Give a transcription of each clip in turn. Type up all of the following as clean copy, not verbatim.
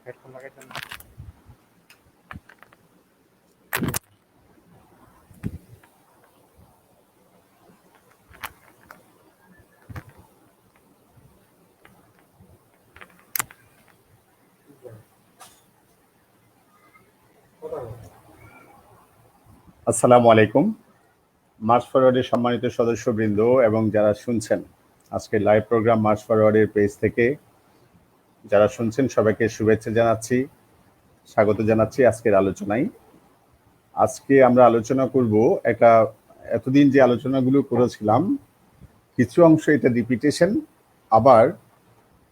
Headphone লাগাইছেন না? আসসালামু আলাইকুম। মার্চ ফরওয়ার্ডের সম্মানিত সদস্যবৃন্দ এবং যারা শুনছেন আজকে লাইভ প্রোগ্রাম মার্চ ফরওয়ার্ডের পেজ থেকে যারা শুনছেন সবাইকে শুভেচ্ছা জানাচ্ছি, স্বাগত জানাচ্ছি আজকের আলোচনায়। আজকে আমরা আলোচনা করব এতদিন যে আলোচনাগুলো করেছিলাম কিছু অংশ এটা রিপিটেশন, আবার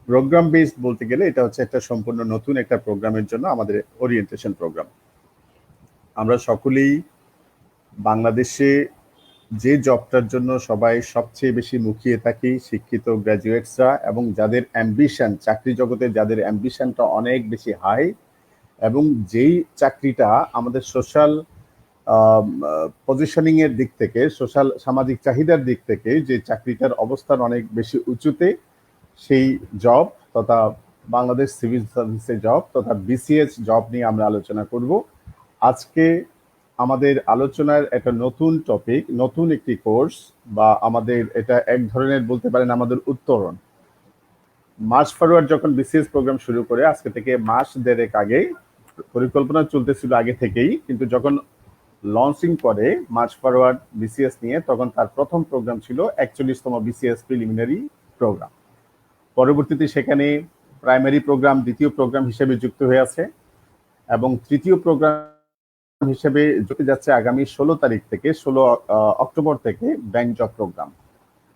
প্রোগ্রাম বেসড বলতে গেলে এটা হচ্ছে একটা সম্পূর্ণ নতুন একটা প্রোগ্রামের জন্য আমাদের ওরিয়েন্টেশন প্রোগ্রাম। আমরা সকলেই বাংলাদেশে যে জবটার জন্য সবাই সবচেয়ে বেশি মুখিয়ে থাকি শিক্ষিত গ্র্যাজুয়েটসরা, এবং যাদের অ্যাম্বিশন চাকরি জগতে যাদের অ্যাম্বিশনটা অনেক বেশি হাই, এবং যেই চাকরিটা আমাদের সোশ্যাল পজিশনিংয়ের দিক থেকে সোশ্যাল সামাজিক চাহিদার দিক থেকে যে চাকরিটার অবস্থান অনেক বেশি উঁচুতে, সেই জব তথা বাংলাদেশ সিভিল সার্ভিসের জব তথা বিসিএস জব নিয়ে আমরা আলোচনা করব। আজকে আমাদের আলোচনার একটা নতুন টপিক, নতুন একটি কোর্স, বা আমাদের এটা এক ধরনের বলতে পারেন আমাদের উত্তরণ। মার্চ ফরওয়ার্ড যখন বিসিএস প্রোগ্রাম শুরু করে আজকে থেকে মাস দেড়েক আগে, পরিকল্পনা চলতেছিল আগে থেকেই, কিন্তু যখন লঞ্চিং করে মার্চ ফরওয়ার্ড বিসিএস নিয়ে তখন তার প্রথম প্রোগ্রাম ছিল 41তম বিসিএস প্রিলিমিনারি প্রোগ্রাম। পরবর্তীতে সেখানে প্রাইমারি প্রোগ্রাম দ্বিতীয় প্রোগ্রাম হিসেবে যুক্ত হয়ে আছে, এবং তৃতীয় প্রোগ্রাম হিসেবে যেতে যাচ্ছে আগামী 16 তারিখ থেকে 16 অক্টোবর থেকে ব্যাংক জব প্রোগ্রাম।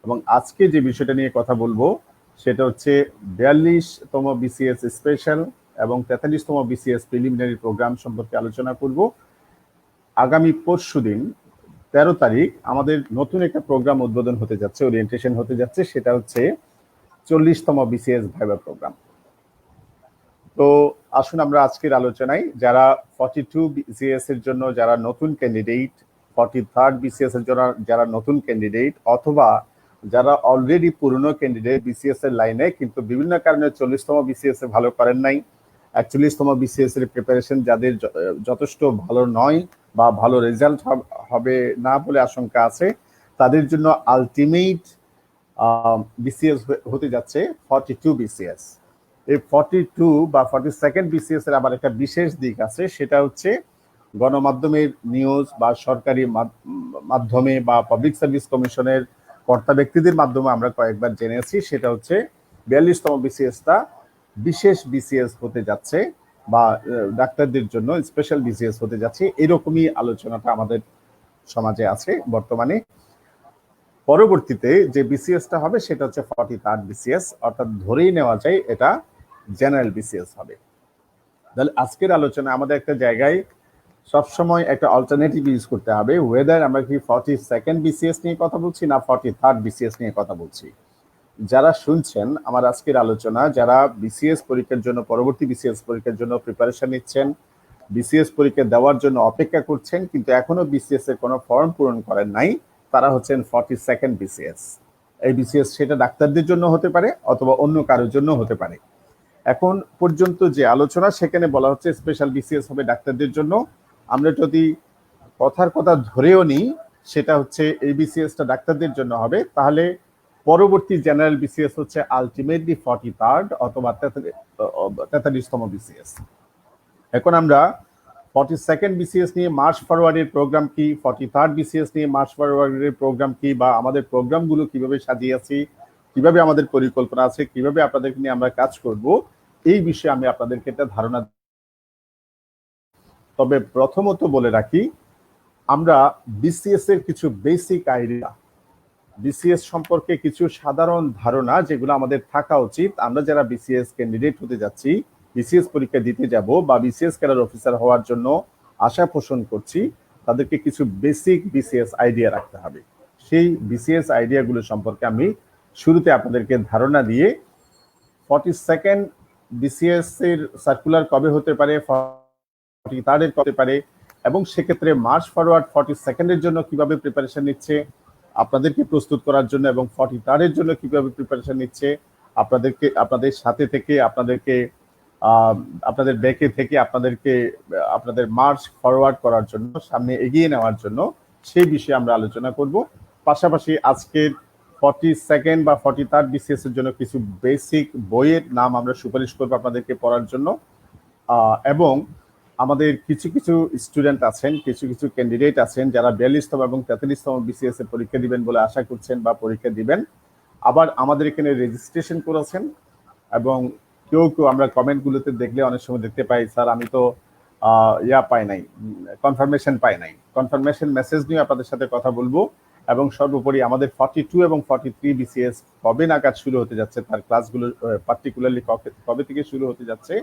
এবং আজকে যে বিষয়টা নিয়ে কথা বলবো সেটা হচ্ছে 42তম বিসিএস স্পেশাল এবং 43তম বিসিএস প্রিলিমিনারি প্রোগ্রাম সম্পর্কে আলোচনা করব। আগামী পরশুদিন 13 তারিখ আমাদের নতুন একটা প্রোগ্রাম উদ্বোধন হতে যাচ্ছে, ওরিয়েন্টেশন হতে যাচ্ছে, সেটা হচ্ছে 40তম বিসিএস ভাইভা প্রোগ্রাম। তো আসুন আমরা আজকের আলোচনায় যারা 42 বিসিএস এর জন্য যারা নতুন ক্যান্ডিডেট, 43rd বিসিএস এর জন্য যারা নতুন ক্যান্ডিডেট, অথবা যারা অলরেডি পুরনো ক্যান্ডিডেট বিসিএস এর লাইনে কিন্তু বিভিন্ন কারণে 40তম বিসিএস এ ভালো করেন নাই, 41তম বিসিএস এর প্রিপারেশন যাদের যথেষ্ট ভালো নয় বা ভালো রেজাল্ট হবে না বলে আশঙ্কা আছে, তাদের জন্য আলটিমেট বিসিএস হতে যাচ্ছে 42 বিসিএস। এই 42 বা 42nd বিসিএস এর আবার একটা বিশেষ দিক আছে, সেটা হচ্ছে গণমাধ্যমের নিউজ বা সরকারি মাধ্যমে বা পাবলিক সার্ভিস কমিশনের কর্তা ব্যক্তিদের মাধ্যমে আমরা কয়েকবার জেনেছি, সেটা হচ্ছে 42তম বিসিএসটা বিশেষ বিসিএস হতে যাচ্ছে বা ডাক্তারদের জন্য স্পেশাল বিসিএস হতে যাচ্ছে। এরকমই আলোচনাটা আমাদের সমাজে আছে বর্তমানে। পরবর্তীতে যে বিসিএসটা হবে সেটা হচ্ছে 43rd বিসিএস, অর্থাৎ ধরেই নেওয়া যায় এটা জেনারেল বিসিএস হবে। তাহলে আজকের আলোচনা আমাদের একটা জায়গায় সবসময় একটা অল্টারনেটিভ ইউজ করতে হবে, ওয়েদার আমরা কি 42nd বিসিএস নিয়ে কথা বলছি না 43rd বিসিএস নিয়ে কথা বলছি। যারা শুনছেন আমার আজকের আলোচনা, যারা বিসিএস পরীক্ষার জন্য পরবর্তী বিসিএস পরীক্ষার জন্য প্রিপারেশন নিচ্ছেন, বিসিএস পরীক্ষা দেওয়ার জন্য অপেক্ষা করছেন কিন্তু এখনো বিসিএস এর কোনো ফর্ম পূরণ করেন নাই, তারা হচ্ছেন 42nd বিসিএস। এই বিসিএস সেটা ডাক্তারদের জন্য হতে পারে অথবা অন্য কারোর জন্য হতে পারে। এখন পর্যন্ত যে আলোচনা সেখানে বলা হচ্ছে স্পেশাল বিসিএস হবে ডাক্তারদের জন্য। আমরা যদি কথার কথা ধরেও নিই সেটা হচ্ছে এই বিসিএসটা ডাক্তারদের জন্য হবে, তাহলে পরবর্তী জেনারেল বিসিএস হচ্ছে আলটিমেটলি 43rd অথবা 43তম বিসিএস। এখন আমরা 42nd বিসিএস নিয়ে মার্চ ফরওয়ার্ডের প্রোগ্রাম কি, 43rd বিসিএস নিয়ে মার্চ ফরওয়ার্ডের প্রোগ্রাম কি, বা আমাদের প্রোগ্রামগুলো কিভাবে সাজিয়েছি, কিভাবে আমাদের পরিকল্পনা আছে, কিভাবে আপনাদেরকে নিয়ে আমরা কাজ করব, এই বিষয়ে আমি আপনাদেরকে একটা ধারণা। তবে প্রথমত বলে রাখি, আমরা বিসিএস এর কিছু বেসিক আইডিয়া, বিসিএস সম্পর্কে কিছু সাধারণ ধারণা যেগুলো আমাদের থাকা উচিত, আমরা যারা বিসিএস ক্যান্ডিডেট হতে যাচ্ছি, বিসিএস পরীক্ষা দিতে যাব বা বিসিএস ক্যাডার অফিসার হওয়ার জন্য আশা পোষণ করছি, তাদেরকে কিছু বেসিক বিসিএস আইডিয়া রাখতে হবে। সেই বিসিএস আইডিয়াগুলো সম্পর্কে আমি শুরুতে আপনাদেরকে ধারণা দিয়ে 42nd বিসিএস এর সার্কুলার কবে হতে পারে, 43rd এর কবে পারে, এবং সেক্ষেত্রে মার্চ ফরওয়ার্ড 42nd এর জন্য কিভাবে প্রিপারেশন নিচ্ছে আপনাদেরকে প্রস্তুত করার জন্য, এবং 43rd এর জন্য কিভাবে প্রিপারেশন নিচ্ছে আপনাদের সাথে থেকে আপনাদেরকে আপনাদের ব্যাকে থেকে আপনাদেরকে আপনাদের মার্চ ফরওয়ার্ড করার জন্য, সামনে এগিয়ে নেওয়ার জন্য সেই বিষয়ে আমরা আলোচনা করব। পাশাপাশি আজকের 42nd বা 43rd BCS এর জন্য কিছু বেসিক বইয়ের নাম আমরা সুপারিশ করবো আপনাদেরকে পড়ার জন্য। এবং আমাদের কিছু কিছু স্টুডেন্ট আছেন, কিছু কিছু ক্যান্ডিডেট আছেন যারা 42তম এবং 43তম BCS এর পরীক্ষা দিবেন বলে আশা করছেন বা পরীক্ষা দিবেন। আবার আমাদের এখানে রেজিস্ট্রেশন করেছেন এবং কেউ কেউ আমরা কমেন্টগুলোতে দেখলে অনেক সময় দেখতে পাই, স্যার আমি তো পাই নাই, কনফার্মেশন পাই নাই। কনফার্মেশন মেসেজ নিয়ে আপনাদের সাথে কথা বলবো। এবং সর্বোপরি আমাদের 42 এবং 43 BCS কবে নাগাদ শুরু হতে যাচ্ছে, তার ক্লাসগুলো পার্টিকুলারলি কবে থেকে শুরু হতে যাচ্ছে,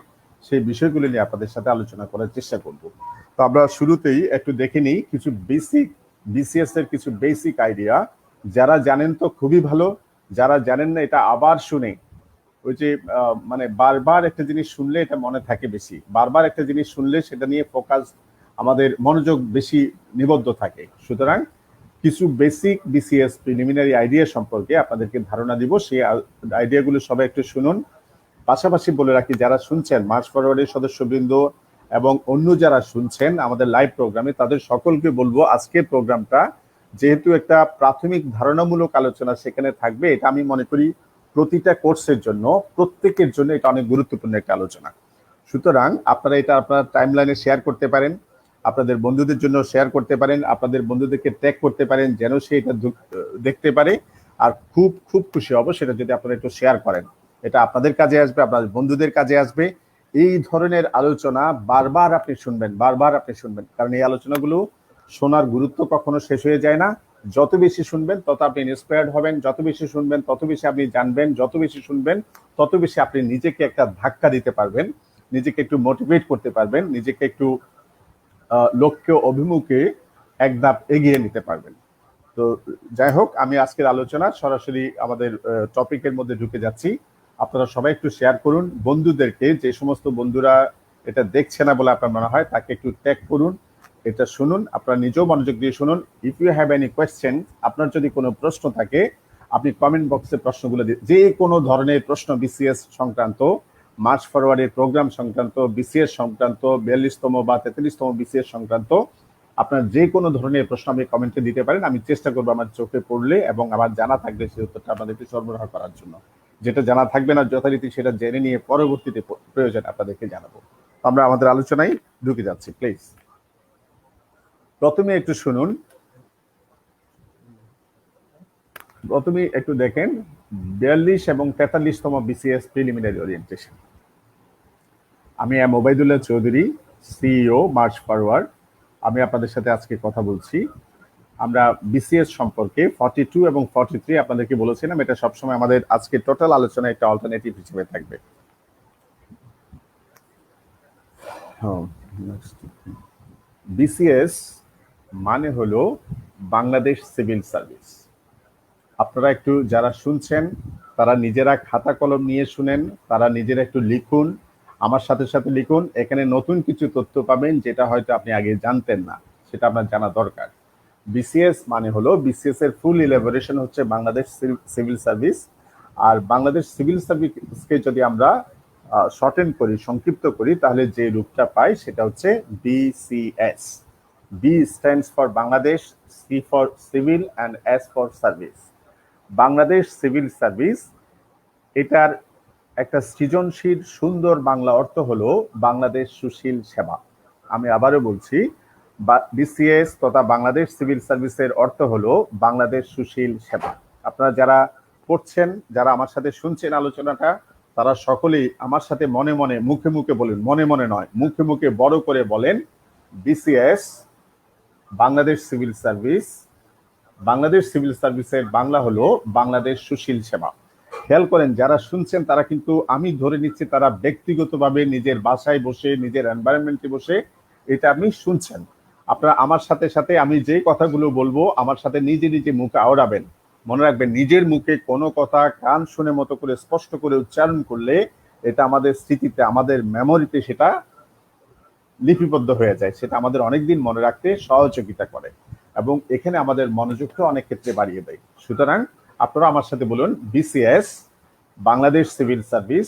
সেই বিষয়গুলো নিয়ে আপনাদের সাথে আলোচনা করার চেষ্টা করব। তো আমরা শুরুতেই একটু দেখে নিই কিছু বেসিক BCS এর কিছু বেসিক আইডিয়া। যারা জানেন তো খুবই ভালো, যারা জানেন না এটা আবার শুনে, ওই যে মানে বারবার একটা জিনিস শুনলে এটা মনে থাকে বেশি, বারবার একটা জিনিস শুনলে সেটা নিয়ে ফোকাস, আমাদের মনোযোগ বেশি নিবদ্ধ থাকে। সুতরাং কিছু বেসিক BCS প্রিলিমিনারি আইডিয়া সম্পর্কে আপনাদেরকে ধারণা দিব, সেই আইডিয়াগুলো সবাই একটু শুনুন। পাশাপাশি বলে রাখি, যারা শুনছেন মার্চ ফরওয়ার্ডের সদস্যবৃন্দ এবং অন্য যারা শুনছেন আমাদের লাইভ প্রোগ্রামে, তাদের সকলকে বলবো আজকের প্রোগ্রামটা যেহেতু একটা প্রাথমিক ধারণামূলক আলোচনা সেখানে থাকবে, এটা আমি মনে করি প্রতিটা কোর্সের জন্য, প্রত্যেকের জন্য এটা অনেক গুরুত্বপূর্ণ একটা আলোচনা। সুতরাং আপনারা এটা আপনার টাইমলাইনে শেয়ার করতে পারেন, আপনাদের বন্ধুদের জন্য শেয়ার করতে পারেন, আপনাদের বন্ধুদেরকে ট্যাগ করতে পারেন যেন সে এটা দেখতে পারে। আর খুব খুব খুশি হব সেটা যদি আপনারা একটু শেয়ার করেন, এটা আপনাদের কাজে আসবে, আপনাদের বন্ধুদের কাজে আসবে। এই ধরনের আলোচনা বারবার আপনি শুনবেন, বারবার আপনি শুনবেন, কারণ এই আলোচনাগুলো শোনার গুরুত্ব কখনো শেষ হয়ে যায় না। যত বেশি শুনবেন তত আপনি ইন্সপায়ার্ড হবেন, যত বেশি শুনবেন তত বেশি আপনি জানবেন, যত বেশি শুনবেন তত বেশি আপনি নিজেকে একটা ধাক্কা দিতে পারবেন, নিজেকে একটু মোটিভেট করতে পারবেন, নিজেকে একটু লক্ষ্য অভিমুখে এক ধাপ এগিয়ে নিতে পারবেন। তো যাই হোক, আমি আজকের আলোচনা সরাসরি আমাদের টপিকের মধ্যে ঢুকে যাচ্ছি। আপনারা সবাই একটু শেয়ার করুন বন্ধুদেরকে, যে সমস্ত বন্ধুরা এটা দেখছে না বলে আপনার মনে হয় তাকে একটু ট্যাগ করুন, এটা শুনুন, আপনারা নিজেও মনোযোগ দিয়ে শুনুন। If you have any question, আপনার যদি কোনো প্রশ্ন থাকে আপনি কমেন্ট বক্সে প্রশ্নগুলো দিয়ে, যে কোনো ধরনের প্রশ্ন BCS সংক্রান্ত, মার্চ ফরওয়ার্ডের প্রোগ্রাম সংক্রান্ত, BCS সংক্রান্ত, 42তম বা 43তম BCS সংক্রান্ত, আপনার যে কোনো ধরনের প্রশ্ন আপনি কমেন্টে দিতে পারেন। আমি চেষ্টা করবো আমার চোখে পড়লে এবং আমার জানা থাকলে সেই উত্তরটা আপনাদেরকে সরবরাহ করার জন্য। যেটা জানা থাকবে না যথারীতি সেটা জেনে নিয়ে পরবর্তীতে প্রয়োজন আপনাদেরকে জানাবো। আমরা আমাদের আলোচনায় ঢুকে যাচ্ছি, প্লিজ। প্রথমে একটু শুনুন, প্রথমে একটু দেখেন 42 এবং 43তম BCS প্রিলিমিনারি ওরিয়েন্টেশন। আমি M Obaidullah Chowdhury, CEO March Forward. আমি আপনাদের সাথে আজকে কথা বলছি। আমরা BCS সম্পর্কে 42 এবং 43 আপনাদেরকে বলেছিলাম, এটা সবসময় আমাদের আজকে টোটাল আলোচনা একটা অল্টারনেটিভ হিসেবে থাকবে। BCS মানে হলো বাংলাদেশ সিভিল সার্ভিস। আপনারা একটু যারা শুনছেন তারা নিজেরা খাতা কলম নিয়ে শুনেন, তারা নিজেরা একটু লিখুন, আমার সাথে সাথে লিখুন। এখানে নতুন কিছু তথ্য পাবেন যেটা হয়তো আপনি আগে জানতেন না, সেটা আপনার জানা দরকার। BCS মানে হলো, BCS এর ফুল ইলাবোরেশন হচ্ছে বাংলাদেশ সিভিল সার্ভিস। আর বাংলাদেশ সিভিল সার্ভিসকে যদি আমরা শর্টেন করি, সংক্ষিপ্ত করি, তাহলে যে রূপটা পাই সেটা হচ্ছে BCS। B stands for Bangladesh, C for civil and S for service. Bangladesh civil service, এটার একটা সৃজনশীল সুন্দর বাংলা অর্থ হলো বাংলাদেশ সুশীল সেবা। আমি আবারও বলছি, BCS তথা বাংলাদেশ সিভিল সার্ভিসের অর্থ হলো বাংলাদেশ সুশীল সেবা। আপনারা যারা পড়ছেন, যারা আমার সাথে শুনছেন আলোচনাটা, তারা সকলেই আমার সাথে মনে মনে, মুখে মুখে বলেন, মনে মনে নয় মুখে মুখে বড় করে বলেন, BCS Bangladesh civil service. Bangladesh civil সার্ভিসের বাংলা হলো বাংলাদেশ সুশীল সেবা। খেয়াল করেন যারা শুনছেন তারা কিন্তু, আমি ধরে নিচ্ছি তারা ব্যক্তিগতভাবে নিজের বাসায় বসে, নিজের এনভায়রনমেন্টে বসে এটা আপনি শুনছেন। আপনারা আমার সাথে সাথে আমি যে কথাগুলো বলবো আমার সাথে নিজে নিজে মুখে আওড়াবেন। মনে রাখবেন, নিজের মুখে কোনো কথা কান শুনে মতো করে স্পষ্ট করে উচ্চারণ করলে এটা আমাদের স্মৃতিতে, আমাদের মেমোরিতে সেটা লিপিবদ্ধ হয়ে যায়, সেটা আমাদের অনেকদিন মনে রাখতে সহযোগিতা করে এবং এখানে আমাদের মনোযোগটা অনেক ক্ষেত্রে বাড়িয়ে দেয়। সুতরাং আপনারা আমার সাথে বলুন, BCS Bangladesh civil service,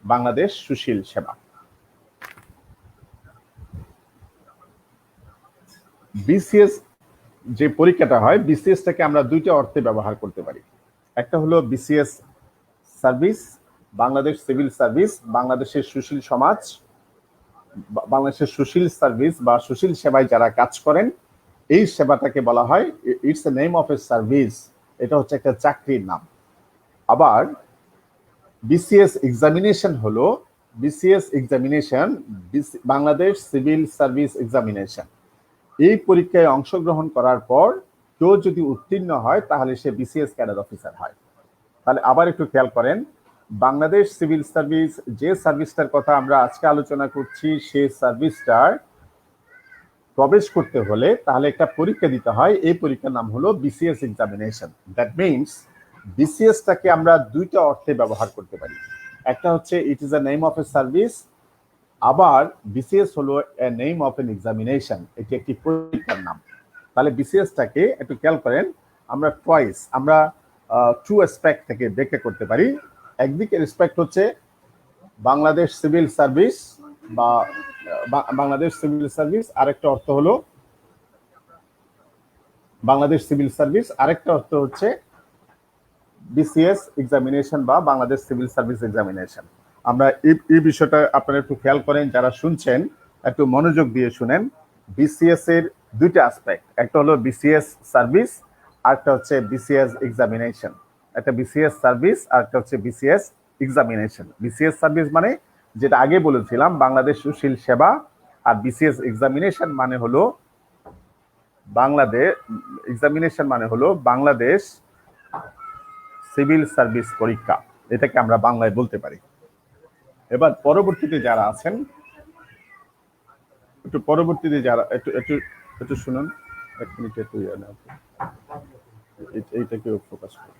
Bangladesh সুশীল সেবা। বিসিএস যে পরীক্ষাটা হয়, বিসিএসটাকে আমরা দুইটা অর্থে ব্যবহার করতে পারি। একটা হলো BCS service, Bangladesh civil service, বাংলাদেশের সুশীল সমাজ, বাংলাদেশের সুশীল সার্ভিস বা সুশীল সেবায় যারা কাজ করেন, এই সেবাটাকে বলা হয় it's a name of a service, এটা হচ্ছে একটা চাকরির নাম। আবার বিসিএস এক্সামিনেশন হলো BCS examination, Bangladesh civil service examination. এই পরীক্ষায় অংশগ্রহণ করার পর কেউ যদি উত্তীর্ণ হয় তাহলে সে বিসিএস ক্যাডার অফিসার হয়। তাহলে আবার একটু খেয়াল করেন, বাংলাদেশ সিভিল সার্ভিস যে সার্ভিসটার কথা আমরা আজকে আলোচনা করছি, সেই সার্ভিসটার প্রবেশ করতে হলে তাহলে একটা পরীক্ষা দিতে হয়। এই পরীক্ষার নাম হলো বিসিএস এক্সামিনেশন। দ্যাট মিনস বিসিএসটাকে আমরা দুইটা অর্থে ব্যবহার করতে পারি। একটা হচ্ছে it is a name of a service, আবার বিসিএস হলো a name of N examination, এটি একটি পরীক্ষার নাম। তাহলে বিসিএসটাকে একটু খেয়াল করেন, আমরা টুয়াইস, আমরা টু অ্যাসপেক্ট থেকে ব্যাখ্যা করতে পারি। একদিকে রেসপেক্ট হচ্ছে বাংলাদেশ সিভিল সার্ভিস বা বাংলাদেশ সিভিল সার্ভিস, আরেকটা অর্থ হলো বাংলাদেশ সিভিল সার্ভিস, আরেকটা অর্থ হচ্ছে বিসিএস এক্সামিনেশন বা বাংলাদেশ সিভিল সার্ভিস এক্সামিনেশন। আমরা এই বিষয়টা আপনারা একটু খেয়াল করেন, যারা শুনছেন একটু মনোযোগ দিয়ে শুনেন। বিসিএস এর দুইটা অ্যাসপেক্ট, একটা হলো বিসিএস সার্ভিস, আরেকটা হচ্ছে বিসিএস এক্সামিনেশন। একটা বিসিএস সার্ভিস আর একটা হচ্ছে বিসিএস এক্সামিনেশন। বিসিএস সার্ভিস মানে যেটা আগে বলেছিলাম বাংলাদেশ সুশীল সেবা, আর বিসিএস এক্সামিনেশন মানে হলো বাংলাদেশ সিভিল সার্ভিস পরীক্ষা, এটাকে আমরা বাংলায় বলতে পারি। এবার পরবর্তীতে যারা আছেন, একটু শুনুন, এক মিনিট একটু এইটাকে ফোকাস করুন,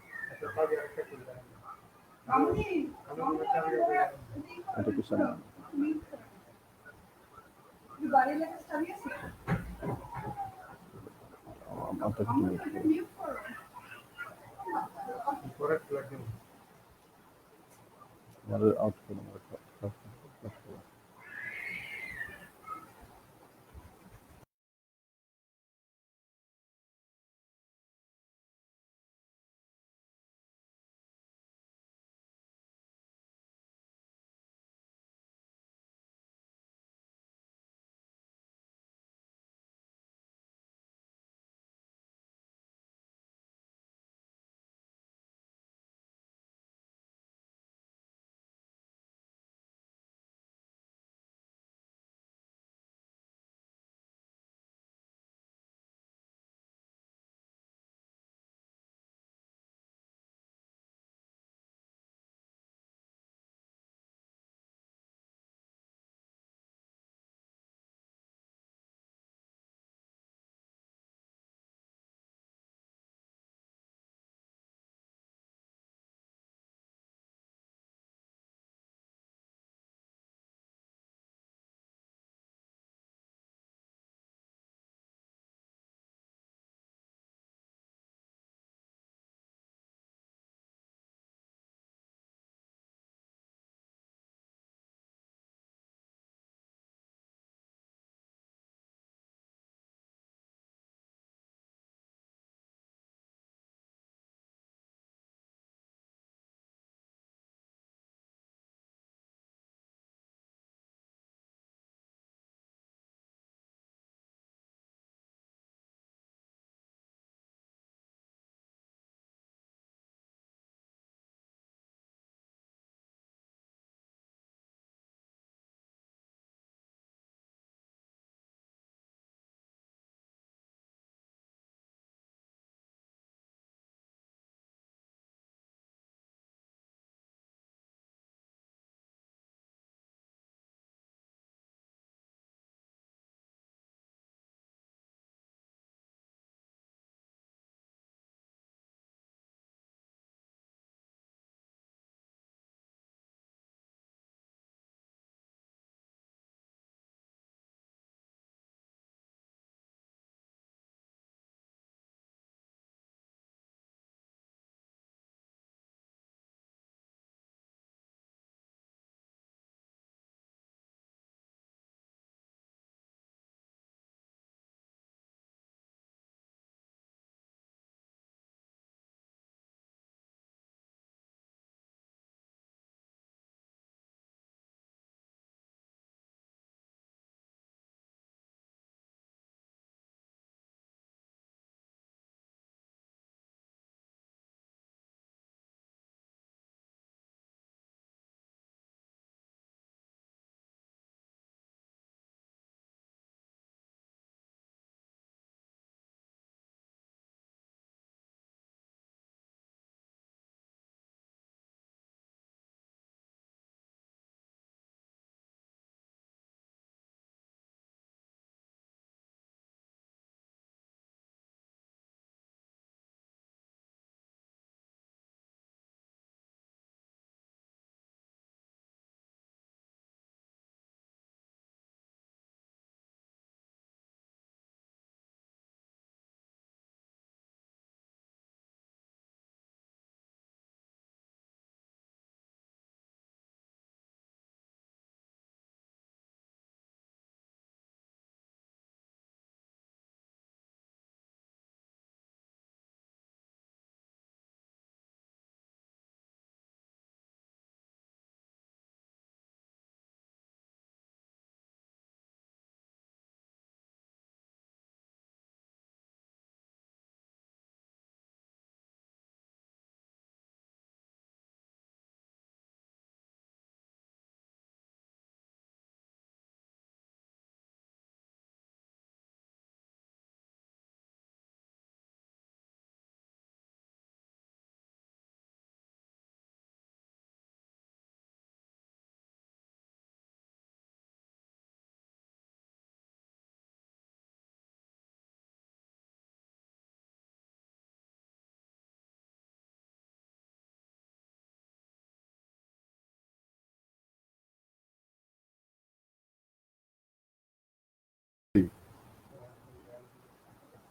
এটাকে সামনে আমাদের আউট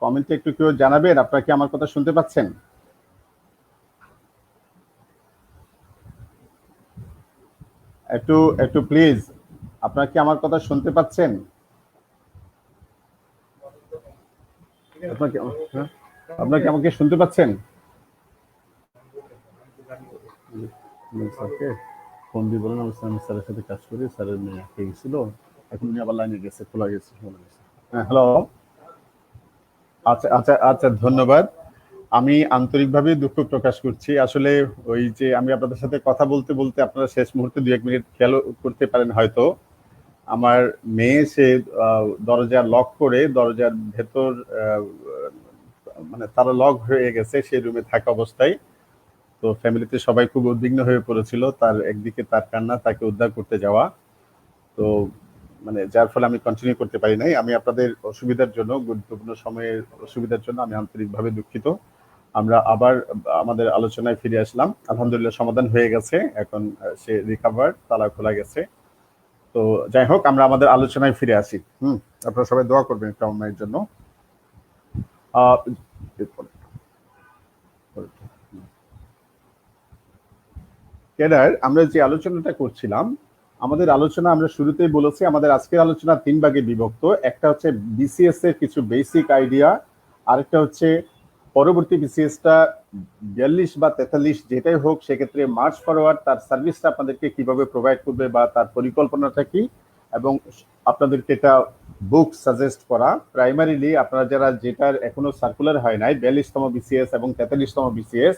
কমেন্টে একটু কেউ জানাবেন আপনারা কি আমার কথা শুনতে পাচ্ছেন? একটু একটু প্লিজ, আপনারা কি আমার কথা শুনতে পাচ্ছেন? আপনারা কি আমাকে শুনতে পাচ্ছেন? স্যারকে ফোন দিয়ে বলেন আমি স্যারের সাথে কাজ করি, স্যারের মেয়ে আটকে গেছিল, এখন উনি আবার লাইনে গেছে, খোলা গেছে। হ্যাঁ, হ্যালো। আচ্ছা আচ্ছা আচ্ছা, ধন্যবাদ। আমি আন্তরিকভাবে দুঃখ প্রকাশ করছি। আসলে ওই যে আমি আপনাদের সাথে কথা বলতে বলতে আপনারা শেষ মুহূর্তে 2-1 মিনিট খেয়াল করতে পারেন হয়তো, আমার মেয়ে সে দরজা লক করে দরজার ভেতর মানে তারা লক হয়ে গেছে সেই রুমে থাকা অবস্থায়। তো ফ্যামিলিতে সবাই খুব উদ্বিগ্ন হয়ে পড়েছিল, তার একদিকে তার কান্না, তাকে উদ্ধার করতে যাওয়া। তো মানে যার ফলে আমি কন্টিনিউ করতে পারি নাই। আমি আপনাদের অসুবিধার জন্য, গুরুত্বপূর্ণ সময়ের অসুবিধার জন্য আমি আন্তরিকভাবে দুঃখিত। আমরা আবার আমাদের আলোচনায় ফিরে আসলাম। আলহামদুলিল্লাহ সমাধান হয়ে গেছে, এখন সে রিকভার, তালা খোলা গেছে। তো যাই হোক, আমরা আমাদের আলোচনায় ফিরে আসি। আপনারা সবাই দোয়া করবেন একটা অন্যায়ের জন্য। ক্যাডার, আমরা যে আলোচনাটা করছিলাম, আমাদের আলোচনা আমরা শুরুতেই বলেছি আমাদের আজকের আলোচনা 3 ভাগে বিভক্ত। একটা হচ্ছে বিসিএস এর কিছু বেসিক আইডিয়া, আরেকটা হচ্ছে পরবর্তী বিসিএসটা 42 বা 43 যেটাই হোক সেক্ষেত্রে মার্চ ফরওয়ার্ড তার সার্ভিসটা আপনাদেরকে কিভাবে প্রোভাইড করবে বা তার পরিকল্পনাটা কি, এবং আপনাদেরকে এটা বুক সাজেস্ট করা। প্রাইমারিলি আপনারা যারা যেটার এখনো সার্কুলার হয় নাই 42তম বিসিএস এবং 43তম বিসিএস,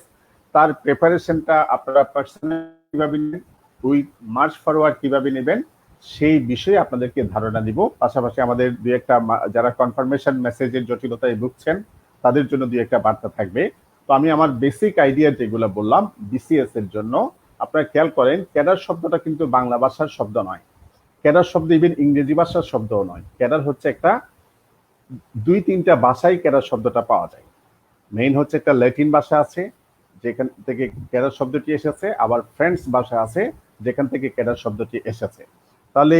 তার প্রিপারেশনটা আপনারা পার্সোনালি কিভাবে নেবেন, ওই মার্চ ফরওয়ার্ড কিভাবে নেবেন সেই বিষয়ে আপনাদেরকে ধারণা দিব। পাশাপাশি আমাদের দুই একটা যারা কনফার্মেশন মেসেজের জটিলতায় ভুগছেন তাদের জন্য দুই একটা বার্তা থাকবে। তো আমি আমার বেসিক আইডিয়া যেগুলো বললাম বিসিএস এর জন্য, আপনারা খেয়াল করেন ক্যাডার শব্দটা কিন্তু বাংলা ভাষার শব্দ নয়, ক্যাডার শব্দ ইভেন ইংরেজি ভাষার শব্দও নয়। ক্যাডার হচ্ছে একটা 2-3টা ভাষায় ক্যাডার শব্দটা পাওয়া যায়। মেইন হচ্ছে একটা ল্যাটিন ভাষা আছে যেখান থেকে ক্যাডার শব্দটি এসেছে, আবার ফ্রেঞ্চ ভাষা আছে যেখান থেকে ক্যাডার শব্দটি এসেছে। তাহলে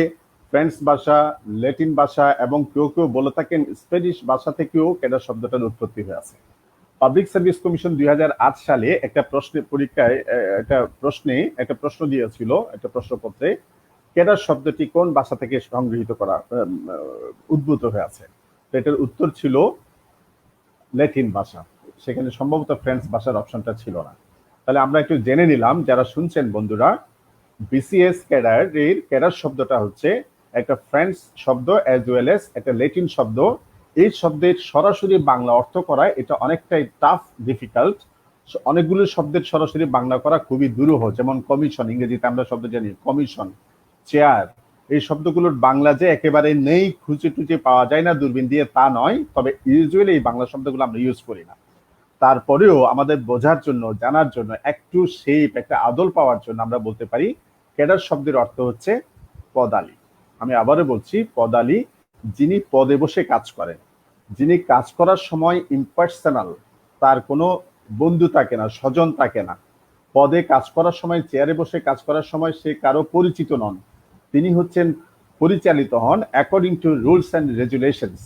ফ্রেঞ্চ ভাষা, ল্যাটিন ভাষা এবং কেউ কেউ বলে থাকেন স্প্যানিশ ভাষা থেকেও ক্যাডার শব্দটার উৎপত্তি হয়েছে। পাবলিক সার্ভিস কমিশন 2008 সালে একটা প্রশ্নের পরীক্ষায় একটা প্রশ্ন দিয়েছিল, একটা প্রশ্নপত্রে ক্যাডার শব্দটি কোন ভাষা থেকে সংগৃহীত করা উদ্ভূত হয়েছে। তো এটার উত্তর ছিল ল্যাটিন ভাষা, সেখানে সম্ভবত ফ্রেঞ্চ ভাষার অপশনটা ছিল না। তাহলে আমরা একটু জেনে নিলাম যারা শুনছেন বন্ধুরা, বিসিএস ক্যাডার এর ক্যাডার শব্দটা হচ্ছে একটা ফ্রেঞ্চ শব্দ অ্যাজ ওয়েল এস একটা ল্যাটিন শব্দ। এই শব্দের সরাসরি বাংলা অর্থ করা এটা অনেকটাই টাফ, ডিফিকাল্ট। অনেকগুলো শব্দের সরাসরি বাংলা করা খুবই দুরূহ, যেমন কমিশন, ইংরেজিতে আমরা শব্দ জানি কমিশন, চেয়ার, এই শব্দগুলোর বাংলা যে একেবারে নেই, খুঁজে টুচে পাওয়া যায় না দূরবীন দিয়ে তা নয়, তবে ইউজুয়ালি এই বাংলা শব্দগুলো আমরা ইউজ করি না। তারপরেও আমাদের বোঝার জন্য, জানার জন্য, একটু শেপ, একটা আদল পাওয়ার জন্য আমরা বলতে পারি ক্যাডার শব্দের অর্থ হচ্ছে পদালি। আমি আবারও বলছি পদালি, যিনি পদে বসে কাজ করেন, যিনি কাজ করার সময় ইম্পার্সোনাল, তার কোনো বন্ধু থাকে না, স্বজন থাকে না। পদে কাজ করার সময়, চেয়ারে বসে কাজ করার সময় সে কারো পরিচিত নন, তিনি হচ্ছেন পরিচালিত হন according to rules and regulations,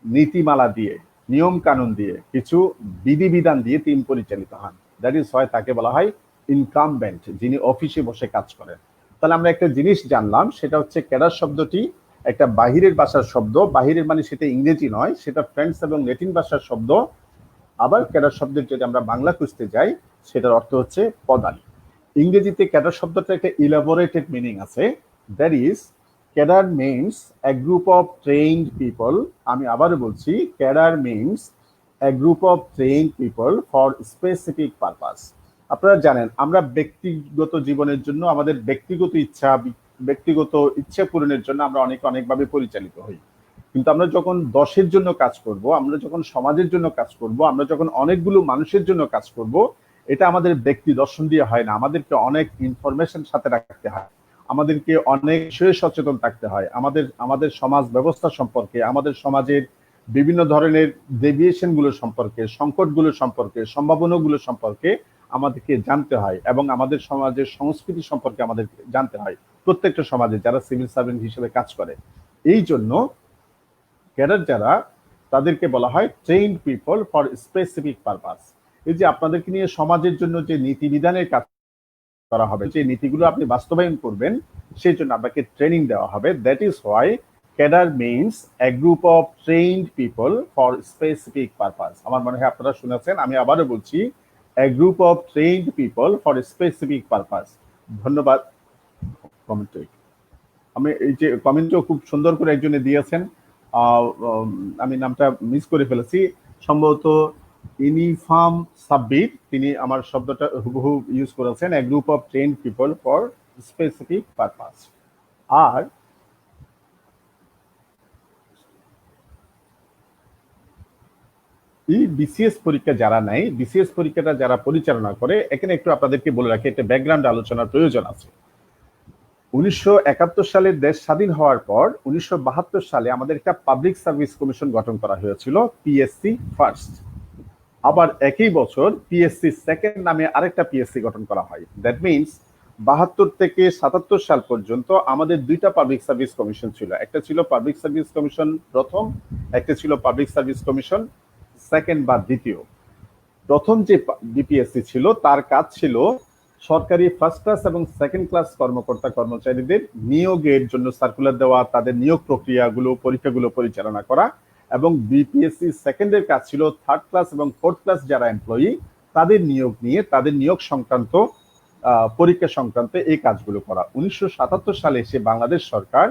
নীতিমালা দিয়ে, নিয়ম কানুন দিয়ে, কিছু বিধিবিধান দিয়ে তিনি পরিচালিত হন। দ্যাট ইজ হয় তাকে বলা হয় ইনকামবেন্ট, যিনি অফিসে বসে কাজ করেন। তাহলে আমরা একটা জিনিস জানলাম, সেটা হচ্ছে ক্যাডার শব্দটি একটা বাহিরের ভাষার শব্দ, বাহিরের মানে সেটা ইংরেজি নয়, সেটা ফ্রেঞ্চ এবং ল্যাটিন ভাষার শব্দ। আবার ক্যাডার শব্দের যদি আমরা বাংলা খুঁজতে যাই সেটার অর্থ হচ্ছে পদালি। ইংরেজিতে ক্যাডার শব্দটা একটা ইলাবোরেটেড মিনিং আছে, that is cadre means a group of trained people. আমি আবারও বলছি cadre means a group of trained people for specific purpose. আপনারা জানেন আমরা ব্যক্তিগত জীবনের জন্য, আমাদের ব্যক্তিগত ইচ্ছা পূরণের জন্য আমরা অনেকভাবে পরিচালিত হই, কিন্তু আমরা যখন দশের জন্য কাজ করব, আমরা যখন সমাজের জন্য কাজ করব, আমরা যখন অনেকগুলো মানুষের জন্য কাজ করব, এটা আমাদের ব্যক্তি দর্শন দিয়ে হয় না। আমাদেরকে অনেক ইনফরমেশন সাথে রাখতে হয়, আমাদেরকে অনেক বিষয়ে সচেতন থাকতে হয়, আমাদের সমাজ ব্যবস্থা সম্পর্কে, আমাদের সমাজের বিভিন্ন ধরনের ডেভিয়েশন গুলো সম্পর্কে, সংকটগুলো সম্পর্কে, সম্ভাবনাগুলো সম্পর্কে আমাদেরকে জানতে হয়, এবং আমাদের সমাজের সংস্কৃতি সম্পর্কে আমাদের জানতে হয় প্রত্যেকটা সমাজে যারা সিভিল সার্ভেন্ট হিসেবে কাজ করে। এই জন্য ক্যাডার যারা তাদেরকে বলা হয় trained people for specific purpose. এই যে আপনাদেরকে নিয়ে সমাজের জন্য যে নীতিবিধানের কাজ করা হবে, যে নীতিগুলো আপনি বাস্তবায়ন করবেন, সেই জন্য আপনাকে ট্রেনিং দেওয়া হবে। That is why cadre means a group of trained people for specific purpose. আমার মনে হয় আপনারা শুনেছেন, আমি আবারও বলছি, a group of trained people for specific purpose. ধন্যবাদ কমেন্ট। আমি এই যে কমেন্টও খুব সুন্দর করে একজনে দিয়েছেন, আমি নামটা মিস করে ফেলেছি, সম্ভবত ইউনিফর্ম সাব্বির, তিনি আমার শব্দটা হুবহু ইউজ করেছেন, a group of trained people for specific purpose. আর এই বিসিএস পরীক্ষা যারা নেয়, বিসিএস পরীক্ষাটা যারা পরিচালনা করে, এখানে একটু আপনাদেরকে বলে রাখি, একটা ব্যাকগ্রাউন্ড আলোচনার প্রয়োজন আছে। 1971 সালে দেশ স্বাধীন হওয়ার পর 1972 সালে আমাদের একটা পাবলিক সার্ভিস কমিশন গঠন করা হয়েছিল, পিএসসি ফার্স্ট। আবার একই বছর পিএসসি সেকেন্ড নামে আরেকটা পিএসসি গঠন করা হয়। দ্যাট মিনস 72 থেকে 77 সাল পর্যন্ত আমাদের দুইটা পাবলিক সার্ভিস কমিশন ছিল। একটা ছিল পাবলিক সার্ভিস কমিশন প্রথম, একটা ছিল পাবলিক সার্ভিস কমিশন সেকেন্ড বা দ্বিতীয়। প্রথম যে বিপিএসসি ছিল তার কাজ ছিল সরকারি ফার্স্ট ক্লাস এবং সেকেন্ড ক্লাস কর্মকর্তা কর্মচারীদের নিয়োগের জন্য সার্কুলার দেওয়া, তাদের নিয়োগ প্রক্রিয়াগুলো, পরীক্ষাগুলো পরিচালনা করা। এবং বিপিএসসি সেকেন্ডের কাজ ছিল থার্ড ক্লাস এবং ফোর্থ ক্লাস যারা এমপ্লয়ি, তাদের নিয়োগ নিয়ে, তাদের নিয়োগ সংক্রান্ত পরীক্ষা সংক্রান্ত এই কাজগুলো করা। 1977 সালে এসে বাংলাদেশ সরকার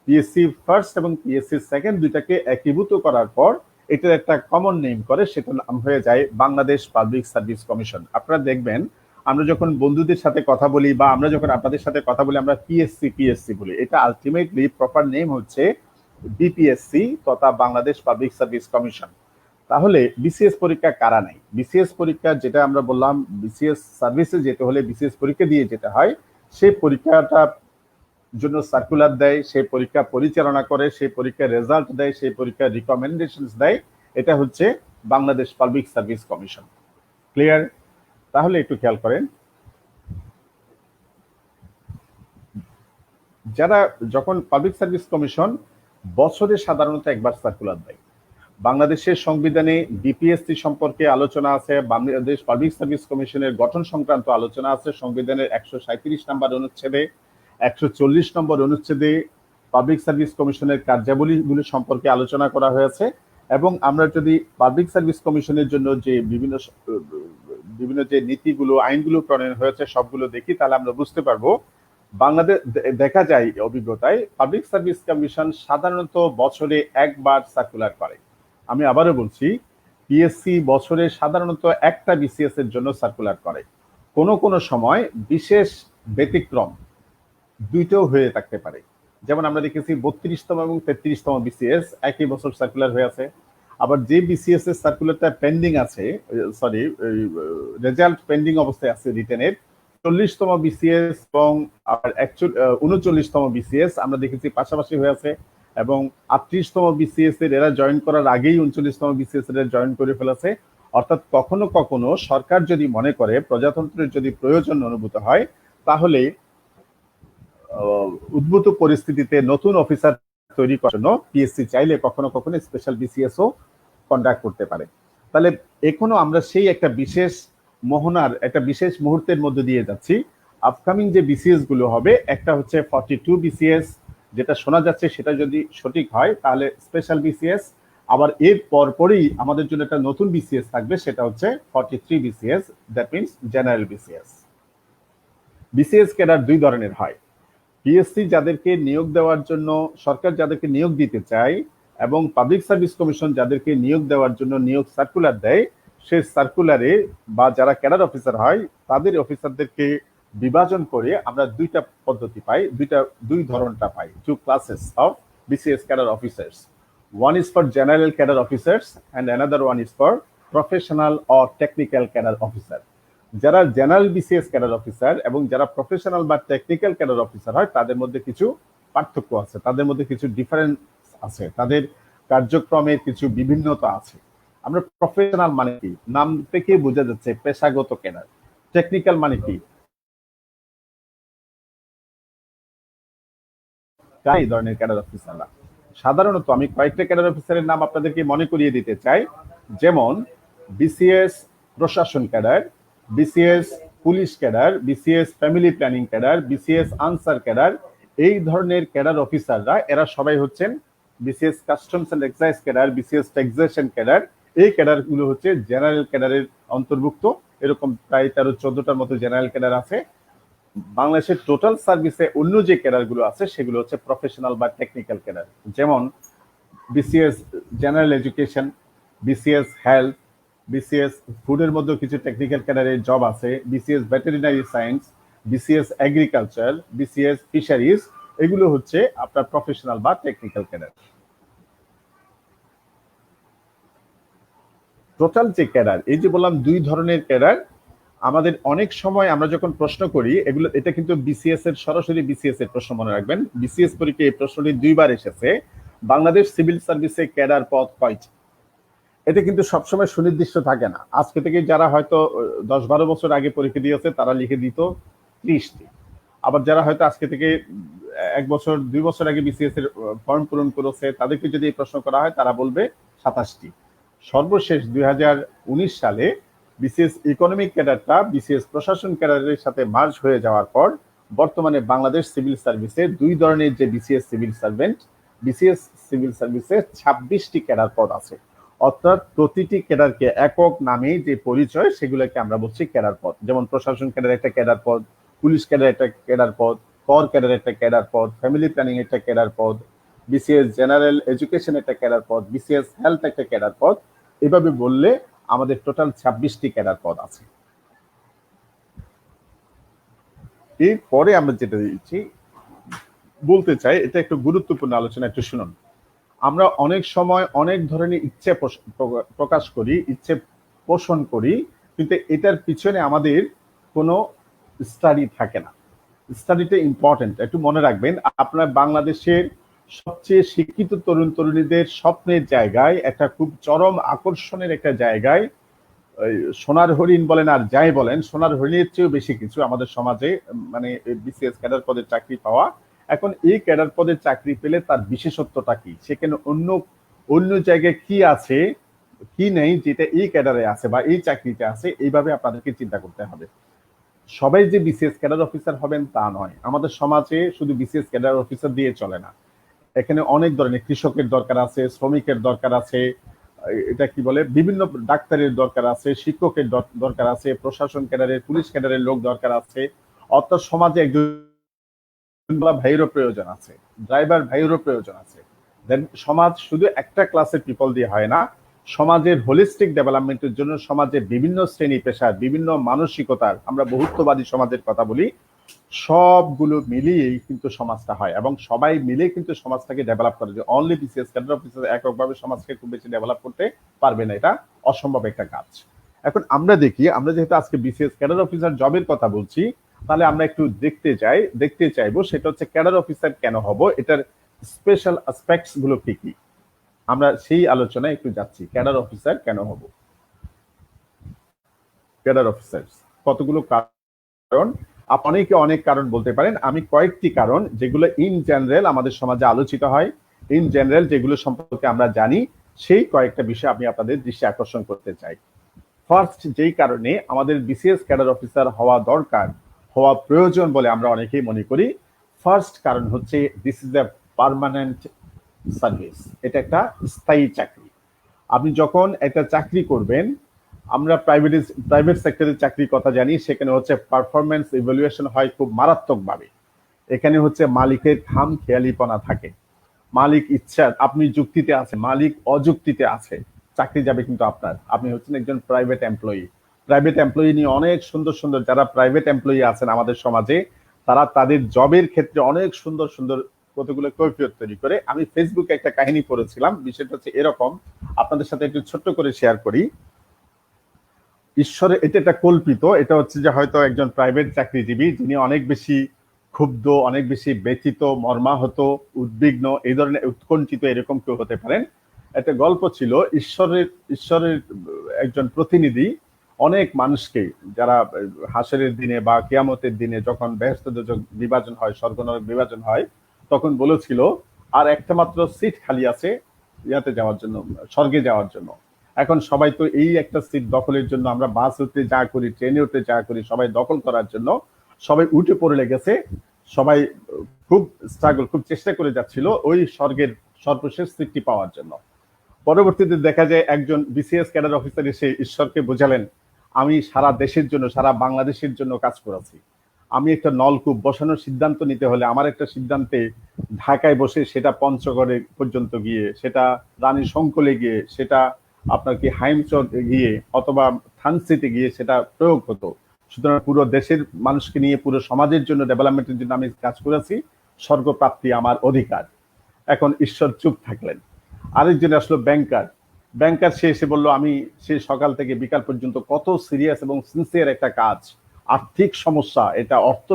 পিএসসি ফার্স্ট এবং পিএসসি সেকেন্ড দুইটাকে একীভূত করার পর এটার একটা কমন নেম করে, সেটার নাম হয়ে যায় বাংলাদেশ পাবলিক সার্ভিস কমিশন। আপনারা দেখবেন, আমরা যখন বন্ধুদের সাথে কথা বলি বা আমরা যখন আপনাদের সাথে কথা বলি, আমরা পিএসসি পিএসসি বলি। এটা আলটিমেটলি প্রপার নেম হচ্ছে বিপিএসসি তথা বাংলাদেশ পাবলিক সার্ভিস কমিশন। তাহলে বিসিএস পরীক্ষা কারা নাই? বিসিএস পরীক্ষা যেটা আমরা বললাম, বিসিএস সার্ভিসে যেতে হলে বিসিএস পরীক্ষা দিয়ে যেতে হয়, সেই পরীক্ষাটা জন্য সার্কুলার দেয়, সেই পরীক্ষা পরিচালনা করে, সেই পরীক্ষার রেজাল্ট দেয়, সেই পরীক্ষার রিকমেন্ডেশন দেয়, এটা হচ্ছে Bangladesh public service commission. Clear? তাহলে একটু খেয়াল করেন, যারা যখন পাবলিক সার্ভিস কমিশন বছরে সাধারণত একবার সার্কুলার দেয়। বাংলাদেশের সংবিধানে বিপিএসসি সম্পর্কে আলোচনা আছে, বাংলাদেশ পাবলিক সার্ভিস কমিশনের গঠন সংক্রান্ত আলোচনা আছে সংবিধানের 137 নম্বর অনুচ্ছেদে, 140 নম্বর অনুচ্ছেদে পাবলিক সার্ভিস কমিশনের কার্যাবলীগুলি সম্পর্কে আলোচনা করা হয়েছে। এবং আমরা যদি পাবলিক সার্ভিস কমিশনের জন্য যে বিভিন্ন যে নীতিগুলো, আইনগুলো প্রণয়ন হয়েছে সবগুলো দেখি, তাহলে আমরা বুঝতে পারবো বাংলাদেশ দেখা যায় অভিজ্ঞতায় পাবলিক সার্ভিস কমিশন সাধারণত বছরে একবার সার্কুলার করে। আমি আবারও বলছি, পিএসসি বছরে সাধারণত একটা বিসিএস এর জন্য সার্কুলার করে। কোনো সময় বিশেষ ব্যতিক্রম দুইটাও হয়ে থাকতে পারে। যেমন আমরা দেখেছি 32তম এবং 33তম বিসিএস একই বছর সার্কুলার হয়ে আছে। আবার যে বিসিএস এর সার্কুলারটা পেন্ডিং আছে, সরি, রেজাল্ট পেন্ডিং অবস্থায় আছে রিটেনের, 40তম বিসিএস এবং 39তম বিসিএস আমরা দেখেছি পাশাপাশি হয়ে আছে। এবং 38তম বিসিএস এর এরা জয়েন করার আগেই 39তম বিসিএস এর জয়েন করে ফেলেছে। অর্থাৎ কখনো কখনো সরকার যদি মনে করে, প্রজাতন্ত্রের যদি প্রয়োজন অনুভূত হয়, তাহলে উদ্ভূত পরিস্থিতিতে নতুন অফিসার তৈরি করার জন্য পিএসসি চাইলে কখনো কখনো স্পেশাল বিসিএসও কন্ডাক্ট করতে পারে। তাহলে এখনো আমরা সেই একটা বিশেষ মোহনার, একটা বিশেষ মুহূর্তের মধ্যে দিয়ে যাচ্ছি। আপকামিং যে বিসিএস গুলো হবে, একটা হচ্ছে 42 বিসিএস, যেটা শোনা যাচ্ছে সেটা যদি সঠিক হয় তাহলে স্পেশাল বিসিএস। আবার এর পরপরই আমাদের জন্য একটা নতুন বিসিএস থাকবে, সেটা হচ্ছে 43 BCS, that means general BCS. BCS cadre দুই ধরনের হয়। পিএসসি যাদেরকে নিয়োগ দেওয়ার জন্য, সরকার যাদেরকে নিয়োগ দিতে চায় এবং পাবলিক সার্ভিস কমিশন যাদেরকে নিয়োগ দেওয়ার জন্য নিয়োগ সার্কুলার দেয়, সেই সার্কুলারে বা যারা ক্যাডার অফিসার হয় তাদের অফিসারদেরকে বিভাজন করে আমরা দুইটা পদ্ধতি পাই, দুই ধরনটা পাই, two classes of BCS cadre officers. One is for general cadre officers and another one is for professional or technical cadre officer. যারা জেনারেল বিসিএস ক্যাডার অফিসার এবং যারা প্রফেশনাল বা টেকনিক্যাল ক্যাডার অফিসার হয়, তাদের মধ্যে কিছু পার্থক্য আছে, তাদের মধ্যে কিছু ডিফারেন্স আছে, তাদের কার্যক্রমের কিছু বিভিন্নতা আছে। আমরা প্রফেশনাল মানে কি, নাম থেকে বোঝা যাচ্ছে পেশাগত ক্যাডার। টেকনিক্যাল মানে কি, এই ধরনের ক্যাডার অফিসাররা সাধারণত আমি কয়েকটা ক্যাডার অফিসারের নাম আপনাদেরকে মনে করিয়ে দিতে চাই, যেমন বিসিএস প্রশাসন cadre, BCS police cadre, BCS family planning cadre, BCS Ansar cadre. এই ধরনের ক্যাডার অফিসাররা এরা সবাই হচ্ছেন BCS customs and excise cadre, BCS taxation cadre. এই ক্যাডারগুলো হচ্ছে জেনারেল ক্যাডারের অন্তর্ভুক্ত। এরকম প্রায় 13-14টার মতো জেনারেল ক্যাডার আছে। বাংলাদেশের টোটাল সার্ভিসে অন্য যে ক্যাডারগুলো আছে সেগুলো হচ্ছে প্রফেশনাল বা টেকনিক্যাল ক্যাডার, যেমন BCS general education, BCS health, BCS ফুডের মধ্যে কিছু টেকনিক্যাল ক্যাডারের জব আছে, BCS veterinary science, BCS agriculture, BCS fisheries. এগুলো হচ্ছে আপনার প্রফেশনাল বা টেকনিক্যাল ক্যাডার। টোটাল যে ক্যাডার, এই যে বললাম দুই ধরনের ক্যাডার, আমাদের অনেক সময় আমরা যখন প্রশ্ন করি এগুলো, এটা কিন্তু বিসিএস এর সরাসরি বিসিএস এর প্রশ্ন, মনে রাখবেন বিসিএস পরীক্ষায় এই প্রশ্নটি 2বার এসেছে। বাংলাদেশ সিভিল সার্ভিসে ক্যাডার পদ কয়টি? এটা কিন্তু সবসময় সুনির্দিষ্ট থাকে না। আজকে থেকে যারা হয়তো 10-12 বছর আগে পরীক্ষা দিয়েছে তারা লিখে দিত 30টি। আবার যারা হয়তো আজকে থেকে 1 বছর 2 বছর আগে বিসিএস এর ফর্ম পূরণ করেছে তাদেরকে যদি এই প্রশ্ন করা হয় তারা বলবে 27টি। সর্বশেষ 2019 সালে বিসিএস ইকোনমিক ক্যাডারটা বিসিএস প্রশাসন ক্যাডারের সাথে মার্জ হয়ে যাওয়ার পর বর্তমানে বাংলাদেশ সিভিল সার্ভিসে দুই ধরনের যে BCS civil servant, BCS civil সার্ভিসে 26টি ক্যাডার পদ আছে। অর্থাৎ প্রতিটি ক্যাডারকে একক নামে যে পরিচয় সেগুলোকে আমরা বলছি ক্যাডার পদ। যেমন প্রশাসন ক্যাডার একটা ক্যাডার পদ, পুলিশ ক্যাডার একটা ক্যাডার পদ, কর ক্যাডার একটা ক্যাডার পদ, ফ্যামিলি প্ল্যানিং একটা ক্যাডার পদ, বিসিএস জেনারেল এডুকেশন একটা ক্যাডার পদ, বিসিএস হেলথ একটা ক্যাডার পদ। এভাবে বললে আমাদের টোটাল 26টি ক্যাডার পদ আছে। এরপরে আমরা যেটা দিচ্ছি বলতে চাই, এটা একটু গুরুত্বপূর্ণ আলোচনা, একটু শুনুন। আমরা অনেক সময় অনেক ধরনের ইচ্ছে প্রকাশ করি, ইচ্ছে পোষণ করি, কিন্তু এটার পিছনে আমাদের কোনো স্টাডি থাকে না। স্টাডিটা ইম্পর্টেন্ট, একটু মনে রাখবেন। আপনার বাংলাদেশের সবচেয়ে শিক্ষিত তরুণ তরুণীদের স্বপ্নের জায়গায়, একটা খুব চরম আকর্ষণের একটা জায়গায়, সোনার হরিণ বলেন আর যাই বলেন, সোনার হরিণের চেয়েও বেশি কিছু আমাদের সমাজে, মানে বিসিএস ক্যাডার পদের চাকরি পাওয়া। এখন এই ক্যাডার পদের চাকরি পেলে তার বিশেষত্বটা কি, সেখানে অন্য অন্য জায়গায় কি আছে কি নেই যেটা এই ক্যাডারে আছে বা এই চাকরিতে আছে, এইভাবে আপনাদেরকে চিন্তা করতে হবে। সবাই যে বিসিএস ক্যাডার অফিসার হবেন তা নয়। আমাদের সমাজে শুধু বিসিএস ক্যাডার অফিসার দিয়ে চলে না। এখানে অনেক ধরনের কৃষকের দরকার আছে, শ্রমিকের দরকার আছে, এটা কি বলে, বিভিন্ন ডাক্তারের দরকার আছে, শিক্ষকের দরকার আছে, প্রশাসন ক্যাডারের, পুলিশ ক্যাডারের লোক দরকার আছে। অর্থাৎ সমাজে একজন ভাইয়েরও প্রয়োজন আছে, ড্রাইভার ভাইয়েরও প্রয়োজন আছে। দেন সমাজ শুধু একটা ক্লাসের পিপল দিয়ে হয় না। সমাজের হোলিস্টিক ডেভেলপমেন্টের জন্য সমাজের বিভিন্ন শ্রেণী পেশার, বিভিন্ন মানসিকতার, আমরা বহুত্ববাদী সমাজের কথা বলি, সবগুলো মিলিয়েই কিন্তু সমাজটা হয় এবং সবাই মিলে কিন্তু সমাজটাকে ডেভেলপ করে। যে অনলি বিসিএস ক্যাডার অফিসার এককভাবে সমাজকে খুব বেশি ডেভেলপ করতে পারবে না, এটা অসম্ভব একটা কাজ। এখন আমরা দেখি, আমরা যেহেতু আজকে বিসিএস ক্যাডার অফিসার জবের কথা বলছি, তাহলে আমরা একটু দেখতে চাইবো সেটা হচ্ছে ক্যাডার অফিসার কেন হব, এটার স্পেশাল অ্যাসপেক্টস গুলো কি কি, আমরা সেই আলোচনায় একটু যাচ্ছি। ক্যাডার অফিসার কেন হব? ক্যাডার অফিসার কতগুলো কারণ, অনেকে অনেক কারণ বলতে পারেন। আমি কয়েকটি কারণ যেগুলো ইন জেনারেল আমাদের সমাজে আলোচিত হয়, ইন জেনারেল যেগুলো সম্পর্কে আমরা জানি, সেই কয়েকটা বিষয় আমি আপনাদের দৃষ্টি আকর্ষণ করতে চাই। ফার্স্ট, যেই কারণে আমাদের বিসিএস ক্যাডার অফিসার হওয়া দরকার, হওয়া প্রয়োজন বলে আমরা অনেকেই মনে করি, ফার্স্ট কারণ হচ্ছে this is the permanent service. এটা একটা স্থায়ী চাকরি। আপনি যখন একটা চাকরি করবেন, আমরা প্রাইভেট সেক্টরের চাকরির কথা জানি, সেখানে হচ্ছে পারফরমেন্স ইভ্যালুয়েশন হয় খুব মারাত্মকভাবে। এখানে হচ্ছে মালিকের খাম খেয়ালিপনা থাকে, মালিক ইচ্ছা, আপনি যুক্তিতে আছেন, মালিক অযুক্তিতে আছে, চাকরি যাবে কিন্তু আপনার। আপনি হচ্ছেন একজন প্রাইভেট এমপ্লয়ি। প্রাইভেট এমপ্লয়ি নিয়ে অনেক সুন্দর সুন্দর যারা প্রাইভেট এমপ্লয়ি আছেন আমাদের সমাজে, তারা তাদের জবের ক্ষেত্রে অনেক সুন্দর সুন্দর কতগুলো কৈফিয়ত তৈরি করে। আমি ফেসবুকে একটা কাহিনী পড়েছিলাম, বিষয়টা হচ্ছে এরকম, আপনাদের সাথে একটু ছোট্ট করে শেয়ার করি। ঈশ্বরে, এটা একটা কল্পিত, এটা হচ্ছে যে হয়তো একজন প্রাইভেট চাকরিজীবী যিনি অনেক বেশি ক্ষুব্ধ, অনেক বেশি ব্যথিত, মর্মাহত, উদ্বিগ্ন, এই ধরনের উৎকণ্ঠিত, এরকম কেউ হতে পারেন। একটা গল্প ছিল, ঈশ্বরের একজন প্রতিনিধি অনেক মানুষকে, যারা হাসরের দিনে বা কিয়ামতের দিনে যখন বেহেশত দোজখ বিভাজন হয়, স্বর্গ নরক বিভাজন হয়, তখন বলেছিল আর একটা মাত্র সিট খালি আছে ইয়াতে যাওয়ার জন্য, স্বর্গে যাওয়ার জন্য। এখন সবাই তো এই একটা সিট দখলের জন্য, আমরা বাস উঠতে যা করি, ট্রেনে উঠতে যা করি, সবাই দখল করার জন্য সবাই উঠে পড়ে লেগেছে। সবাই খুব স্ট্রাগল, খুব চেষ্টা করে যাচ্ছিল ওই স্বর্গের সর্বশেষ সিটটি পাওয়ার জন্য। পরবর্তীতে দেখা যায় একজন বিসিএস ক্যাডার অফিসার এসে ঈশ্বরকে বোঝালেন, আমি সারা দেশের জন্য, সারা বাংলাদেশের জন্য কাজ করেছি। আমি একটা নলকূপ বসানোর সিদ্ধান্ত নিতে হলে আমার একটা সিদ্ধান্তে ঢাকায় বসে, সেটা পঞ্চগড়ে পর্যন্ত গিয়ে, সেটা রানী শঙ্কলে গিয়ে, সেটা আপনার কি হাইমচর গিয়ে অথবা থানসিতে গিয়ে সেটা প্রয়োগ হতো। সুতরাং পুরো দেশের মানুষকে নিয়ে, পুরো সমাজের জন্য, ডেভেলপমেন্টের জন্য আমি কাজ করেছি। স্বর্গপ্রাপ্তি আমার অধিকার। এখন ঈশ্বর চুপ থাকলেন। আরেকজন আসলো ব্যাংকার। ব্যাংকার সে এসে বললো, আমি সে সকাল থেকে বিকাল পর্যন্ত কত সিরিয়াস এবং সিনসিয়ার একটা কাজ, আর্থিক সমস্যা, এটা অর্থ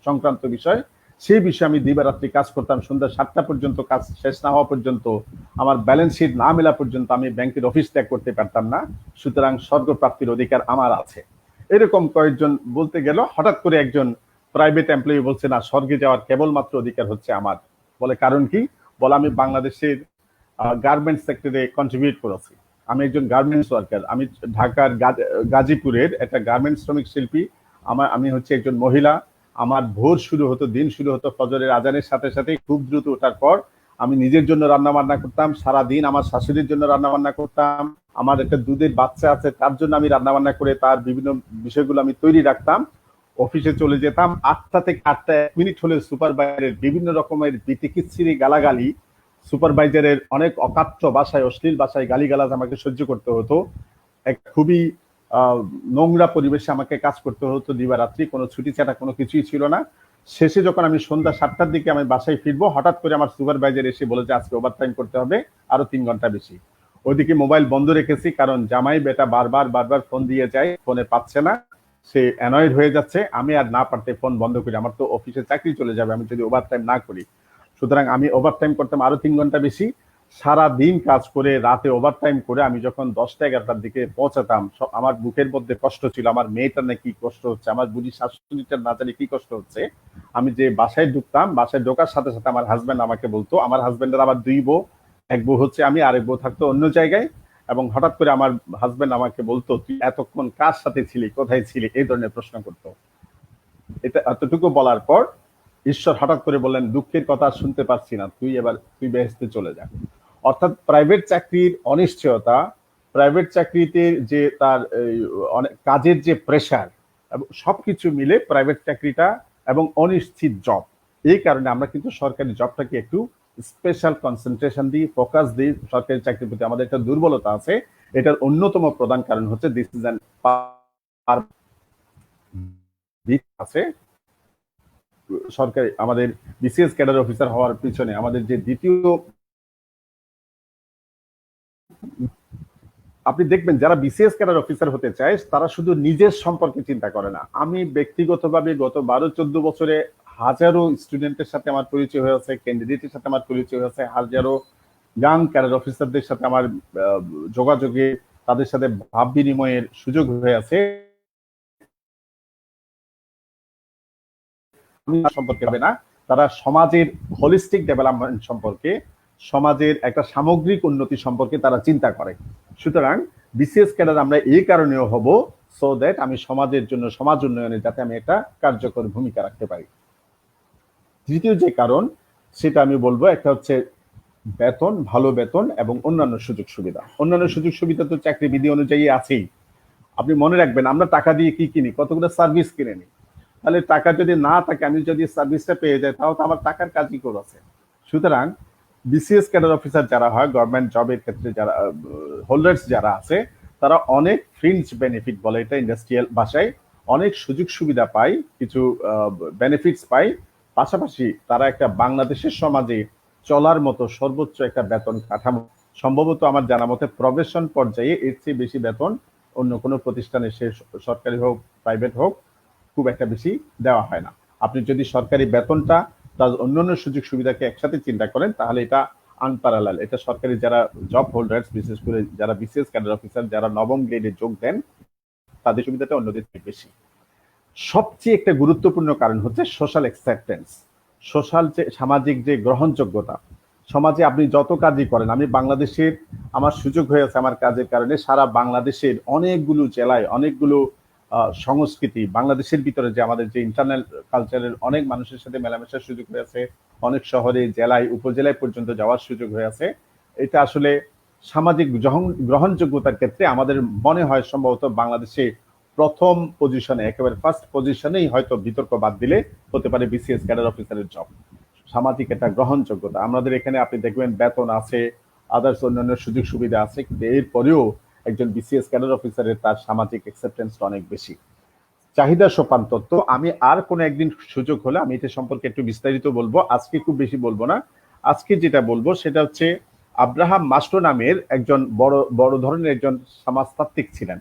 সংক্রান্ত বিষয়, সেই বিষয়ে আমি দিবারাত্রি কাজ করতাম। সন্ধ্যা 7টা পর্যন্ত কাজ শেষ না হওয়া পর্যন্ত, আমার ব্যালেন্স শিট না মেলা পর্যন্ত আমি ব্যাংকের অফিস ত্যাগ করতে পারতাম না। সুতরাং স্বর্গপ্রাপ্তির অধিকার আমার আছে। এরকম কয়েকজন বলতে গেল, হঠাৎ করে একজন প্রাইভেট এমপ্লয়ি বলছে, না, স্বর্গে যাওয়ার কেবলমাত্র অধিকার হচ্ছে আমার। বলে, কারণ কি? বলে, আমি বাংলাদেশের গার্মেন্টস সেক্টরে কন্ট্রিবিউট করেছি। আমি একজন গার্মেন্টস ওয়ার্কার। আমি ঢাকার গাজীপুরের একটা গার্মেন্টস শ্রমিক শিল্পী। আমি হচ্ছে একজন মহিলা। আমার ভোর শুরু হতো, দিন শুরু হতো ফজরের আজানের সাথে সাথে। খুব দ্রুত ওঠার পর আমি নিজের জন্য রান্না বান্না করতাম, সারা দিন আমার শাশুড়ির জন্য রান্না বান্না করতাম, আমার একটা দুধের বাচ্চা আছে তার জন্য আমি রান্না বান্না করে তার বিভিন্ন বিষয়গুলো আমি তৈরি রাখতাম। অফিসে চলে যেতাম। 8টা থেকে 8টা 1 মিনিট হলে সুপারভাইজারের বিভিন্ন রকমের বিতিকিচ্ছিরি গালাগালি, সুপারভাইজারের অনেক অকাট্য ভাষায়, অশ্লীল ভাষায় গালিগালাজ আমাকে সহ্য করতে হতো। এক খুবই নোংরা পরিবেশে আমাকে কাজ করতে হতো দিবারাত্রি। কোনো ছুটি ছাটা কোনো কিছুই ছিল না। শেষে যখন আমি সন্ধ্যা 7টার দিকে আমি বাসায় ফিরবো, হঠাৎ করে আমার সুপারভাইজার এসে বলে যে আজকে ওভারটাইম করতে হবে আরো 3 ঘন্টা বেশি। ওইদিকে মোবাইল বন্ধ রেখেছি, কারণ জামাই বেটা বারবার ফোন দিয়ে যায়, ফোনে পাচ্ছে না, সে অ্যানয়েড হয়ে যাচ্ছে। আমি আর না পারতে ফোন বন্ধ করি, আমার তো অফিসে চাকরি চলে যাবে আমি যদি ওভারটাইম না করি। সুতরাং আমি ওভারটাইম করতাম আরো 3 ঘন্টা বেশি। সারা দিন কাজ করে রাতে ওভারটাইম করে আমি যখন 10টা-11টার দিকে পৌঁছাতাম, আমার বুকের মধ্যে কষ্ট ছিল, আমার মেয়েটার না কি কষ্ট হচ্ছে, আমার বুঝি শাশুড়িটার না জানি কি কষ্ট হচ্ছে। আমি যে বাসায় ঢুকতাম, বাসায় ঢোকার সাথে সাথে আমার হাজব্যান্ড আমাকে বলতো, আমার হাজব্যান্ডের আবার 2 বউ, এক বউ হচ্ছে আমি, আরেক বউ থাকতো অন্য জায়গায়। এবং হঠাৎ করে আমার হাজব্যান্ড আমাকে বলতো, তুই এতক্ষণ কার সাথে ছিলি, কোথায় ছিলি, এই ধরনের প্রশ্ন করতো। এটা এতটুকু বলার পর ঈশ্বর হঠাৎ করে বললেন, দুঃখের কথা শুনতে পাচ্ছি না, তুই বেহেশতে চলে যা। অর্থাৎ প্রাইভেট চাকরির অনিশ্চয়তা, প্রাইভেট চাকরিতে যে তার অনেক কাজের যে প্রেশার, এবং সবকিছু মিলে প্রাইভেট চাকরিটা এবং অনিশ্চিত জব, এই কারণে আমরা কিন্তু সরকারি জবটাকে একটু স্পেশাল কনসেন্ট্রেশন দিই, ফোকাস দিই। সরকারি চাকরির প্রতি আমাদের একটা দুর্বলতা আছে। এটার অন্যতম প্রধান কারণ হচ্ছে দিস ইজ অ্যান আছে। সরকারি আমাদের বিসিএস ক্যাডার অফিসার হওয়ার পিছনে আমাদের যে দ্বিতীয়, আপনি দেখবেন যারা বিসিএস ক্যাডার অফিসার হতে চায় তারা শুধু নিজের সম্পর্কে চিন্তা করে না। আমি ব্যক্তিগতভাবে গত 12-14 বছরে হাজারো স্টুডেন্টের সাথে আমার পরিচয় হয়েছে, ক্যান্ডিডেটের সাথে আমার পরিচয় হয়েছে, হাজারো ইয়াং ক্যাডার অফিসারদের সাথে আমার যোগাযোগে, তাদের সাথে ভাব বিনিময়ের সুযোগ হয়েছে। সম্পর্কে হবে না, তারা সমাজের হোলিস্টিক ডেভেলপমেন্ট সম্পর্কে, সমাজের একটা সামগ্রিক উন্নতি সম্পর্কে তারা চিন্তা করে। সুতরাং বিসিএস ক্যাডার আমরা এই কারণেও হব, সো দ্যাট আমি সমাজের জন্য, সমাজ উন্নয়নে যাতে আমি একটা কার্যকর ভূমিকা রাখতে পারি। তৃতীয় যে কারণ সেটা আমি বলবো, একটা হচ্ছে বেতন, ভালো বেতন এবং অন্যান্য সুযোগ সুবিধা। অন্যান্য সুযোগ সুবিধা তো চাকরি বিধি অনুযায়ী আছেই। আপনি মনে রাখবেন, আমরা টাকা দিয়ে কি কিনি? কতগুলো সার্ভিস কিনে নিই। তাহলে টাকা যদি না থাকে, আমি যদি সার্ভিসটা পেয়ে যাই, তাহলে তো আমার টাকার কাজই করেছে। সুতরাং বিসিএস ক্যাডার অফিসার যারা হয়, গভর্নমেন্ট জবের ক্ষেত্রে যারা হোল্ডার্স যারা আছে, তারা অনেক ফ্রিঞ্জ বেনিফিট বলে এটা ইন্ডাস্ট্রিয়াল ভাষায়, অনেক সুযোগ সুবিধা পায়, কিছু বেনিফিটস পায়। পাশাপাশি তারা একটা বাংলাদেশের সমাজে চলার মতো সর্বোচ্চ একটা বেতন কাঠামো, সম্ভবত আমার জানা মতে প্রবেশন পর্যায়ে এর চেয়ে বেশি বেতন অন্য কোনো প্রতিষ্ঠানে, সে সরকারি হোক প্রাইভেট হোক, খুব একটা বেশি দেওয়া হয় না। আপনি যদি সরকারি বেতনটা তার অন্যান্য সুযোগ সুবিধাকে একসাথে চিন্তা করেন, তাহলে এটা আনপ্যারালাল। এটা সরকারি যারা জব হোল্ডার্স, বিশেষ করে যারা বিসিএস ক্যাডার অফিসার, যারা নবম গ্রেডে যোগ দেন, তাদের সুবিধাটা অন্যদের থেকে বেশি। সবচেয়ে একটা গুরুত্বপূর্ণ কারণ হচ্ছে সোশ্যাল অ্যাকসেপ্টেন্স, সোশ্যাল যে সামাজিক যে গ্রহণযোগ্যতা। সমাজে আপনি যত কাজই করেন, আমি বাংলাদেশের আমার সুযোগ হয়েছে আমার কাজের কারণে সারা বাংলাদেশের অনেকগুলো জেলায় অনেকগুলো সংস্কৃতি, বাংলাদেশের ভিতরে যে আমাদের যে ইন্টারনাল কালচারের অনেক মানুষের সাথে মেলামেশার সুযোগ হয়েছে, অনেক শহরে জেলায় উপজেলায় পর্যন্ত যাওয়ার সুযোগ হয়েছে। এটা আসলে সামাজিক গ্রহণযোগ্যতার ক্ষেত্রে আমাদের মনে হয় সম্ভবত বাংলাদেশে প্রথম পজিশনে, একেবারে ফার্স্ট পজিশনেই হয়তো বিতর্ক বাদ দিলে হতে পারে বিসিএস ক্যাডার অফিসারের জব। সামাজিক একটা গ্রহণযোগ্যতা আমাদের এখানে আপনি দেখবেন, বেতন আছে, আদার্স অন্যান্য সুযোগ সুবিধা আছে, কিন্তু এরপরেও একজন বিসিএস ক্যাডার অফিসারের তার সামাজিক অ্যাকসেপ্টেন্সটা অনেক বেশি। চাহিদা সোপান তত্ত্ব আমি আর কোনো একদিন সুযোগ হলে আমি এটা সম্পর্কে একটু বিস্তারিত বলবো, আজকে খুব বেশি বলবো না। আজকে যেটা বলবো সেটা হচ্ছে আব্রাহাম মাস্লো নামের একজন বড় ধরনের একজন সমাজতাত্ত্বিক ছিলেন।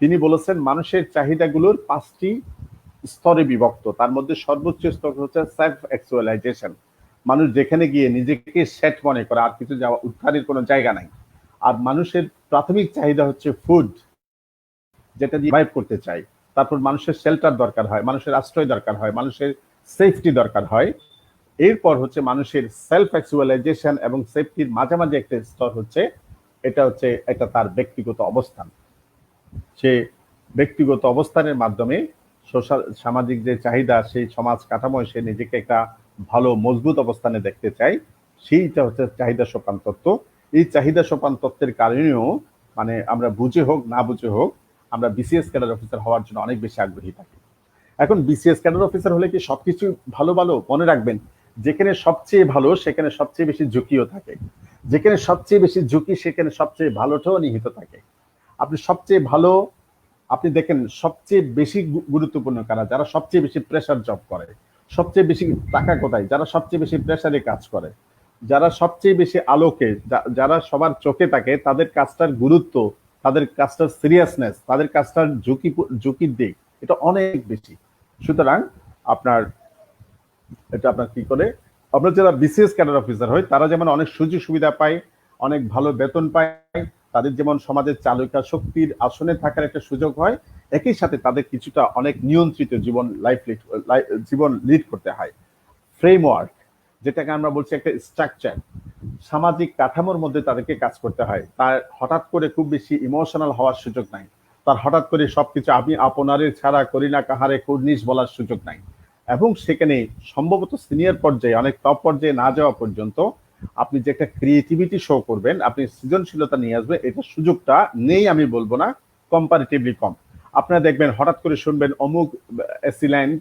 তিনি বলেছেন মানুষের চাহিদাগুলোর 5টি স্তরে বিভক্ত, তার মধ্যে সর্বোচ্চ স্তর হচ্ছে সেলফ অ্যাকচুয়ালাইজেশন। মানুষ যেখানে গিয়ে নিজেকে সেট মনে করে, আর কিছু যাওয়া উদ্ধারের কোনো জায়গা নাই। আর মানুষের প্রাথমিক চাহিদা হচ্ছে ফুড, যেটা দিয়ে সার্ভাইভ করতে চাই। তারপর মানুষের শেল্টার দরকার হয়, মানুষের আশ্রয় দরকার হয়, মানুষের সেফটি দরকার হয়। এরপর হচ্ছে মানুষের সেলফ অ্যাকচুয়ালাইজেশন এবং সেফটির মাঝামাঝি একটা স্তর হচ্ছে এটা তার ব্যক্তিগত অবস্থান। সে ব্যক্তিগত অবস্থানের মাধ্যমে সোশ্যাল সামাজিক যে চাহিদা, সেই সমাজ কাঠামোয় সে নিজেকে একটা ভালো মজবুত অবস্থানে দেখতে চায়, সেইটা হচ্ছে চাহিদা সোপান তত্ত্ব। এই চাহিদা সোপান তত্ত্বের কারণেও মানে আমরা বুঝে হোক না বুঝে হোক আমরা বিসিএস ক্যাডার অফিসার হওয়ার জন্য অনেক বেশি আগ্রহী থাকি। এখন বিসিএস ক্যাডার অফিসার হলে কি সবকিছু ভালো ভালো? মনে রাখবেন, যেখানে সবচেয়ে ভালো সেখানে সবচেয়ে বেশি ঝুঁকিও থাকে, যেখানে সবচেয়ে বেশি ঝুঁকি সেখানে সবচেয়ে ভালোটাও নিহিত থাকে। আপনি সবচেয়ে ভালো, আপনি দেখেন সবচেয়ে বেশি গুরুত্বপূর্ণ কারা, যারা সবচেয়ে বেশি প্রেসার জব করে, সবচেয়ে বেশি টাকা কোথায়, যারা সবচেয়ে বেশি প্রেসারে কাজ করে, যারা সবচেয়ে বেশি আলোকে, যারা সবার চোখে থাকে, তাদের কাজটার গুরুত্ব, তাদের কাজটার সিরিয়াসনেস, তাদের কাজটার ঝুঁকির দিক এটা অনেক বেশি। সুতরাং আপনার কি করে আপনার যারা বিসিএস ক্যাডার অফিসার হয় তারা যেমন অনেক সুযোগ সুবিধা পায়, অনেক ভালো বেতন পায়, তাদের যেমন সমাজের চালিকা শক্তির আসনে থাকার একটা সুযোগ হয়, একই সাথে তাদের কিছুটা অনেক নিয়ন্ত্রিত জীবন লিড করতে হয়। ফ্রেমওয়ার্ক, যেটাকে আমরা বলছি একটা স্ট্রাকচার, সামাজিক কাঠামোর মধ্যে তাদেরকে কাজ করতে হয়। তার হঠাৎ করে খুব বেশি ইমোশনাল হওয়ার সুযোগ নাই, তার হঠাৎ করে সবকিছু আমি আপনারে ছাড়া করি না কাহারে কুর্নিশ বলার সুযোগ নাই। এবং সেখানে সম্ভবত সিনিয়র পর্যায়ে, অনেক টপ পর্যায়ে না যাওয়া পর্যন্ত আপনি যে একটা ক্রিয়েটিভিটি শো করবেন, আপনি সৃজনশীলতা নিয়ে আসবেন, এটা সুযোগটা নেই আমি বলবো না, কম্পারেটিভলি কম। আপনারা দেখবেন হঠাৎ করে শুনবেন অমুক এসিল্যান্ড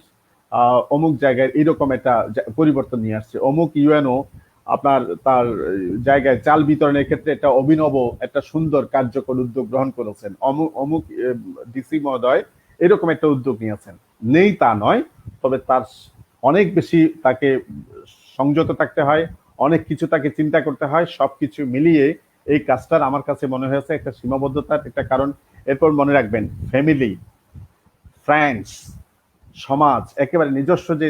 অমুক জায়গায় এরকম একটা পরিবর্তন নিয়ে আসছে, অমুক ইউএনও আপনার তার জায়গায় চাল বিতরণের ক্ষেত্রে একটা অভিনব একটা সুন্দর কার্যকর উদ্যোগ গ্রহণ করেছেন, অমুক ডিসি মহোদয় এরকম একটা উদ্যোগ নিয়েছেন। নেই তা নয়, তবে তার অনেক বেশি তাকে সংযত থাকতে হয়, অনেক কিছু তাকে চিন্তা করতে হয়, সবকিছু মিলিয়ে এই কাজটার আমার কাছে মনে হয়েছে একটা সীমাবদ্ধতার একটা কারণ। এরপর মনে রাখবেন, ফ্যামিলি, ফ্রেন্ডস, সমাজ, একেবারে নিজস্ব যে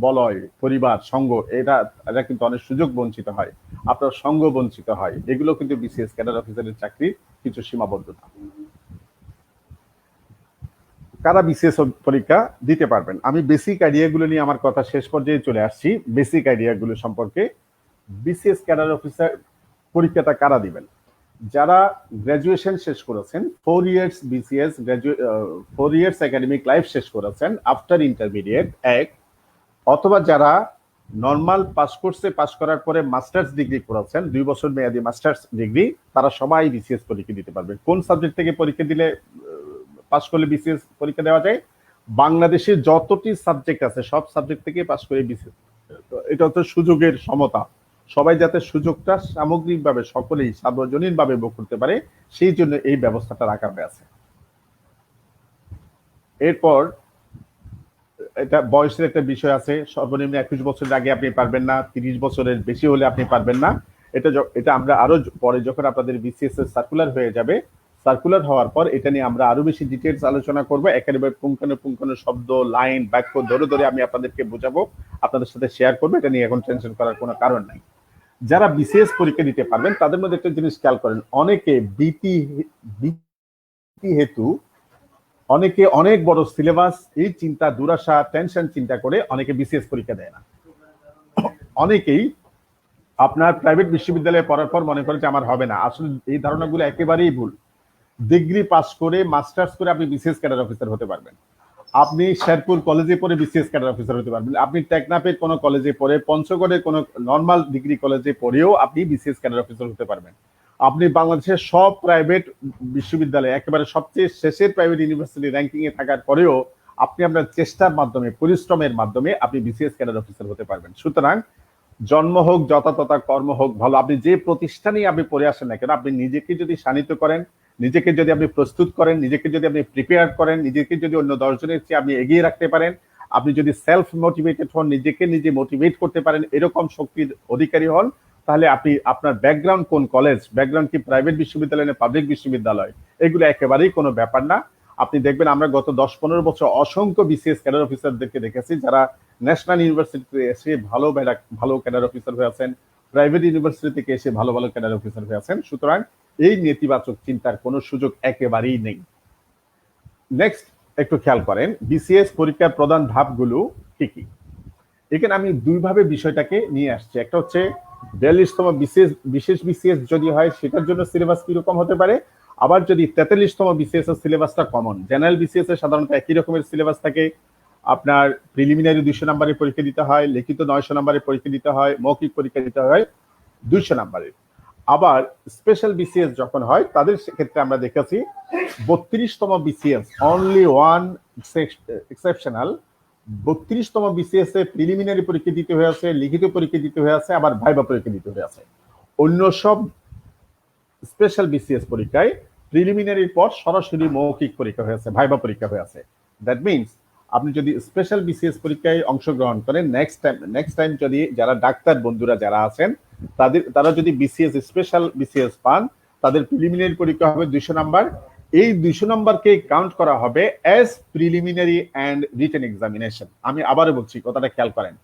বলয়, পরিবার, সঙ্গ, এটা কিন্তু অনেক সুযোগ বঞ্চিত হয়, আপনার সঙ্গ বঞ্চিত হয়। এগুলো কিন্তু বিসিএস ক্যাডার অফিসারের চাকরির কিছু সীমাবদ্ধতা। কারা বিসিএস পরীক্ষা দিতে পারবেন? আমি বেসিক আইডিয়াগুলো নিয়ে আমার কথা শেষ পর্যায়ে চলে আসছি। বেসিক আইডিয়াগুলো সম্পর্কে, বিসিএস ক্যাডার অফিসার পরীক্ষাটা কারা দিবেন? যারা গ্রাজুয়েশন শেষ করেছেন, 4 years BCS 4 years academic life শেষ করেছেন আফটার ইন্টারমিডিয়েট এক, অথবা যারা নর্মাল পাস কোর্সে পাস করার পরে মাস্টার্স ডিগ্রি করেছেন, 2 বছর মেয়াদী মাস্টার্স ডিগ্রি, তারা সবাই বিসিএস পরীক্ষা দিতে পারবে। কোন সাবজেক্ট থেকে পরীক্ষা দিলে পাস করলে বিসিএস পরীক্ষা দেওয়া যায়? বাংলাদেশে যতটি সাবজেক্ট আছে সব সাবজেক্ট থেকে পাস করে বিসিএস। এটা হচ্ছে সুযোগের সমতা, সবাই যাতে সুযোগটা সামগ্রিকভাবে সকলেই সার্বজনীনভাবে ভোগ করতে পারে, সেই জন্য এই ব্যবস্থাটা রাখা হয়েছে। এরপর এটা বয়সের একটা বিষয় আছে, সর্বনিম্ন 21 বছরের আগে আপনি পারবেন না, 30 বছরের বেশি হলে আপনি পারবেন না। এটা আমরা আরো পরে যখন আপনাদের বিসিএস এর সার্কুলার হয়ে যাবে, সার্কুলার হওয়ার পর এটা নিয়ে আমরা আরো বেশি ডিটেইলস আলোচনা করব, একেবারে পুঙ্খানুপুঙ্খানু শব্দ, লাইন, বাক্য ধরে ধরে আমি আপনাদেরকে বোঝাবো, আপনাদের সাথে শেয়ার করবো। এটা নিয়ে এখন টেনশন করার কোনো কারণ নাই। যারা বিসিএস পরীক্ষা দিতে পারবেন তাদের মধ্যে একটা জিনিস খেয়াল করেন, অনেকে ভীতি হেতু, অনেকে অনেক বড় সিলেবাস, এই চিন্তা, দুরাশা, টেনশন চিন্তা করে অনেকে বিসিএস পরীক্ষা দেয় না। অনেকেই আপনার প্রাইভেট বিশ্ববিদ্যালয়ে পড়ার পর মনে করেন যে আমার হবে না, আসলে এই ধারণাগুলো একেবারেই ভুল। ডিগ্রি পাস করে মাস্টার্স করে আপনি বিসিএস ক্যাডার অফিসার হতে পারবেন, আপনি শেরপুর কলেজে পড়ে বিসিএস ক্যাডার অফিসার হতে পারবেন, আপনি টেকনাফের কোনো কলেজে পড়ে, পঞ্চগড়ের কোনো নর্মাল ডিগ্রি কলেজে পড়েও আপনি বিসিএস ক্যাডার অফিসার হতে পারবেন। আপনি বাংলাদেশের সব প্রাইভেট বিশ্ববিদ্যালয়ে একেবারে সবচেয়ে শেষের প্রাইভেট ইউনিভার্সিটি র্যাঙ্কিং এ থাকার পরেও আপনি আপনার চেষ্টার মাধ্যমে, পরিশ্রমের মাধ্যমে আপনি বিসিএস ক্যাডার অফিসার হতে পারবেন। সুতরাং জন্ম হোক যথা তথা, কর্ম হোক ভালো, আপনি যে প্রতিষ্ঠানেই আপনি পড়ে আসেন না কেন, আপনি নিজেকে যদি শানিত করেন, নিজেকে যদি আপনি প্রস্তুত করেন, নিজেকে যদি আপনি প্রিপেয়ার করেন, নিজেকে যদি অন্য 10 জনের চেয়ে আপনি এগিয়ে রাখতে পারেন, আপনি যদি সেলফ মোটিভেটেড হন, নিজেকে নিজে মোটিভেট করতে পারেন, এরকম শক্তির অধিকারী হন, তাহলে আপনি আপনার ব্যাকগ্রাউন্ড কোন কলেজ, ব্যাকগ্রাউন্ড কি প্রাইভেট বিশ্ববিদ্যালয় না পাবলিক বিশ্ববিদ্যালয়, এগুলো একেবারেই কোনো ব্যাপার না। আপনি দেখবেন আমরা গত 10-15 বছর অসংখ্য বিসিএস ক্যাডার অফিসারদেরকে দেখেছি যারা ন্যাশনাল ইউনিভার্সিটিতে এসে ভালো ক্যাডার অফিসার হয়ে আছেন, প্রাইভেট ইউনিভার্সিটি থেকে এসে ভালো ভালো ক্যাডার অফিসার হয়ে আছেন। সুতরাং এই নেতিবাচক চিন্তার কোনো সুযোগ একেবারেই নেই। নেক্সট একটু খেয়াল করেন বিসিএস পরীক্ষার প্রধান ধাপগুলো কি কি। এখানে আমি দুইভাবে বিষয়টাকে নিয়ে আসছি। একটা হচ্ছে 42তম বিশেষ বিসিএস যদি হয় সেটার জন্য সিলেবাস কিরকম হতে পারে, আবার যদি 43তম বিসিএস এর সিলেবাসটা কমন, জেনারেল বিসিএস এর সাধারণত একই রকমের সিলেবাস থাকে। আপনার প্রিলিমিনারি 200 নম্বরের পরীক্ষা দিতে হয়, লিখিত 900 নম্বরের পরীক্ষা দিতে হয়, মৌখিক পরীক্ষা দিতে হয় 200 নম্বরের। আবার স্পেশাল বিসিএস যখন হয় তাদের ক্ষেত্রে আমরা দেখেছি 32তম বিসিএস, অনলি ওয়ান এক্সেপশনাল, 32তম বিসিএস এ প্রিলিমিনারি পরীক্ষা দিতে হয়েছে, লিখিত পরীক্ষা দিতে হয়েছে, আবার ভাইবা পরীক্ষা দিতে হয়েছে। অন্য সব স্পেশাল বিসিএস পরীক্ষায় প্রিলিমিনারির পর সরাসরি মৌখিক পরীক্ষা হয়েছে, ভাইবা পরীক্ষা হয়েছে। দ্যাট মিনস আপনি যদি স্পেশাল বিসিএস পরীক্ষায় অংশগ্রহণ করেন, নেক্সট টাইম যদি যারা ডাক্তার বন্ধুরা যারা আছেন তারা যদি বিসিএস স্পেশাল বিসিএস পান, তাদের প্রিলিমিনারি পরীক্ষা হবে 200 নাম্বার। এই 200 নাম্বারকে কাউন্ট করা হবে as preliminary and written examination. আমি আবারও বলছি, কথাটা খেয়াল করেন।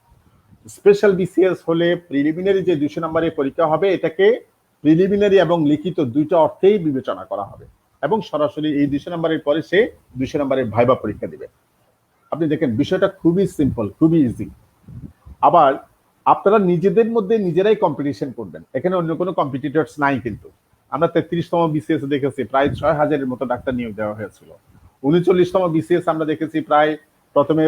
স্পেশাল বিসিএস হলে প্রিলিমিনারি যে 200 নাম্বারের পরীক্ষা হবে এটাকে প্রিলিমিনারি এবং লিখিত দুইটা অর্থেই বিবেচনা করা হবে, এবং সরাসরি এই 200 নাম্বারের পরে সে 200 নাম্বারের ভাইবা পরীক্ষা দিবে। আপনি দেখেন বিষয়টা খুবই সিম্পল, খুবই ইজি। আবার আপনারা নিজেদের মধ্যে নিজেরাই কম্পিটিশন করবেন, এখানে অন্য কোনো কম্পিটিটরস নাই। কিন্তু আমরা 33তম বিসিএস দেখেছি প্রায় 6000-এর মতো ডাক্তার নিয়োগ দেওয়া হয়েছিল। 39তম বিসিএস আমরা দেখেছি প্রায় প্রথমে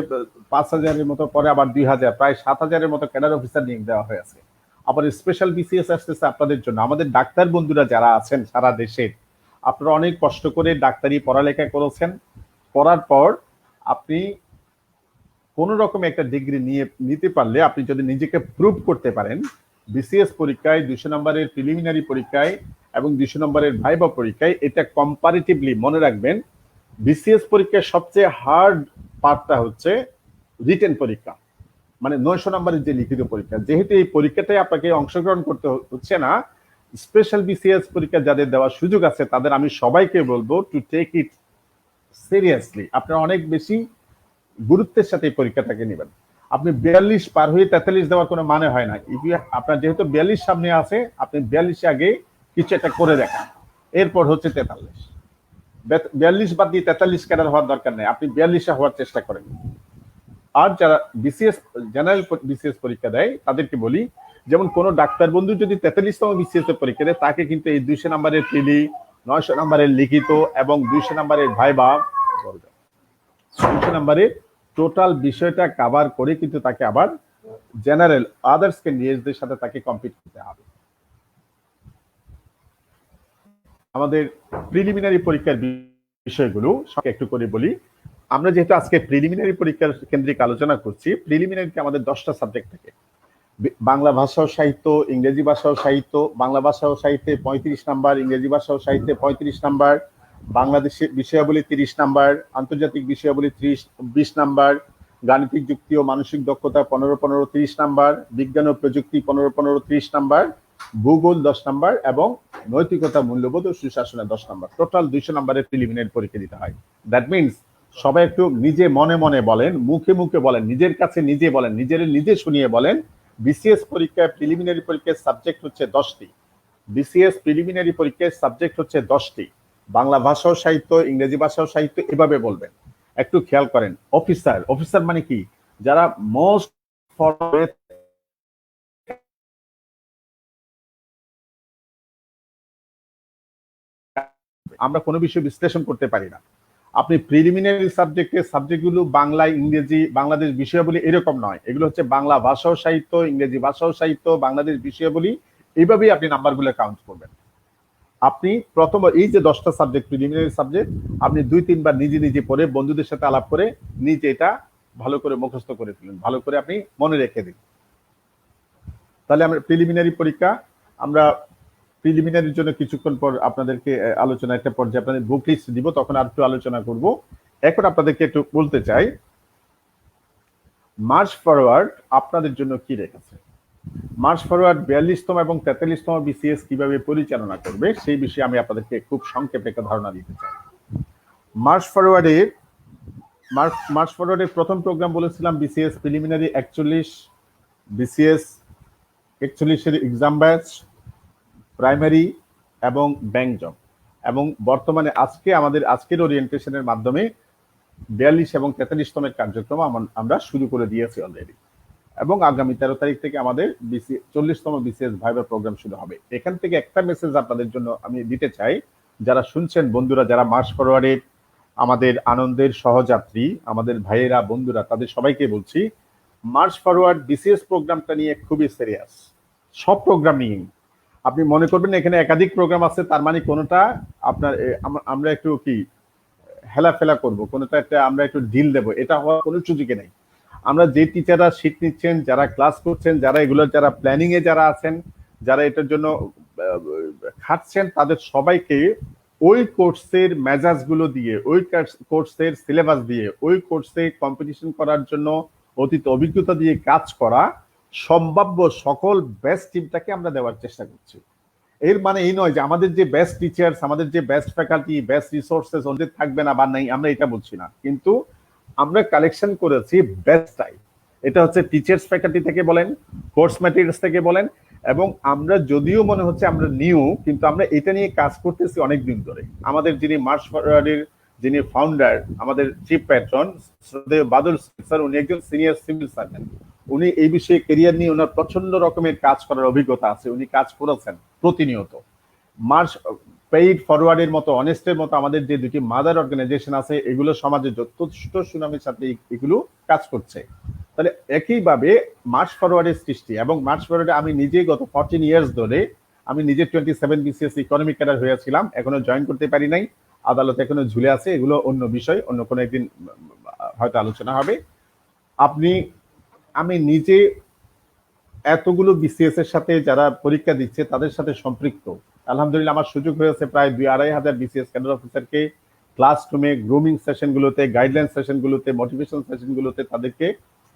5000-এর মতো, পরে আবার 2000, প্রায় 7000-এর মতো ক্যাডার অফিসার নিয়োগ দেওয়া হয়েছে। আবার স্পেশাল বিসিএস আসতেছে আপনাদের জন্য, আমাদের ডাক্তার বন্ধুরা যারা আছেন সারা দেশে, আপনারা অনেক কষ্ট করে ডাক্তারি পড়ালেখা করেছেন, করার পর আপনি কোন রকম একটা ডিগ্রি নিতে পারলে, আপনি যদি নিজেকে প্রুভ করতে পারেন বিসিএস পরীক্ষায়, 200 নম্বরের প্রিলিমিনারি পরীক্ষায় এবং 200 নম্বরের ভাইবা পরীক্ষায়, এটা কম্পারেটিভলি মনে রাখবেন বিসিএস পরীক্ষার সবচেয়ে হার্ড পার্টটা হচ্ছে রিটেন পরীক্ষা, মানে 900 নম্বরের যে লিখিত পরীক্ষা। যেহেতু এই পরীক্ষাটাই আপনাকে অংশগ্রহণ করতে হচ্ছে না, স্পেশাল বিসিএস পরীক্ষা যাদের দেওয়ার সুযোগ আছে তাদের আমি সবাইকে বলবো টু টেক ইট সিরিয়াসলি। আপনারা অনেক বেশি গুরুত্বের সাথে পরীক্ষাটাকে নেবেন। আপনি 42 পার হয়ে 43 দেওয়ার কোনো মানে হয় না। আপনার যেহেতু 42 সামনে আছে, আপনি 42 আগে কিছু একটা করে দেখান, এরপর হচ্ছে 43। 42 বাদ দিয়ে 43 ক্যাডার হওয়ার দরকার নেই, আপনি 42-এ হওয়ার চেষ্টা করেন। আর যারা বিসিএস জেনারেল বিসিএস পরীক্ষা দেয় তাদেরকে বলি, যেমন কোনো ডাক্তার বন্ধু যদি 43তম বিসিএস এর পরীক্ষা দেয়, তাকে কিন্তু এই 200 নম্বরের প্রিলি, 900 নম্বরের লিখিত এবং 200 নম্বরের ভাইবা, 200 নম্বরের টোটাল বিষয়টা কভার করে কিন্তু তাকে আবার জেনারেল আদার্স ক্যান্ডিডেটদের সাথে তাকে কম্পিট করতে হবে। আমাদের প্রিলিমিনারি পরীক্ষার বিষয়গুলো একটু করে বলি। আমরা যেহেতু আজকে প্রিলিমিনারি পরীক্ষার কেন্দ্রিক আলোচনা করছি, প্রিলিমিনারিতে আমাদের 10টা সাবজেক্ট থাকে। বাংলা ভাষা ও সাহিত্য, ইংরেজি ভাষা ও সাহিত্য, বাংলা ভাষা ও সাহিত্যে 35 নাম্বার, ইংরেজি ভাষা ও সাহিত্যে 35 নাম্বার, বাংলাদেশের বিষয়াবলী 30 নাম্বার, আন্তর্জাতিক বিষয়াবলী 20 নাম্বার, গাণিতিক যুক্তি ও মানসিক দক্ষতা 15-15-30 নাম্বার, বিজ্ঞান ও প্রযুক্তি 15-15-30 নাম্বার, ভূগোল 10 নাম্বার এবং নৈতিকতা, মূল্যবোধ ও সুশাসনে 10 নাম্বার। টোটাল 200 নাম্বারের প্রিলিমিনারি পরীক্ষা দিতে হয়। দ্যাট মিনস সবাই একটু নিজে মনে মনে বলেন, মুখে মুখে বলেন, নিজের কাছে নিজে বলেন, নিজে শুনিয়ে বলেন, বিসিএস পরীক্ষায় প্রিলিমিনারি পরীক্ষার সাবজেক্ট হচ্ছে 10টি। বিসিএস প্রিলিমিনারি পরীক্ষার সাবজেক্ট হচ্ছে 10টি। বাংলা ভাষা ও সাহিত্য, ইংরেজি ভাষা ও সাহিত্য, এভাবে বলবেন। একটু খেয়াল করেন, অফিসার মানে কি, যারা মোস্ট আমরা কোনো বিষয় বিশ্লেষণ করতে পারি না। আপনি প্রিলিমিনারি সাবজেক্টগুলো বাংলা, ইংরেজি, বাংলাদেশ বিষয়াবলী এরকম নয়, এগুলো হচ্ছে বাংলা ভাষা ও সাহিত্য, ইংরেজি ভাষা ও সাহিত্য, বাংলাদেশ বিষয়াবলী, এইভাবেই আপনি নাম্বারগুলো কাউন্ট করবেন। আপনি প্রথম এই যে 10টা সাবজেক্ট প্রিলিমিনারি সাবজেক্ট, আপনি 2-3 বার নিজে নিজে পড়ে বন্ধুদের সাথে আলাপ করে নিজে এটা ভালো করে মুখস্থ করে ফেলুন, ভালো করে আপনি মনে রেখে দিন। তাহলে আমরা প্রিলিমিনারি পরীক্ষা, আমরা প্রিলিমিনারির জন্য কিছুক্ষণ পর আপনাদেরকে আলোচনা একটা পর্যায়ে আপনাদের বুক লিস্ট দিব, তখন আর একটু আলোচনা করব। এখন আপনাদেরকে একটু বলতে চাই মার্চ ফরওয়ার্ড আপনাদের জন্য কি রেখেছে। মার্চ ফরওয়ার্ড 42তম এবং 43তম বিসিএস কিভাবে পরিচালনা করবে সেই বিষয়ে আমি আপনাদেরকে খুব সংক্ষেপে একটা ধারণা দিতে চাই। মার্চ ফরওয়ার্ডের প্রথম প্রোগ্রাম বলেছিলাম বিসিএস প্রিলিমিনারি 41, বিসিএস 41 এর এক্সাম ব্যাচ, প্রাইমারি এবং ব্যাংক জব, এবং বর্তমানে আজকের ওরিয়েন্টেশনের মাধ্যমে 42 এবং 43তমের কার্যক্রম আমরা শুরু করে দিয়েছি অলরেডি, এবং আগামী 13 তারিখ থেকে আমাদের 40তম বিসিএস ভাইভা প্রোগ্রাম শুরু হবে। এখান থেকে একটা মেসেজ আপনাদের জন্য আমি দিতে চাই, যারা শুনছেন বন্ধুরা, যারা মার্চ ফরওয়ার্ডের আমাদের আনন্দের সহযাত্রী, আমাদের ভাইয়েরা বন্ধুরা, তাদের সবাইকে বলছি মার্চ ফরওয়ার্ড বিসিএস প্রোগ্রামটা নিয়ে খুবই সিরিয়াস। সব প্রোগ্রাম নিয়েই আপনি মনে করবেন এখানে একাধিক প্রোগ্রাম আছে, তার মানে কোনোটা আপনার আমরা একটু কি হেলাফেলা করব, কোনোটা একটা আমরা একটু ঢিল দেবো, এটা হওয়ার কোনো সুযোগই নেই। আমরা যে টিচাররা শিট নিচ্ছেন, যারা ক্লাস করছেন, যারা প্ল্যানিং এ যারা আছেন, যারা এটার জন্য খাটছেন, তাদের সবাইকে ওই কোর্সের মেজাজ গুলো দিয়ে, ওই কোর্সের সিলেবাস দিয়ে, ওই কোর্সে কম্পিটিশন করার জন্য অতীত অভিজ্ঞতা দিয়ে কাজ করা সম্ভাব্য সকল বেস্ট টিমটাকে আমরা দেওয়ার চেষ্টা করছি। এর মানে এই নয় যে আমাদের যে বেস্ট টিচার্স, আমাদের যে বেস্ট ফ্যাকাল্টি, বেস্ট রিসোর্সেস ওদের থাকবে না বা নাই, আমরা এটা বলছি না, কিন্তু আমরা কালেকশন করেছি বেস্টটাই। এটা হচ্ছে টিচার্স ফ্যাকাল্টি থেকে বলেন, কোর্স ম্যাটেরিয়ালস থেকে বলেন, এবং আমরা যদিও মনে হচ্ছে আমরা নিউ, কিন্তু আমরা এটা নিয়ে কাজ করতেছি অনেক দিন ধরে। আমাদের যিনি মার্চ ফরওয়ার্ডের যিনি ফাউন্ডার, আমাদের চিফ প্যাট্রন শ্রদ্ধেয় বাদল স্যার, উনি একজন সিনিয়র সিভিল সার্ভেন্ট। উনি এই বিষয়ে কেরিয়ার নিয়ে ওনার প্রচন্ড রকমের কাজ করার অভিজ্ঞতা আছে, উনি কাজ করেছেন প্রতিনিয়ত। মার্চ পেইড ফরওয়ার্ডের মতো, অনেস্টের মতো আমাদের যে দুটি মাদার অর্গানাইজেশন আছে, এগুলো সমাজে যথেষ্ট সুনামের সাথে এগুলো কাজ করছে। তাহলে একইভাবে মার্চ ফরওয়ার্ডের সৃষ্টি, এবং মার্চ ফরওয়ার্ডে আমি নিজে গত 14 ইয়ার্স ধরে আমি নিজে 27 বিসিএস ইকোনমিক ক্যাডার হয়েছিলাম, এখনো জয়েন করতে পারি নাই, আদালতে এখনো ঝুলে আছে, এগুলো অন্য বিষয়, অন্য কোনো একদিন হয়তো আলোচনা হবে। আমি নিজে এতগুলো বিসিএস এর সাথে যারা পরীক্ষা দিচ্ছে তাদের সাথে সম্পৃক্ত। আলহামদুলিল্লাহ আমার সুযোগ হয়েছে প্রায় 2-2.5 হাজার বিসিএস ক্যাডার অফিসারকে ক্লাসরুমে, গ্রুমিং সেশনগুলোতে, গাইডলাইন সেশনগুলোতে, মোটিভেশন সেশনগুলোতে তাদেরকে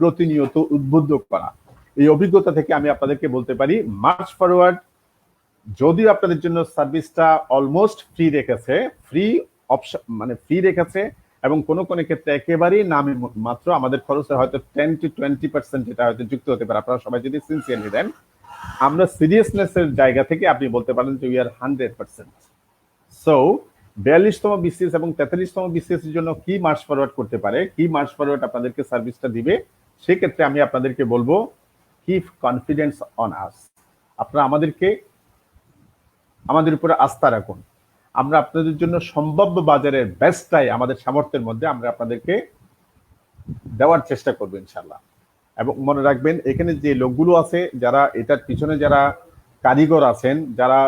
প্রতিনিয়ত উদ্বুদ্ধ করা। এই অভিজ্ঞতা থেকে আমি আপনাদেরকে বলতে পারি মার্চ ফরওয়ার্ড যদিও আপনাদের জন্য সার্ভিসটা অলমোস্ট ফ্রি রেখেছে, ফ্রি অপশন মানে ফ্রি রেখেছে, এবং কোনো কোনো ক্ষেত্রে একেবারেই নামে মাত্র আমাদের খরচে হয়তো 10-20% এটা হয়তো যুক্ত হতে পারে, আপনারা সবাই যদি সিনসিয়ারলি দেন। আমরা সিরিয়াসনেস এর জায়গা থেকে আপনি বলতে পারেন যে উই আর 100%। সো 42তম বিসিএস এবং 43তম বিসিএস এর জন্য কি মার্চ ফরওয়ার্ড করতে পারে, কি মার্চ ফরওয়ার্ড আপনাদেরকে সার্ভিসটা দিবে, সেক্ষেত্রে আমি আপনাদেরকে বলবো কিপ কনফিডেন্স অন আস। আপনারা আমাদের উপরে আস্থা রাখুন। আমরা আপনাদের জন্য সম্ভাব্য বাজারের বেস্টটাই আমাদের সামর্থ্যের মধ্যে আমরা আপনাদেরকে দেওয়ার চেষ্টা করবো ইনশাল্লাহ। এবং মনে রাখবেন এখানে যে লোকগুলো আছে, যারা এটার পিছনে যারা কারিগর আছেন, যারা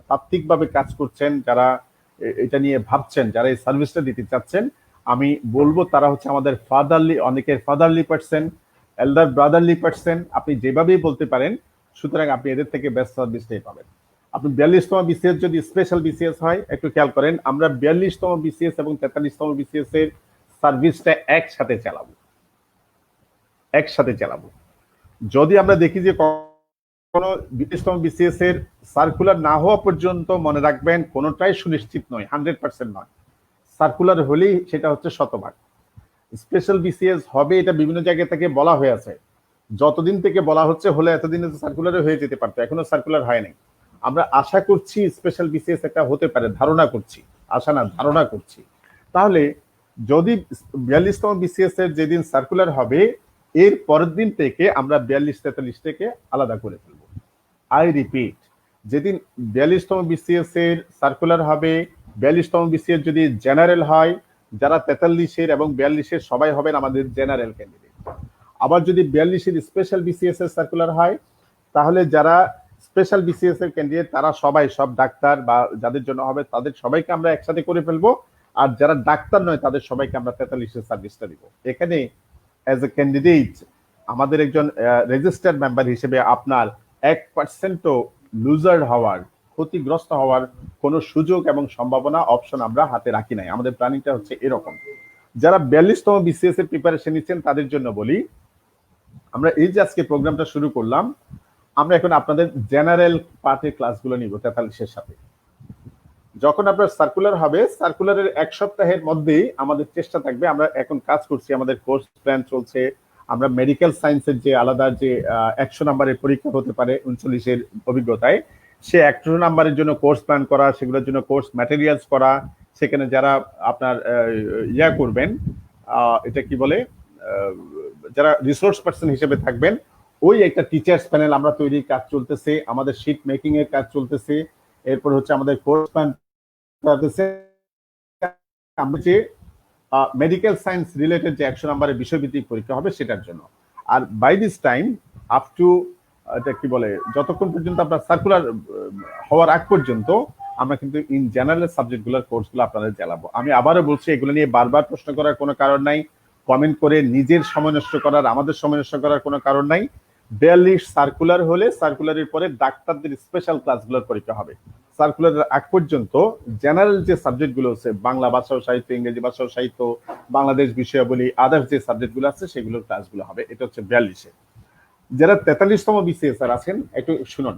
তাত্ত্বিকভাবে কাজ করছেন, যারা এটা নিয়ে ভাবছেন, যারা এই সার্ভিসটা দিতে চাচ্ছেন, আমি বলবো তারা হচ্ছে আমাদের ফাদারলি, অনেকের ফাদারলি পার্সন, এল্ডার ব্রাদারলি পার্সন, আপনি যেভাবেই বলতে পারেন। সুতরাং আপনি এদের থেকে বেস্ট সার্ভিসটাই পাবেন। আপনি 42তম বিসিএস যদি স্পেশাল বিসিএস হয়, একটু খেয়াল করেন, আমরা 42তম বিসিএস এবং 43তম বিসিএস এর সার্ভিসটা একসাথে চালাবো। যদি আমরা দেখি যে কোনো 42তম বিসিএস এর সার্কুলার না হওয়া পর্যন্ত, মনে রাখবেন কোনোটাই সুনিশ্চিত নয়, 100% নয়। সার্কুলার হলেই সেটা হচ্ছে শতভাগ। স্পেশাল বিসিএস হবে এটা বিভিন্ন জায়গা থেকে বলা হয়েছে, যতদিন থেকে বলা হচ্ছে হলে এতদিনে সার্কুলারে হয়ে যেতে পারতো, এখনো সার্কুলার হয়নি। আমরা আশা করছি স্পেশাল বিসিএস একটা হতে পারে, ধারণা করছি। তাহলে যদি 42তম বিসিএস এর যেদিন সার্কুলার হবে, এর পরের দিন থেকে আমরা 42-43 থেকে আলাদা করে ফেলবো। আই রিপিট, যেদিন 42তম বিসিএস এর সার্কুলার হবে, 42তম বিসিএস যদি জেনারেল হয়, যারা 43-এর এবং 42-এর সবাই হবেন আমাদের জেনারেল ক্যান্ডিডেট। আবার যদি 42-এর স্পেশাল বিসিএস এর সার্কুলার হয়, তাহলে যারা স্পেশাল বিসিএস এর ক্যান্ডিডেট তারা সবাই, সব ডাক্তার বা যাদের জন্য হবে তাদের সবাইকে আমরা একসাথে করে ফেলবো। আর যারা ডাক্তার নয় তাদের সবাইকে আমরা 43-এর সার্ভিসটা দিব। এখানে অ্যাজ এ ক্যান্ডিডেট আমাদের একজন রেজিস্টার্ড মেম্বার হিসেবে আপনার 1%ও লুজার হওয়ার, ক্ষতিগ্রস্ত হওয়ার কোনো সুযোগ এবং সম্ভাবনা অপশন আমরা হাতে রাখি নাই। আমাদের প্ল্যানিংটা হচ্ছে এরকম। যারা 42তম বিসিএস এর প্রিপারেশন নিচ্ছেন তাদের জন্য বলি, আমরা এই যে আজকে প্রোগ্রামটা শুরু করলাম, আমরা এখন আপনাদের জেনারেল পার্টের ক্লাসগুলো নিব 43-এর সাথে। যখন আপনার সার্কুলার হবে, সার্কুলারের 1 সপ্তাহের মধ্যেই আমাদের চেষ্টা থাকবে, আমরা এখন কাজ করছি, আমাদের কোর্স প্ল্যান চলছে। আমরা মেডিকেল সায়েন্সের যে আলাদা যে 100 নম্বরের পরীক্ষা হতে পারে 39-এর অভিজ্ঞতায়, সে 100 নম্বরের জন্য কোর্স প্ল্যান করা, সেগুলোর জন্য কোর্স ম্যাটেরিয়ালস করা, সেখানে যারা আপনার ইয়া করবেন, এটা কি বলে, যারা রিসোর্স পার্সন হিসেবে থাকবেন, ওই একটা টিচার্স প্যানেল আমরা তৈরির কাজ চলতেছে, আমাদের শিট মেকিং এর কাজ চলতেছে। এরপর হচ্ছে আমাদের কোর্স প্ল্যান চলতেছে। আমরা যে মেডিকেল সায়েন্স রিলেটেড যে 100 নম্বরের বিষয়ভিত্তিক পরীক্ষা হবে সেটার জন্য। আর by this time up to এটা কি বলে, যতক্ষণ পর্যন্ত আপনার সার্কুলার হওয়ার আগ পর্যন্ত আমরা কিন্তু ইন জেনারেল সাবজেক্টগুলোর কোর্সগুলো আপনাদের চালাবো। আমি আবারও বলছি, এগুলো নিয়ে বারবার প্রশ্ন করার কোনো কারণ নাই, কমেন্ট করে নিজের সময় নষ্ট করার, আমাদের সময় নষ্ট করার কোনো কারণ নাই। 42 সার্কুলার হলে সার্কুলারের পরে ডাক্তারদের স্পেশাল ক্লাসগুলোর পরীক্ষা হবে। সার্কুলারের আগ পর্যন্ত জেনারেল যে সাবজেক্টগুলো আছে, বাংলা ভাষা ও সাহিত্য, ইংরেজি ভাষা ও সাহিত্য, বাংলাদেশ বিষয়াবলী, আদার্স যে সাবজেক্টগুলো আছে সেগুলোর ক্লাসগুলো হবে। এটা হচ্ছে 42-এ। যারা 43তম বিসিএস আর আছেন একটু শুনুন,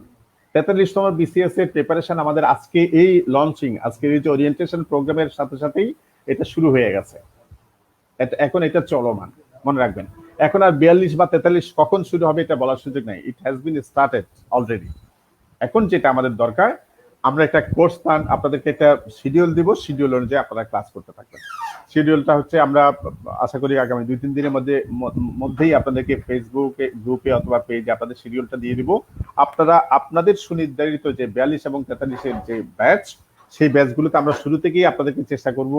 43তম বিসিএস এর প্রিপারেশন আমাদের আজকে এই লঞ্চিং, আজকে এই যে ওরিয়েন্টেশন প্রোগ্রামের সাথে সাথেই এটা শুরু হয়ে গেছে। এখন এটা চলমান, মনে রাখবেন। এখন আর 42 বা 43 কখন শুরু হবে এটা বলার সুযোগ নাই, it has been started already. এখন যেটা আমাদের দরকার, আমরা একটা কোর্স প্ল্যান আপনাদেরকে একটা শিডিউল দিব, শিডিউল অনুযায়ী আপনারা ক্লাস করতে থাকবেন। শিডিউলটা হচ্ছে আমরা আশা করি আগামী 2-3 দিনের মধ্যেই আপনাদেরকে ফেসবুকে গ্রুপে অথবা পেজে আপনাদের শিডিউলটা দিয়ে দিব। আপনারা আপনাদের সুনির্ধারিত যে 42 এবং 43-এর যে ব্যাচ, সেই ব্যাচগুলোতে আমরা শুরু থেকেই আপনাদেরকে চেষ্টা করব।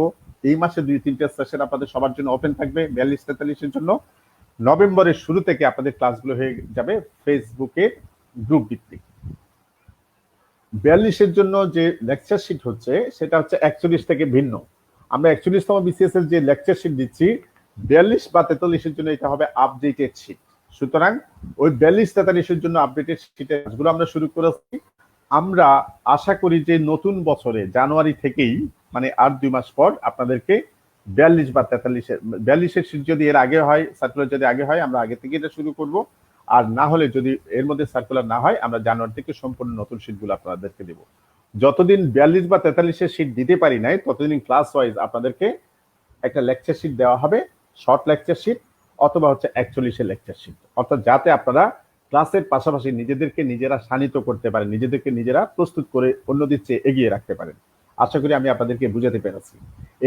এই মাসে 2-3টা সেশন আপনাদের সবার জন্য ওপেন থাকবে 42-43-এর জন্য। নভেম্বরের শুরু থেকে আপনাদের ক্লাসগুলো হয়ে যাবে ফেসবুকে গ্রুপ ভিত্তিক। 42-এর জন্য যে লেকচার শিট হচ্ছে সেটা হচ্ছে 41 থেকে ভিন্ন। আমরা 41তম বিসিএস এর যে লেকচার শিট দিচ্ছি, 42 বা 43-এর জন্য এটা হবে আপডেটেড শিট। সুতরাং ওই 42-43-এর জন্য আপডেটেড শিটের কাজগুলো আমরা শুরু করেছি। আমরা আশা করি যে নতুন বছরে জানুয়ারি থেকেই, মানে আর 2 মাস পর আপনাদেরকে 42 বা 43-এর শিট যদি এর আগে হয়, সার্কুলার যদি আগে হয়, আমরা আগে থেকে এটা শুরু করব। আর না হলে যদি এর মধ্যে সার্কুলার না হয়, আমরা জানুয়ারি থেকে সম্পূর্ণ নতুন শিটগুলো আপনাদেরকে দেব। যতদিন 42 বা 43-এর শিট দিতে পারি নাই, ততদিন ক্লাস ওয়াইজ আপনাদেরকে একটা লেকচার শিট দেওয়া হবে, শর্ট লেকচার শিট অথবা হচ্ছে 41-এর লেকচার শিট, অর্থাৎ যাতে আপনারা ক্লাসের পাশাপাশি নিজেদেরকে নিজেরা শানিত করতে পারেন, নিজেদেরকে নিজেরা প্রস্তুত করে অন্যদের চেয়ে এগিয়ে রাখতে পারেন। আশা করি আমি আপনাদেরকে বুঝাতে পেরেছি।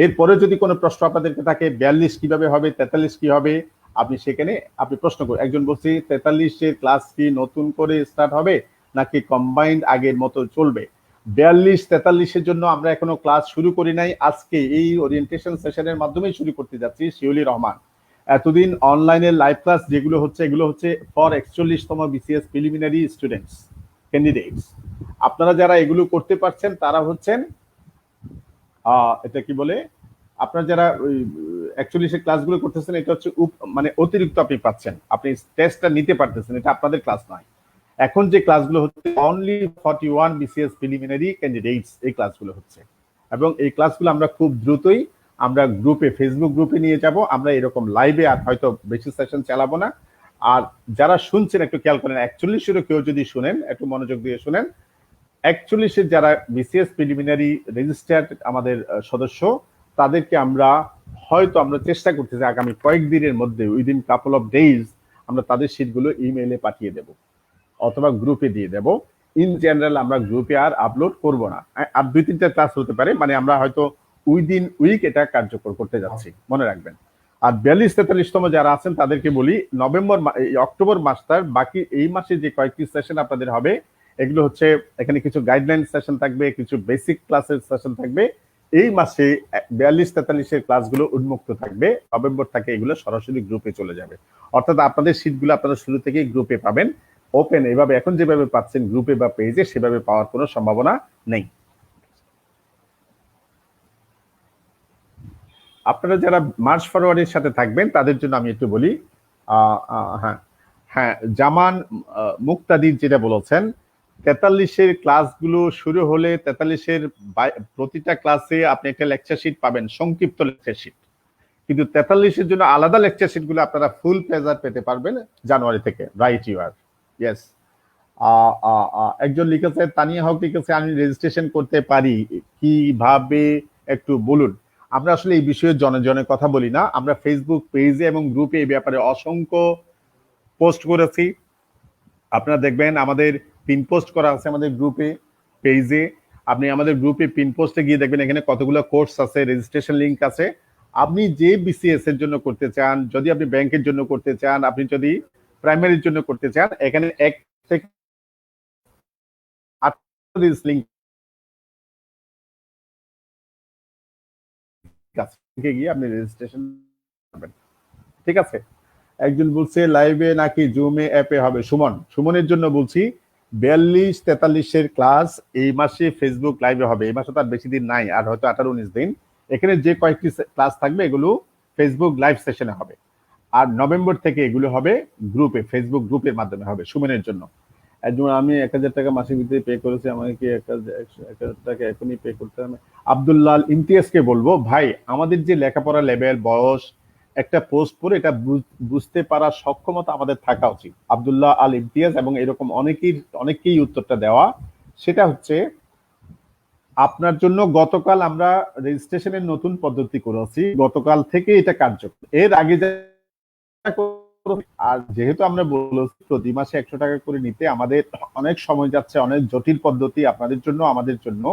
এরপরে যদি কোনো প্রশ্ন আপনাদেরকে থাকে, 42 কিভাবে হবে, 43 কি হবে, আপনি সেখানে আপনি প্রশ্ন করুন। একজন বলছি 43-এর ক্লাস কি নতুন করে স্টার্ট হবে নাকি কম্বাইন্ড আগের মতো চলবে? 42-43-এর জন্য আমরা এখনো ক্লাস শুরু করি নাই, আজকে এই ওরিয়েন্টেশন সেশনের মাধ্যমেই শুরু করতে যাচ্ছি। শিউলি রহমান, এতদিন অনলাইনে লাইভ ক্লাস যেগুলো হচ্ছে, এগুলো হচ্ছে ফর 41তম বিসিএস প্রিলিমিনারি স্টুডেন্টস ক্যান্ডিডেটস। আপনারা যারা এগুলো করতে পারছেন তারা হচ্ছেন এটা কি বলে, আপনারা যারা ওই 41-এর ক্লাসগুলো করতেছেন, এটা হচ্ছে মানে অতিরিক্ত আপনি পাচ্ছেন, আপনি টেস্টটা নিতে পারতেছেন, এটা আপনাদের ক্লাস নয়। এখন যে ক্লাসগুলো হচ্ছে অনলি 41 বিসিএস প্রিলিমিনারি ক্যান্ডিডেটস, এই ক্লাসগুলো হচ্ছে। এবং এই ক্লাসগুলো আমরা খুব দ্রুতই আমরা গ্রুপে, ফেসবুক গ্রুপে নিয়ে যাব। আমরা এরকম লাইভে আর হয়তো বেশি সেশন চালাবো না। আর যারা শুনছেন একটু খেয়াল করেন, 41-এরও কেউ যদি শুনেন, একটু মনোযোগ দিয়ে শুনেন। 41-এর যারা বিসিএস প্রিলিমিনারি রেজিস্টার্ড আমাদের সদস্য, তাদেরকে আমরা চেষ্টা করতেছি আগামী কয়েকদিনের মধ্যে, উইদিন কাপল অফ ডেইজ, আমরা তাদের শীটগুলো ইমেইলে পাঠিয়ে দেব অথবা গ্রুপে দিয়ে দেব। ইন জেনারেল আমরা গ্রুপে আর আপলোড করব না। আর 2-3টা ক্লাস হতে পারে, মানে আমরা হয়তো উইদিন উইক এটা কার্যকর করতে যাচ্ছি, মনে রাখবেন। আর 42-43তম যারা আছেন তাদেরকে বলি, অক্টোবর মাসটার বাকি এই মাসে যে কয়েকটি সেশন আপনাদের হবে, এগুলো হচ্ছে এখানে কিছু গাইডলাইন সেশন থাকবে, কিছু বেসিক ক্লাসের সেশন থাকবে। এই মাসে 42-43-এর ক্লাসগুলো উন্মুক্ত থাকবে। নভেম্বর থেকে এগুলো সরাসরি গ্রুপে চলে যাবে। অর্থাৎ আপনাদের শীটগুলো আপনারা শুরু থেকেই গ্রুপে পাবেন। ওপেন এভাবে এখন যেভাবে পাচ্ছেন গ্রুপে বা পেজে সেভাবে পাওয়ার কোনো সম্ভাবনা নেই। আপনারা যারা মার্চ ফরওয়ার্ডের সাথে থাকবেন তাদের জন্য আমি একটু বলি। হ্যাঁ হ্যাঁ, জামান মুক্তাদির যেটা বলেছেন, 43-এর ক্লাসগুলো শুরু হলে 43-এর প্রতিটা ক্লাসে আপনি একটা লেকচার শিট পাবেন, সংক্ষিপ্ত লেকচার শিট। কিন্তু 43-এর জন্য আলাদা লেকচার শিটগুলো আপনারা ফুল পেজার পেতে পারবেন জানুয়ারি থেকে। Right, you are yes. একজন লিখেছে, তানিয়া হক লিখেছে, আমি রেজিস্ট্রেশন করতে পারি কিভাবে একটু বলুন। আমরা আসলে এই বিষয়ে জনে জনে কথা বলি না। আমরা ফেসবুক পেজে এবং গ্রুপে এই ব্যাপারে অসংখ্য পোস্ট করেছি। আপনারা দেখবেন আমাদের পিন পোস্ট করা আছে আমাদের গ্রুপে পেজে। আপনি আমাদের গ্রুপে পিন পোস্টে গিয়ে দেখবেন এখানে কতগুলো কোর্স আছে, রেজিস্ট্রেশন লিংক আছে। আপনি যে বিসিএস এর জন্য করতে চান, যদি আপনি ব্যাংকের জন্য করতে চান, আপনি যদি প্রাইমারির জন্য করতে চান, এখানে এক থেকে 8 লিংক গিয়ে আপনি রেজিস্ট্রেশন করবেন। ঠিক আছে। একজন বলছে লাইভে নাকি জুমে অ্যাপে হবে। সুমনের জন্য বলছি 42-43-এর ক্লাস এই মাসে ফেসবুক লাইভে হবে। এই মাসে তার বেশি দিন নাই, আর হয়তো 18-19 দিন। এখানে যে কয়েকটি ক্লাস থাকবে এগুলো ফেসবুক লাইভ সেশনে হবে। আর নভেম্বর থেকে এগুলো হবে গ্রুপে, ফেসবুক গ্রুপের মাধ্যমে হবে সুমনের জন্য। একজন, আমি 1000 টাকা মাসের ভিতরে পে করেছি, আমাকে কি 1000 টাকা এখনই পে করতে হবে? আব্দুল্লাহ ইমতিয়াজকে বলবো, ভাই আমাদের যে লেখাপড়া লেভেল, বয়স, একটা পোস্ট পড়ে এটা বুঝতে পারার সক্ষমতা আমাদের থাকা উচিত। আব্দুল্লাহ আল ইমতিয়াজ এবং এরকম অনেকেই উত্তরটা দেওয়া। সেটা হচ্ছে আপনার জন্য গতকাল আমরা রেজিস্ট্রেশনের নতুন পদ্ধতি করেছি, গতকাল থেকে এটা কার্যকর। এর আগে আর যেহেতু আমরা বলেছি প্রতি মাসে 100 টাকা করে নিতে, আমাদের অনেক সময় যাচ্ছে, অনেক জটিল পদ্ধতি আপনাদের জন্য আমাদের জন্য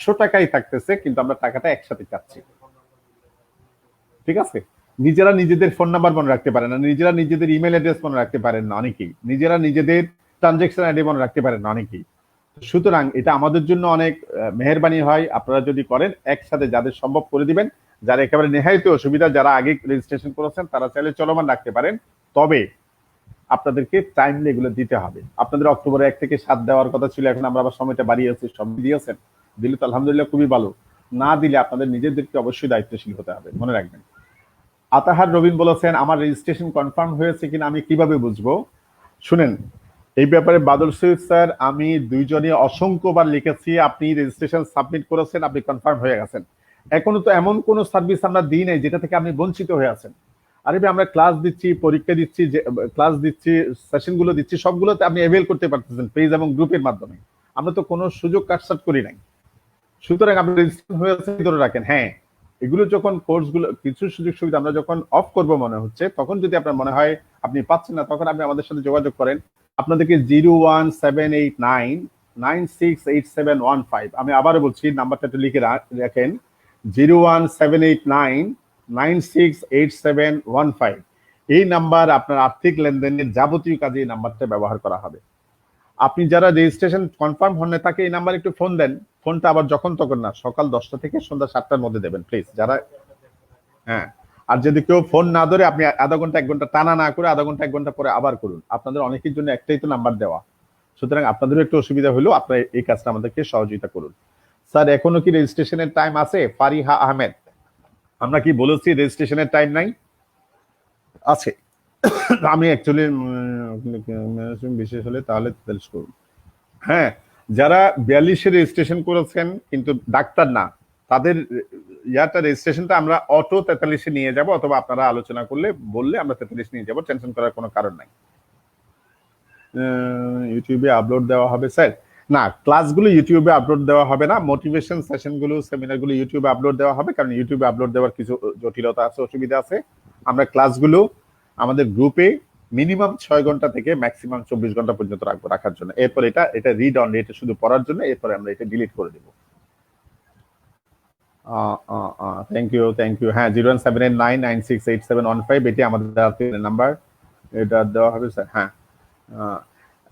100 টাকাই থাকতেছে, কিন্তু আমরা টাকাটা একসাথে চাচ্ছি। ঠিক আছে। নিজেরা নিজেদের ফোন নাম্বার মনে রাখতে পারেন না, নিজেরা নিজেদের ইমেল অ্যাড্রেস মনে রাখতে পারেন না অনেকেই, নিজেরা নিজেদের ট্রানজেকশন আইডি মনে রাখতে পারেন না অনেকেই। সুতরাং এটা আমাদের জন্য অনেক মেহেরবানি হয় আপনারা যদি করেন, একসাথে যাদের সম্ভব করে দিবেন। যারা একেবারে নেহায়ত অসুবিধা, যারা আগে রেজিস্ট্রেশন করেছেন তারা চাইলে চলমান রাখতে পারেন, তবে আপনাদেরকে টাইমলি এগুলো দিতে হবে। আপনাদের অক্টোবরে 1 থেকে 7 দেওয়ার কথা ছিল, এখন আমরা আবার সময়টা বাড়িয়েছি। সব দিয়েছেন, দিলে তো আলহামদুলিল্লাহ খুবই ভালো। না দিলে আপনাদের নিজেদেরকে অবশ্যই দায়িত্বশীল হতে হবে, মনে রাখবেন। আতাহার রবিন বলেছেন, আমার রেজিস্ট্রেশন কনফার্ম হয়েছে কিনা আমি কিভাবে বুঝবো? শুনেন, এই ব্যাপারে বাদল সৈয়দ স্যার আমি দুইজনে অসংখ্যবার লিখেছি, আপনি রেজিস্ট্রেশন সাবমিট করেছেন, আপনি কনফার্ম হয়ে গেছেন। এখনো তো এমন কোন সার্ভিস আমরা দিই নাই যেটা থেকে আপনি বঞ্চিত হয়ে আছেন। আরে আমরা ক্লাস দিচ্ছি, পরীক্ষা দিচ্ছি, ক্লাস দিচ্ছি, সেশনগুলো দিচ্ছি, সবগুলোতে আপনি অ্যাভেল করতে পারতেছেন পেজ এবং গ্রুপের মাধ্যমে। আমরা তো কোনো সুযোগ কাটছাট করি নাই। সুতরাং আপনি রেজিস্ট্রেশন হয়েছে ধরে রাখেন। হ্যাঁ, এগুলো যখন কোর্সগুলো কিছু সুযোগ সুবিধা আমরা যখন অফ করব মনে হচ্ছে, তখন যদি আপনার মনে হয় আপনি পাচ্ছেন না, তখন আপনি আমাদের সাথে যোগাযোগ করেন। আপনাদেরকে 01789968715, আমি আবারও বলছি নাম্বারটা একটু লিখে রাখেন, 01789968715। এই নাম্বার আপনার আর্থিক লেনদেনের যাবতীয় কাজে এই নাম্বারটা ব্যবহার করা হবে। আপনি যারা রেজিস্ট্রেশন কনফার্ম হন না, তাকে এই নাম্বারে একটু ফোন দেন। ফোনটা আবার যখন তখন না, সকাল 10টা থেকে সন্ধ্যা 7টার মধ্যে দেবেন প্লিজ। যারা, হ্যাঁ, আর যদি কেউ ফোন না ধরে, আপনি আধা ঘন্টা 1 ঘন্টা টানা না করে আধা ঘন্টা 1 ঘন্টা পরে আবার করুন। আপনাদের অনেকের জন্য একটাই তো নাম্বার দেওয়া, সুতরাং আপনাদেরও একটু অসুবিধা হলেও আপনারা এই কাজটা আমাদেরকে সহযোগিতা করুন। স্যার এখনো কি রেজিস্ট্রেশনের টাইম আছে? ফারিহা আহমেদ, আমরা কি বলেছি রেজিস্ট্রেশনের টাইম নাই? আছে। আমি অ্যাকচুয়ালি বিশেষ হলে তাহলে করুন। হ্যাঁ, যারা 42-এ রেজিস্ট্রেশন করেছেন কিন্তু ডাক্তার না, তাদের রেজিস্ট্রেশনটা আমরা অটো 43-এ নিয়ে যাব, অথবা আপনারা আলোচনা করলে বললে আমরা 43 নিয়ে যাব, টেনশন করার কোনো কারণ নাই। ইউটিউবে আপলোড দেওয়া হবে স্যার? না, ক্লাসগুলো ইউটিউবে আপলোড দেওয়া হবে না। মোটিভেশন সেশনগুলো, সেমিনারগুলো ইউটিউবে আপলোড দেওয়া হবে, কারণ ইউটিউবে আপলোড দেওয়ার কিছু জটিলতা আছে, অসুবিধা আছে। আমরা ক্লাসগুলো আমাদের গ্রুপে মিনিমাম 6 ঘন্টা থেকে ম্যাক্সিমাম 24 ঘন্টা পর্যন্ত রাখার জন্য। এরপর এটা রিড অনলি, এটা শুধু পড়ার জন্য, এরপরে আমরা এটা ডিলিট করে দেব। Thank you. হ্যাঁ, 01789968715, এটি আমাদের নাম্বার, এটা দেওয়া হবে স্যার। হ্যাঁ,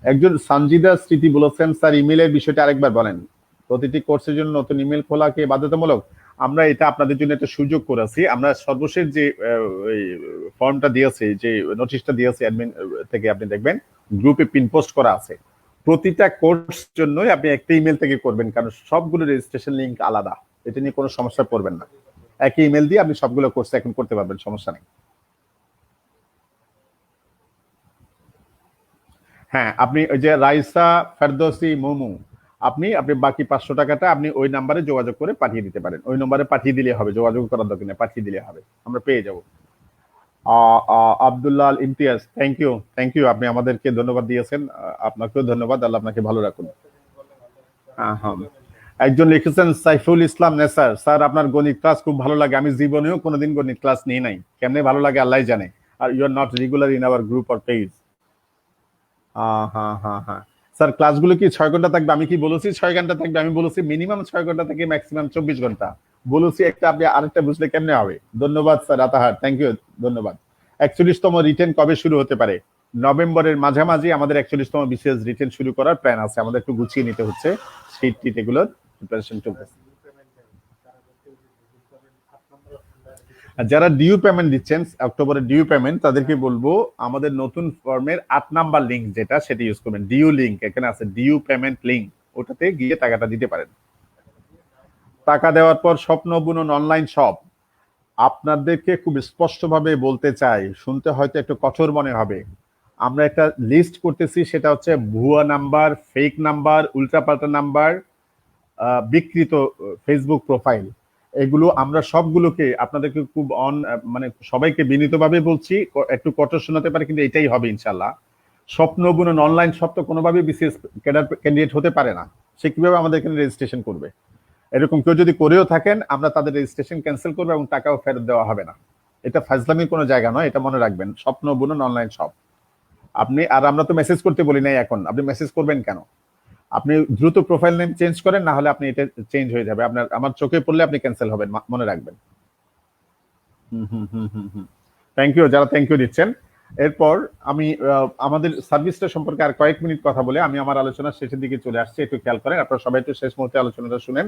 একজন সঞ্জিদা স্মৃতি বলেছেন, স্যার ইমেলের বিষয়টা আরেকবার বলেন। প্রতিটি কোর্সের জন্য নতুন ইমেল খোলা কি বাধ্যতামূলক? আমরা এটা আপনাদের জন্য একটা সুযোগ করেছি। আমরা সর্বশেষ যে ফর্মটা দিয়েছি, যে নোটিশটা দিয়েছি অ্যাডমিন থেকে, আপনি দেখবেন গ্রুপে পিন পোস্ট করা আছে। প্রতিটা কোর্স জন্যই আপনি একটা ইমেল থেকে করবেন, কারণ সবগুলো রেজিস্ট্রেশন লিংক আলাদা। এটা নিয়ে কোনো সমস্যা পড়বেন না। একই ইমেল দিয়ে আপনি সবগুলো কোর্স এখন করতে পারবেন, সমস্যা নেই। হ্যাঁ, আপনি ওই যে রাইসা ফেরদৌসি মোমো, আপনি আপনি বাকি 500 টাকাটা আপনি ওই নাম্বারে যোগাযোগ করে পাঠিয়ে দিতে পারেন। ওই নম্বরে পাঠিয়ে দিলে হবে, যোগাযোগ করার দরকার নেই, পাঠিয়ে দিলে হবে, আমরা পেয়ে যাব। আব্দুল্লাহ ইমতিয়াজ, থ্যাংক ইউ, আপনি আমাদেরকে ধন্যবাদ দিয়েছেন। আপনাকেও ধন্যবাদ, আল্লাহ আপনাকে ভালো রাখুন। হ্যাঁ হ্যাঁ, একজন লিখেছেন সাইফুল ইসলাম নেসার, স্যার আপনার গণিত ক্লাস খুব ভালো লাগে, আমি জীবনেও কোনোদিন গণিত ক্লাস নিই নাই, কেমনে ভালো লাগে আল্লাহ জানে। আর you are not regular in our group or page. হ্যাঁ হ্যাঁ হ্যাঁ, স্যার ক্লাসগুলো কি 6 ঘন্টা থাকবে? আমি কি বলেছি 6 ঘন্টা থাকবে? আমি বলেছি মিনিমাম 6 ঘন্টা থেকে ম্যাক্সিমাম 24 ঘন্টা বলেছি। একটা আপনি আরেকটা বুঝলে কেমনে হবে? ধন্যবাদ স্যার আতাহার, থ্যাংক ইউ, ধন্যবাদ। 41তম রিটেন কবে শুরু হতে পারে? নভেম্বরের মাঝামাঝি আমাদের 41তম বিশেষ রিটেন শুরু করার প্ল্যান আছে। আমাদের একটু গুছিয়ে নিতে হচ্ছে, সেই টিট এগুলোর প্রিপারেশন চলতেছে। আর যারা ডিউ পেমেন্ট দিচ্ছেন, অক্টোবরের ডিউ পেমেন্ট, তাদেরকে বলবো আমাদের নতুন ফর্মের 8 নাম্বার লিঙ্ক যেটা, সেটা ইউজ করবেন। ডিউ লিঙ্ক এখানে আছে, ডিউ পেমেন্ট লিঙ্ক, ওটাতে গিয়ে টাকাটা দিতে পারেন। টাকা দেওয়ার পর স্বপ্ন বুনন অনলাইন শপ, আপনাদেরকে খুব স্পষ্টভাবে বলতে চাই, শুনতে হয়তো একটু কঠোর মনে হবে, আমরা একটা লিস্ট করতেছি, সেটা হচ্ছে ভুয়া নাম্বার, ফেক নাম্বার, উল্টাপাল্টা নাম্বার, বিকৃত ফেসবুক প্রোফাইল, এগুলো আমরা সবগুলোকে আপনাদেরকে খুব মানে সবাইকে বিনীতভাবে বলছি, একটু কঠোর শোনাতে পারে কিন্তু এটাই হবে ইনশাল্লাহ। স্বপ্ন বুনন অনলাইন শপ তো কোনোভাবে বিসিএস ক্যাডার ক্যান্ডিডেট হতে পারে না, সে কিভাবে আমাদের এখানে রেজিস্ট্রেশন করবে? এরকম কেউ যদি করেও থাকেন, আমরা তাদের রেজিস্ট্রেশন ক্যান্সেল করবো এবং টাকাও ফেরত দেওয়া হবে না। এটা ফাজলামির কোনো জায়গা নয়, এটা মনে রাখবেন। স্বপ্ন বুনন অনলাইন শপ, আপনি আর আমরা তো মেসেজ করতে বলি নাই এখন, আপনি মেসেজ করবেন কেন? আপনি দ্রুত প্রোফাইল নেম চেঞ্জ করেন, না হলে আপনি এটা চেঞ্জ হয়ে যাবে, আপনার আমার চোখে পড়লে আপনি ক্যান্সেল হবেন, মনে রাখবেন। থ্যাংক ইউ যারা থ্যাংক ইউ দিচ্ছেন। এরপর আমি আমাদের সার্ভিসটা সম্পর্কে আর কয়েক মিনিট কথা বলে আমি আমার আলোচনা শেষের দিকে চলে আসছি, একটু খেয়াল করেন, আপনারা সবাই একটু শেষ মুহূর্তে আলোচনাটা শুনেন।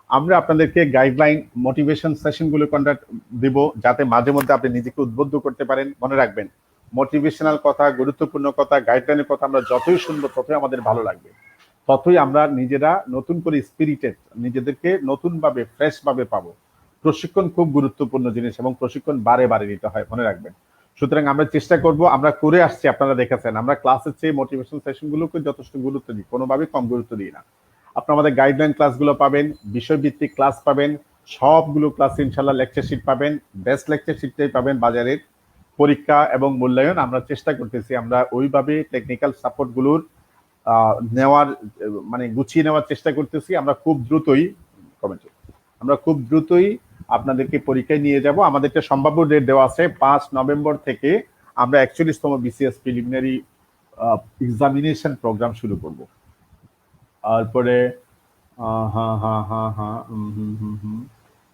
আমরা আপনাদেরকে গাইডলাইন মোটিভেশন সেশন গুলো কন্ডাক্ট দিব, যাতে মাঝে মধ্যে আপনি নিজেকে উদ্বুদ্ধ করতে পারেন। মনে রাখবেন, মোটিভেশনাল কথা, গুরুত্বপূর্ণ কথা, গাইডলাইনের কথা আমরা যতই শুনবো ততই আমাদের ভালো লাগবে, ততই আমরা নিজেরা নতুন করে স্পিরিটেড, নিজেদেরকে নতুন ভাবে ফ্রেশ ভাবে পাবো। প্রশিক্ষণ খুব গুরুত্বপূর্ণ জিনিস এবং প্রশিক্ষণ বারে বারে নিতে হয়, মনে রাখবেন। সুতরাং আমরা চেষ্টা করব, আমরা করে আসছি, আপনারা দেখেছেন, আমরা ক্লাসের চেয়ে মোটিভেশন সেশন গুলোকে যথেষ্ট গুরুত্ব দিই, কোনোভাবেই কম গুরুত্ব দিই না। আপনারা আমাদের গাইডলাইন ক্লাসগুলো পাবেন, বিষয়ভিত্তিক ক্লাস পাবেন, সবগুলো ক্লাসে ইনশাল্লাহ লেকচার শিট পাবেন, বেস্ট লেকচার শিটটাই পাবেন বাজারের। পরীক্ষা এবং মূল্যায়ন আমরা চেষ্টা করতেছি, আমরা ওইভাবে টেকনিক্যাল সাপোর্ট গুলোর নেওয়ার মানে গুছিয়ে নেওয়ার চেষ্টা করতেছি। আমরা খুব দ্রুতই আপনাদেরকে পরীক্ষায় নিয়ে যাব। আমাদের একটা সম্ভাব্য ডেট দেওয়া আছে, 5 নভেম্বর থেকে আমরা 41তম বিসিএস প্রিলিমিনারি এক্সামিনেশন প্রোগ্রাম শুরু করব। তারপরে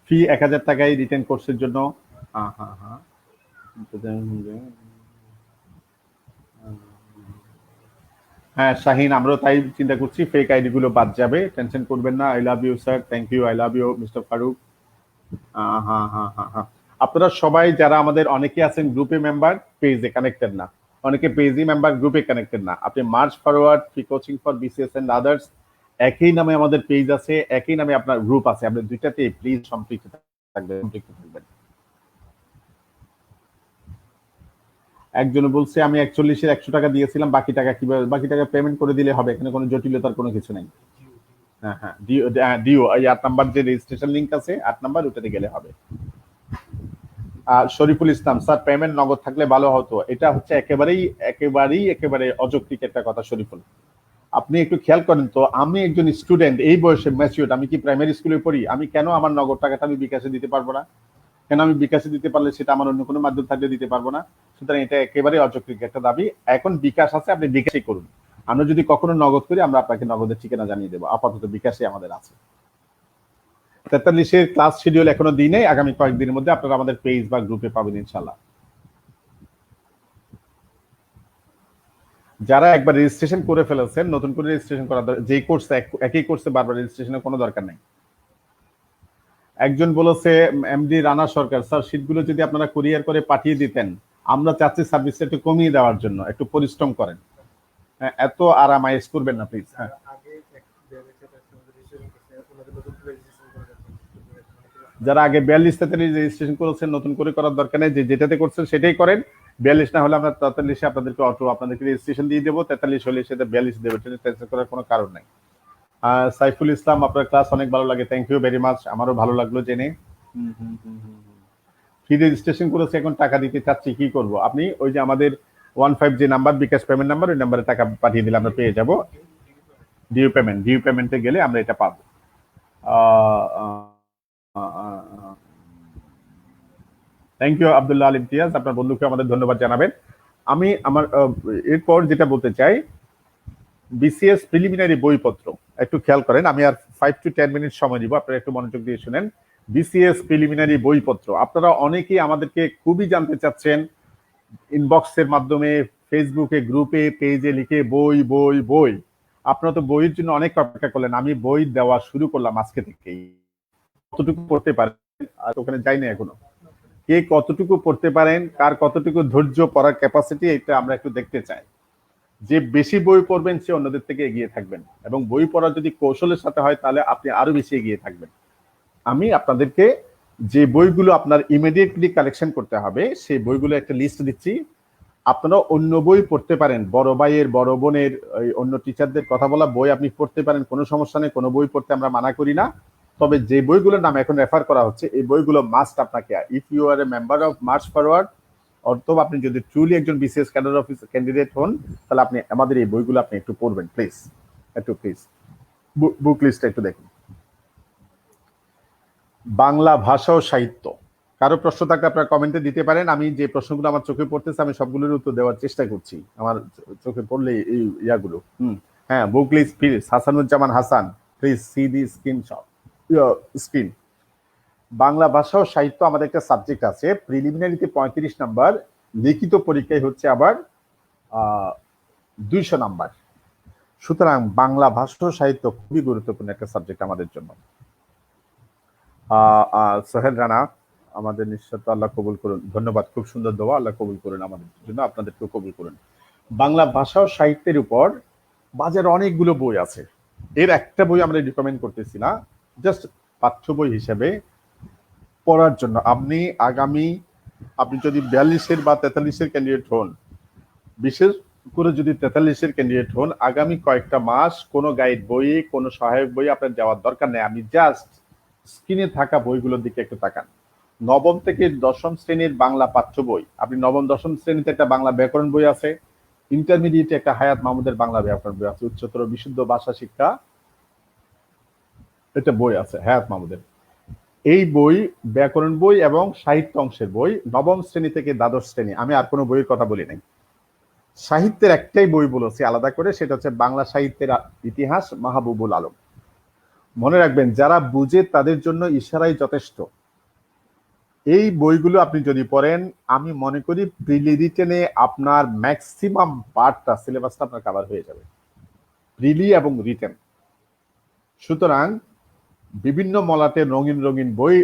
ফি 1000 টাকায় রিটেন কোর্সের জন্য। হ্যাঁ শাহিন, আমরাও তাই চিন্তা করছি, ফেক আইডি গুলো বাদ যাবে, টেনশন করবেন না। I love you sir, thank you, I love you mister Farooq. আপনারা সবাই যারা আমাদের, অনেকে আছেন গ্রুপে মেম্বার, পেজে কানেক্টেড না, অনেকে পেজে মেম্বার, গ্রুপে কানেক্টেড না। আপনি March Forward free coaching for BCS and others, একই নামে আমাদের পেজ আছে, একই নামে আপনার গ্রুপ আছে, আপনি দুইটাতে প্লিজ সম্পৃক্ত থাকবেন। একজন বলছে আমি 41-এর 100 টাকা দিয়েছিলাম, বাকি টাকা কিভাবে, বাকি টাকা পেমেন্ট করে দিলে হবে, এখানে কোনো জটিলতার কোনো কিছু নেই। হ্যাঁ ডিও, এই 8 নাম্বার যে রেজিস্ট্রেশন লিংক আছে, 8 নাম্বার, ওটাতে গেলে হবে। শরীফুল ইসলাম, স্যার পেমেন্ট নগদ থাকলে ভালো হতো, এটা হচ্ছে একেবারেই অযৌক্তিক একটা কথা শরীফুল। আপনি একটু খেয়াল করেন তো, আমি একজন স্টুডেন্ট, এই বয়সে ম্যাচিউরড, আমি কি প্রাইমারি স্কুলে পড়ি? আমি কেন আমার নগদ টাকাটা আমি বিকাশে দিতে পারবো না? কেন আমি বিকাশে দিতে পারলে সেটা আমার অন্য কোনো মাধ্যম থাকলে দিতে পারবো না? সুতরাং এটা একেবারে অযৌক্তিক একটা দাবি। এখন বিকাশ আছে, আপনি বিকাশই করুন। আমরা যদি কখনো নগদ করি, আমরা আপনাকে নগদের ঠিকানা জানিয়ে দেবো। আপাতত বিকাশে আমাদের আছে। 43-এর ক্লাস শিডিউল এখনো দিই নাই, আগামী কয়েকদিনের মধ্যে আপনারা আমাদের পেজ বা গ্রুপে পাবেন ইনশাল্লাহ। যারা একবার রেজিস্ট্রেশন করে ফেলেছেন নতুন করে রেজিস্ট্রেশন করার যেই কোর্সে একই কোর্সে বারবার রেজিস্ট্রেশনের কোনো দরকার নেই। একজন বলেছে এমডি রানা সরকার, স্যার শীটগুলো যদি আপনারা কুরিয়ার করে পাঠিয়ে দিতেন, আমরা চাচ্ছি সার্ভিসটা একটু কমিয়ে দেওয়ার জন্য, একটু পরিশ্রম করেন। হ্যাঁ, এত আরামাইজ করবেন না প্লিজ। হ্যাঁ, যারা আগে 42 রেজিস্ট্রেশন করেছেন নতুন করে করার দরকার নেই, যেটাতে করছেন সেটাই করেন। 42 না হলে আমরা 43 আপনাদেরকে আপনাদেরকে রেজিস্ট্রেশন দিয়ে দেবো, 43 হলে সেটা 42 দেবে, টেনশন করার কোনো কারণ নাই। সাইফুল ইসলাম, আপনার ক্লাস অনেক ভালো লাগে, থ্যাংক ইউ ভেরি মাচ, আমারও ভালো লাগলো জেনে। ফ্রি রেজিস্ট্রেশন করেছে, এখন টাকা দিতে চাচ্ছি, কি করব? আপনি ওই যে আমাদের 15 যে নাম্বার, বিকাশ পেমেন্ট নাম্বার, ওই নাম্বারে টাকা পাঠিয়ে দিলে আমরা পেয়ে যাব। ডিউ পেমেন্টে গেলে আমরা এটা পাবো। থ্যাংক ইউ আব্দুল্লাহ আল ইমতিয়াজ, আপনার বন্ধুকে আমাদের ধন্যবাদ জানাবেন। আমি আমার এরপর যেটা বলতে চাই, বিসিএস প্রিলিমিনারি বইপত্র একটু খেয়াল করেন, আমি আর 5 to 10 মিনিট সময় দিব, আপনারা একটু মনোযোগ দিয়ে শুনেন। বিসিএস প্রিলিমিনারি বইপত্র আপনারা অনেকেই আমাদেরকে খুবই জানতে চাচ্ছেন, ইনবক্সের মাধ্যমে, ফেসবুকে, গ্রুপে, পেজে লিখে বই বই বই। আপনারা তো বইয়ের জন্য অনেক অপেক্ষা করলেন, আমি বই দেওয়া শুরু করলাম আজকে থেকেই। কতটুকু পড়তে পারেন আর ওখানে যাইনি এখনো, কে কতটুকু পড়তে পারেন, কার কতটুকু ধৈর্য পড়ার ক্যাপাসিটি, এটা আমরা একটু দেখতে চাই। যে বেশি বই পড়বেন সে অন্যদের থেকে এগিয়ে থাকবেন, এবং বই পড়া যদি কৌশলের সাথে হয় তাহলে আপনি আরো বেশি এগিয়ে থাকবেন। আমি আপনাদেরকে যে বইগুলো আপনার ইমিডিয়েটলি কালেকশন করতে হবে সেই বইগুলো একটা লিস্ট দিচ্ছি। আপনারা অন্য বই পড়তে পারেন, বড় ভাইয়ের, বড় বোনের, অন্য টিচারদের কথা বলা বই আপনি পড়তে পারেন, কোনো সমস্যা নেই, কোনো বই পড়তে আমরা মানা করি না। তবে যে বইগুলোর নাম এখন রেফার করা হচ্ছে এই বইগুলো মাস্ট আপনাকে, if you are a member of March Forward, অথবা আপনি যদি ট্রুলি একজন বিসিএস ক্যাডার অফিস ক্যান্ডিডেট হন, তাহলে আপনি আমাদের এই বইগুলো আপনি একটু পড়বেন প্লিজ, একটু প্লিজ। বুক লিস্টটা একটু দেখুন। বাংলা ভাষা ও সাহিত্য, কারো প্রশ্ন থাকলে আপনারা কমেন্টে দিতে পারেন। আমি যে প্রশ্নগুলো আমার চোখে পড়তেছে আমি সবগুলোর উত্তর দেওয়ার চেষ্টা করছি, আমার চোখে পড়লে এই ইয়াগুলো। হ্যাঁ, book list please. Hasanuzzaman Hasan, please see the screen. Bangla ভাষা ও সাহিত্য আমাদের একটা সাবজেক্ট আছে, প্রিলিমিনারিতে 35 নাম্বার, লিখিত পরীক্ষায় হচ্ছে আবার 200 নাম্বার। সুতরাং বাংলা ভাষা ও সাহিত্য খুবই গুরুত্বপূর্ণ একটা সাবজেক্ট আমাদের জন্য। সোহেল রানা, আমাদের নিঃস্বার্থ আল্লাহ কবুল করুন, ধন্যবাদ, খুব সুন্দর দোয়া, আল্লাহ কবুল করুন আমাদের জন্য, আপনাদেরকেও কবুল করুন। বাংলা ভাষা ও সাহিত্যের উপর বাজারে অনেকগুলো বই আছে, এর একটা বই আমরা রিকমেন্ড করতেছি না, জাস্ট পাঠ্য বই হিসেবে পড়ার জন্য। আপনি যদি 42-এর বা 43-এর ক্যান্ডিডেট হন, বিশেষ করে যদি 43-এর ক্যান্ডিডেট হন, আগামী কয়েকটা মাস কোনো গাইড বই, কোনো সহায়ক বই আপনার যাওয়ার দরকার নেই। আমি জাস্ট স্ক্রিনে থাকা বইগুলোর দিকে একটু তাকান। নবম থেকে দশম শ্রেণীর বাংলা পাঠ্য বই, আপনি নবম দশম শ্রেণীতে একটা বাংলা ব্যাকরণ বই আছে, ইন্টারমিডিয়েটে একটা হায়াত মাহমুদের বাংলা ব্যাকরণ বই আছে, উচ্চতর বিশুদ্ধ ভাষা শিক্ষা একটা বই আছে হায়াত মাহমুদের। এই বই, ব্যাকরণ বই এবং সাহিত্য অংশের বই, নবম শ্রেণী থেকে দ্বাদশ শ্রেণী, আমি আর কোনো বইয়ের কথা বলি নাই। সাহিত্যের একটাই বই বলেছি আলাদা করে, সেটা হচ্ছে বাংলা সাহিত্যের ইতিহাস, মাহবুবুল আলম। মনে রাখবেন, যারা বুঝে তাদের জন্য ইশারাই যথেষ্ট। এই বইগুলো আপনি যদি পড়েন, আমি মনে করি প্রিলি রিটেনে আপনার ম্যাক্সিমাম পার্টটা, সিলেবাসটা আপনার কভার হয়ে যাবে, প্রিলি এবং রিটেন। সুতরাং বিভিন্ন মলাটের রঙিন রঙিন বই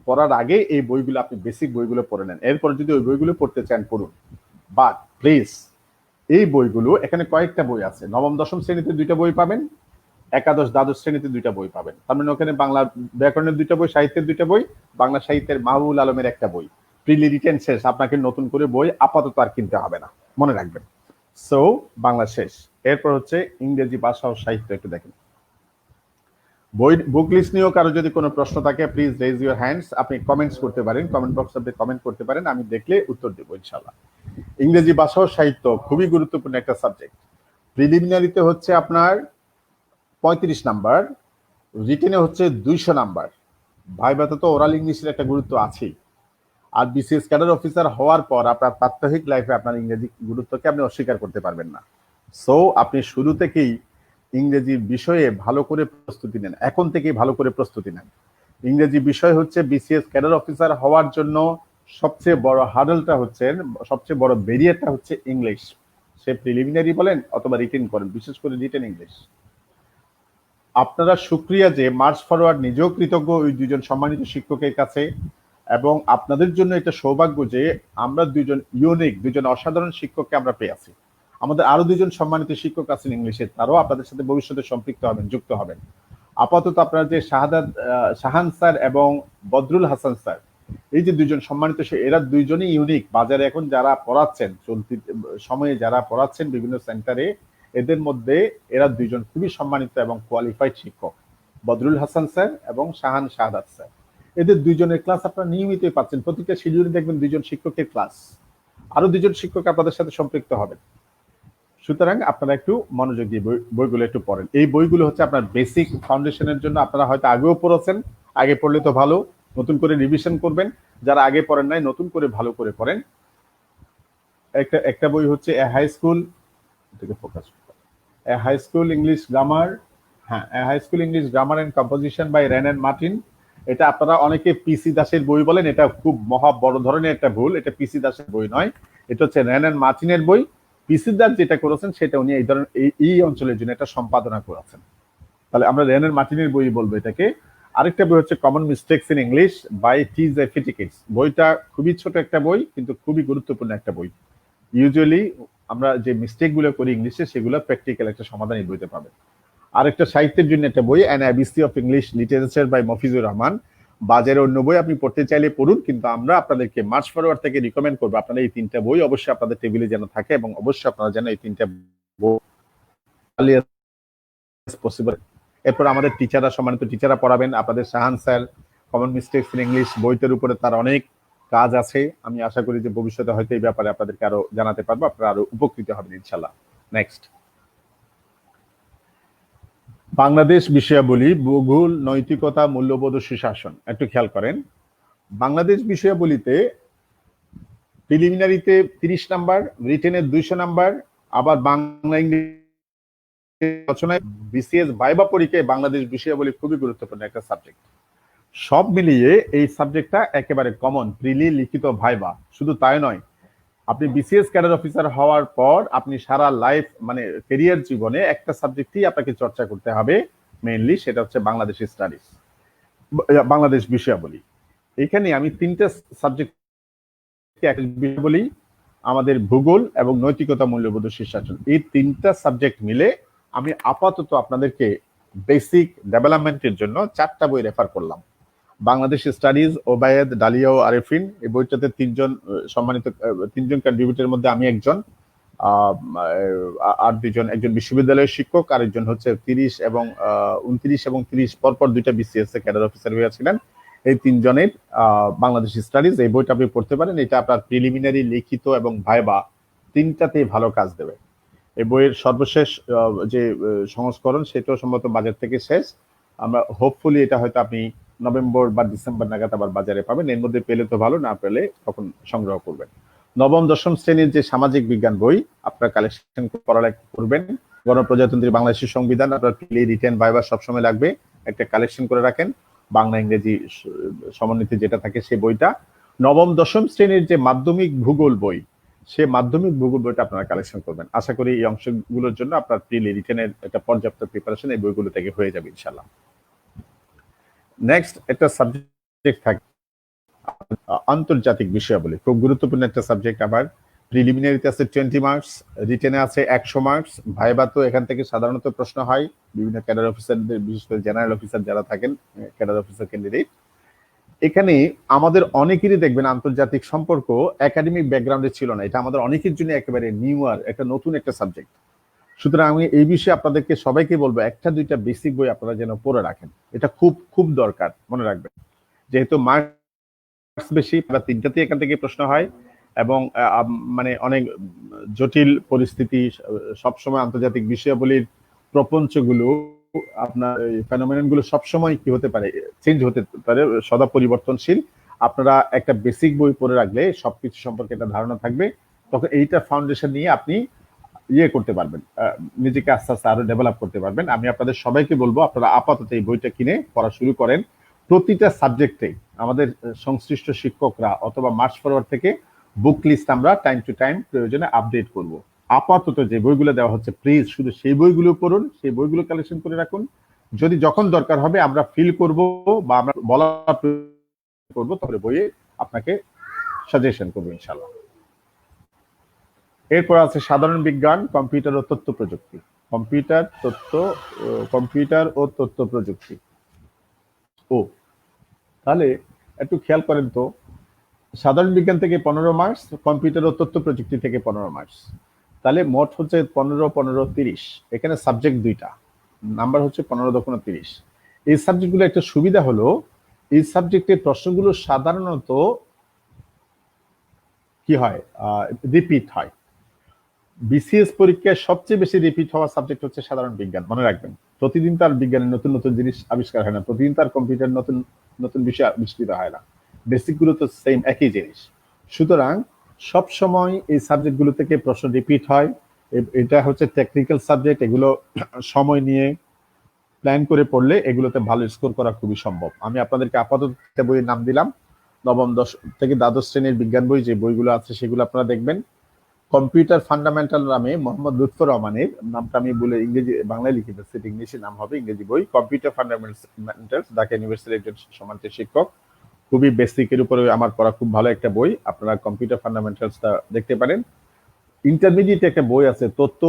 পড়ার আগে এই বইগুলো আপনি বেসিক বইগুলো পড়ে নেন, এরপর যদি ওই বইগুলো পড়তে চান পড়ুন। বাট প্লিজ, এই বইগুলো, এখানে কয়েকটা বই আছে, নবম দশম শ্রেণীতে 2টা বই পাবেন, একাদশ দ্বাদশ শ্রেণীতে 2টা বই পাবেন। তার মানে ওখানে বাংলা ব্যাকরণের 2টা বই, সাহিত্যের 2টা বই, বাংলা সাহিত্যের মাহবুবুল আলমের একটা বই। প্রিলি রিটেন শেষ, আপনাকে নতুন করে বই আপাতত আর কিনতে হবে না, মনে রাখবেন। সো বাংলা শেষ, এরপর হচ্ছে ইংরেজি ভাষা ও সাহিত্য। একটু দেখেন বই, বুক লিস্ট নিয়েও কারো যদি কোনো প্রশ্ন থাকে প্লিজ রেজ ইউর হ্যান্ডস, আপনি কমেন্টস করতে পারেন, কমেন্ট বক্সে আপনি কমেন্ট করতে পারেন, আমি দেখলে উত্তর দেবো ইনশাল্লাহ। ইংরেজি ভাষা ও সাহিত্য খুবই গুরুত্বপূর্ণ একটা সাবজেক্ট। প্রিলিমিনারিতে হচ্ছে আপনার 35 নাম্বার, রিটেনে হচ্ছে 200 নাম্বার। ভাইভাতে তো ওরাল ইংলিশের একটা গুরুত্ব আছেই। আর বিসিএস ক্যাডার অফিসার হওয়ার পর আপনার প্রাত্যহিক লাইফে আপনার ইংরেজি গুরুত্বকে আপনি অস্বীকার করতে পারবেন না। সো আপনি শুরু থেকেই ইংরেজি বিষয়ে ভালো করে প্রস্তুতি নেন, এখন থেকেই ভালো করে প্রস্তুতি নেন। ইংরেজি বিষয় হচ্ছে বিসিএস ক্যাডার অফিসার হওয়ার জন্য সবচেয়ে বড় হার্ডলটা হচ্ছে, সবচেয়ে বড় ব্যারিয়ারটা হচ্ছে ইংলিশ। সে প্রিলিমিনারি বলেন অথবা রিটেন করেন, বিশেষ করে রিটেন ইংলিশ। আপনারা শুক্রিয়া যে মার্চ ফরওয়ার্ড নিজেও কৃতজ্ঞ ওই দুজন সম্মানিত শিক্ষকের কাছে, এবং আপনাদের জন্য এটা সৌভাগ্য যে আমরা দুজন ইউনিক, দুজন অসাধারণ শিক্ষককে আমরা পেয়ে আছি। আমাদের আরো দুজন সম্মানিত শিক্ষক আছেন ইংলিশের, তারাও আপনাদের সাথে ভবিষ্যতে সম্পৃক্ত হবেন, যুক্ত হবেন। আপাতত আপনারা যে শাহান স্যার এবং বদরুল হাসান স্যার, এই যে দুজন সম্মানিত, এরা দুইজনই ইউনিক। বাজারে এখন যারা পড়াচ্ছেন, চলতি সময়ে যারা পড়াচ্ছেন বিভিন্ন সেন্টারে, এদের মধ্যে এরা দুইজন খুবই সম্মানিত এবং কোয়ালিফাইড শিক্ষক, বদরুল হাসান স্যার এবং শাহাদাত স্যার। এদের দুইজনের ক্লাস আপনারা নিয়মিতই পাচ্ছেন, প্রতিটা শিডিউলে দেখবেন দুইজন শিক্ষকের ক্লাস, আরো দুজন শিক্ষক আপনাদের সাথে সম্পৃক্ত হবেন। সুতরাং আপনারা একটু মনোযোগ দিয়ে বইগুলো একটু পড়েন। এই বইগুলো হচ্ছে আপনার বেসিক ফাউন্ডেশনের জন্য। আপনারা হয়তো আগেও পড়েছেন, আগে পড়লে তো ভালো, নতুন করে রিভিশন করবেন। যারা আগে পড়েন নাই, নতুন করে ভালো করে পড়েন। একটা বই হচ্ছে এ হাই স্কুল, এটাকে focus, a high school English grammar, হ্যাঁ, a high school English grammar and composition by Wren and Martin. এটা আপনারা অনেকে পিসি দাসের বই বলেন, এটা খুব মহা বড় ধরনের একটা ভুল। এটা পিসি দাসের বই নয়, এটা হচ্ছে রেন এন্ড মার্টিনের বই। পিসি দাস যেটা করেছেন সেটা উনি এই ধরনের এই অঞ্চলের জন্য এটা সম্পাদনা করেছেন। তাহলে আমরা রেন এন্ড মার্টিনের বই বলবো এটাকে। আরেকটা বই হচ্ছে common mistakes in English by T J. Fitikides. বইটা খুবই ছোট একটা বই, কিন্তু খুবই গুরুত্বপূর্ণ একটা বই। ইউজুয়ালি আমরা যে মিস্টেক গুলো করি ইংলিশে, সেগুলো প্র্যাকটিক্যাল একটা সমাধান এই বইতে পাবেন। আরেকটা সাহিত্যের জন্য একটা বই, an ABC of English literature by Mafizur Rahman. বাজারে অন্য বই আপনি পড়তে চাইলে পড়ুন, কিন্তু আমরা আপনাদেরকে মার্চ ফরওয়ার্ড থেকে রিকমেন্ড করবো আপনারা এই তিনটা বই অবশ্যই আপনাদের টেবিলে যেন থাকে, এবং অবশ্যই আপনারা যেন এই তিনটা বই পসিবল। এরপর আমাদের টিচাররা, সম্মানিত টিচাররা পড়াবেন। আপনাদের Shahan sir common mistakes in English বইটার উপরে তার অনেক কাজ আছে। আমি আশা করি যে ভবিষ্যতে হয়তো এই ব্যাপারে আপনাদেরকে আরো জানাতে পারবো, আপনারা আরো উপকৃত হবেন ইনশাল্লাহ। নেক্সট, বাংলাদেশ বিষয়াবলী, ভূগোল, নৈতিকতা, মূল্যবোধ ও সুশাসন। একটু খেয়াল করেন, বাংলাদেশ বিষয়াবলীতে প্রিলিমিনারিতে 30 নাম্বার, রিটেনের 200 নাম্বার, আবার বাংলা ইংরেজি রচনায় বিসিএস ভাইবা পরীক্ষায় বাংলাদেশ বিষয়াবলী খুবই গুরুত্বপূর্ণ একটা সাবজেক্ট। সব মিলিয়ে এই সাবজেক্টটা একেবারে কমন, প্রিলি, লিখিত, ভাইবা। শুধু তাই নয়, আপনি বিসিএস ক্যাডার অফিসার হওয়ার পর আপনি সারা লাইফ, মানে ক্যারিয়ার জীবনে একটা সাবজেক্টই আপনাকে চর্চা করতে হবে মেইনলি, সেটা হচ্ছে বাংলাদেশ স্টাডিজ, বাংলাদেশ বিষয়াবলী। এখানে আমি তিনটা সাবজেক্ট বিষয়াবলী, আমাদের ভূগোল এবং নৈতিকতা, মূল্যবোধ ও সুশাসন, এই তিনটা সাবজেক্ট মিলে আমি আপাতত আপনাদেরকে বেসিক ডেভেলপমেন্টের জন্য 4টা বই রেফার করলাম। বাংলাদেশ স্টাডিজ, ওবায়েদ, ডালিয়া ও আরেফিন। এই বইটাতে তিনজন কন্ট্রিবিউটরের মধ্যে আমি একজন, আর দুজন, একজন বিশ্ববিদ্যালয়ের শিক্ষক, আরেকজন হচ্ছে 30 এবং 29 এবং 30 পরপর 2টা বিসিএস এ ক্যাডার অফিসার হয়েছিলেন। এই তিনজনের বাংলাদেশ স্টাডিজ, এই বইটা আপনি পড়তে পারেন। এটা আপনার প্রিলিমিনারি, লিখিত এবং ভাইবা তিনটাতেই ভালো কাজ দেবে। এই বইয়ের সর্বশেষ যে সংস্করণ, সেটাও সম্ভবত বাজার থেকে শেষ। আমরা হোপফুলি এটা হয়তো আপনি নভেম্বর বা ডিসেম্বর নাগাদ আবার বাজারে পাবেন। এর মধ্যে পেলে তো ভালো, না পেলে তখন সংগ্রহ করবেন। নবম দশম শ্রেণীর যে সামাজিক বিজ্ঞান বই আপনার কালেকশন পড়ালেখা করবেন। গণপ্রজাতন্ত্রী বাংলাদেশের সংবিধান আপনার প্রিলি, রিটেন, ভাইবা সবসময় লাগবে, একটা কালেকশন করে রাখেন। বাংলা ইংরেজি সমন্বিত যেটা থাকে সেই বইটা। নবম দশম শ্রেণীর যে মাধ্যমিক ভূগোল বই, সে মাধ্যমিক ভূগোল বইটা আপনারা কালেকশন করবেন। আশা করি এই অংশগুলোর জন্য আপনার প্রিলি, রিটেনের একটা পর্যাপ্ত প্রিপারেশন এই বইগুলো থেকে হয়ে যাবে ইনশাল্লাহ। নেক্সট একটা সাবজেক্ট থাকে আন্তর্জাতিক বিষয়াবলী, খুব গুরুত্বপূর্ণ একটা সাবজেক্ট। আবার প্রিলিমিনারিতে আছে 20 মার্কস, রিটেনে আছে 100 মার্কস, ভাইবা তো এখান থেকে সাধারণত প্রশ্ন হয় বিভিন্ন ক্যাডার অফিসারদের, বিশেষ করে জেনারেল অফিসার যারা থাকেন, ক্যাডার অফিসার ক্যান্ডিডেট। এখানে আমাদের অনেকেরই দেখবেন আন্তর্জাতিক সম্পর্ক একাডেমিক ব্যাকগ্রাউন্ডে ছিল না, এটা আমাদের অনেকের জন্য একেবারে নিউ আর একটা নতুন একটা সাবজেক্ট। সুতরাং আমি এই বিষয়ে আপনাদেরকে সবাইকে বলবো, একটা দুইটা বেসিক বই আপনারা যেন পড়ে রাখেন, এটা খুব খুব দরকার। মনে রাখবেন, যেহেতু মার্কস বেশি, বা তিনটাতেই এখান থেকে প্রশ্ন হয়, এবং মানে অনেক জটিল পরিস্থিতি, সবসময় আন্তর্জাতিক বিষয়াবলীর প্রপঞ্চগুলো, আপনার ফেনোমেনন গুলো সবসময় কি হতে পারে, চেঞ্জ হতে পারে, সদা পরিবর্তনশীল। আপনারা একটা বেসিক বই পড়ে রাখলে সবকিছু সম্পর্কে একটা ধারণা থাকবে, তখন এইটা ফাউন্ডেশন নিয়ে আপনি করতে পারবেন, নিজেকে আস্তে আস্তে আরো ডেভেলপ করতে পারবেন। আমি আপনাদের সবাইকে বলবো আপনারা আপাতত এই বইটা কিনে পড়া শুরু করেন। প্রতিটা সাবজেক্টে আমাদের সংশ্লিষ্ট শিক্ষকরা অথবা মার্চ ফরওয়ার্ড থেকে বুক লিস্ট আমরা টাইম টু টাইম প্রয়োজনে আপডেট করব। আপাতত যে বইগুলো দেওয়া হচ্ছে প্লিজ শুধু সেই বইগুলো পড়ুন, সেই বইগুলো কালেকশন করে রাখুন। যদি যখন দরকার হবে আমরা ফিল করব বা আমরা বলা করবো, তাহলে বইয়ে আপনাকে সাজেশন করবো ইনশাল্লাহ। এরপর আছে সাধারণ বিজ্ঞান, কম্পিউটার ও তথ্য প্রযুক্তি। কম্পিউটার ও তথ্য প্রযুক্তি। তাহলে একটু খেয়াল করেন তো, সাধারণ বিজ্ঞান থেকে 15 মার্কস, কম্পিউটার ও তথ্য প্রযুক্তি থেকে 15 মার্কস, তাহলে মোট হচ্ছে 15, 15, 30। এখানে সাবজেক্ট দুইটা, নাম্বার হচ্ছে 15×30। এই সাবজেক্টগুলো একটা সুবিধা হলো এই সাবজেক্টের প্রশ্নগুলো সাধারণত কি হয়, রিপিট হয়। বিসিএস পরীক্ষায় সবচেয়ে বেশি রিপিট হওয়া সাবজেক্ট হচ্ছে সাধারণ বিজ্ঞান, মনে রাখবেন। প্রতিদিন তার বিজ্ঞানের নতুন নতুন জিনিস আবিষ্কার হয় না, প্রতিদিন তার কম্পিউটার নতুন নতুন বিষয় আবিষ্কৃত হয় না, বেসিক গুলো তো সেম একই জিনিস। সুতরাং সব সময় এই সাবজেক্টগুলো থেকে প্রশ্ন রিপিট হয়। এটা হচ্ছে টেকনিক্যাল সাবজেক্ট, এগুলো সময় নিয়ে প্ল্যান করে পড়লে এগুলোতে ভালো স্কোর করা খুবই সম্ভব। আমি আপনাদেরকে আপাতত বইয়ের নাম দিলাম, নবম থেকে দ্বাদশ শ্রেণীর বিজ্ঞান বই যে বইগুলো আছে সেগুলো আপনারা দেখবেন। কম্পিউটার ফান্ডামেন্টাল নামে মোহাম্মদ লুৎফর রহমানের, নামটা আমি বলে ইংরেজি বাংলায় লিখে দিচ্ছি, ইংলিশে নাম হবে, ইংরেজি বই কম্পিউটার ফান্ডামেন্টালস, ঢাকা ইউনিভার্সিটির একজন সম্মানিত শিক্ষক, খুবই বেসিকের উপরে আমার পড়া, খুব ভালো একটা বই, আপনারা কম্পিউটার ফান্ডামেন্টালসটা দেখতে পারেন। ইন্টারমিডিয়েট একটা বই আছে তথ্য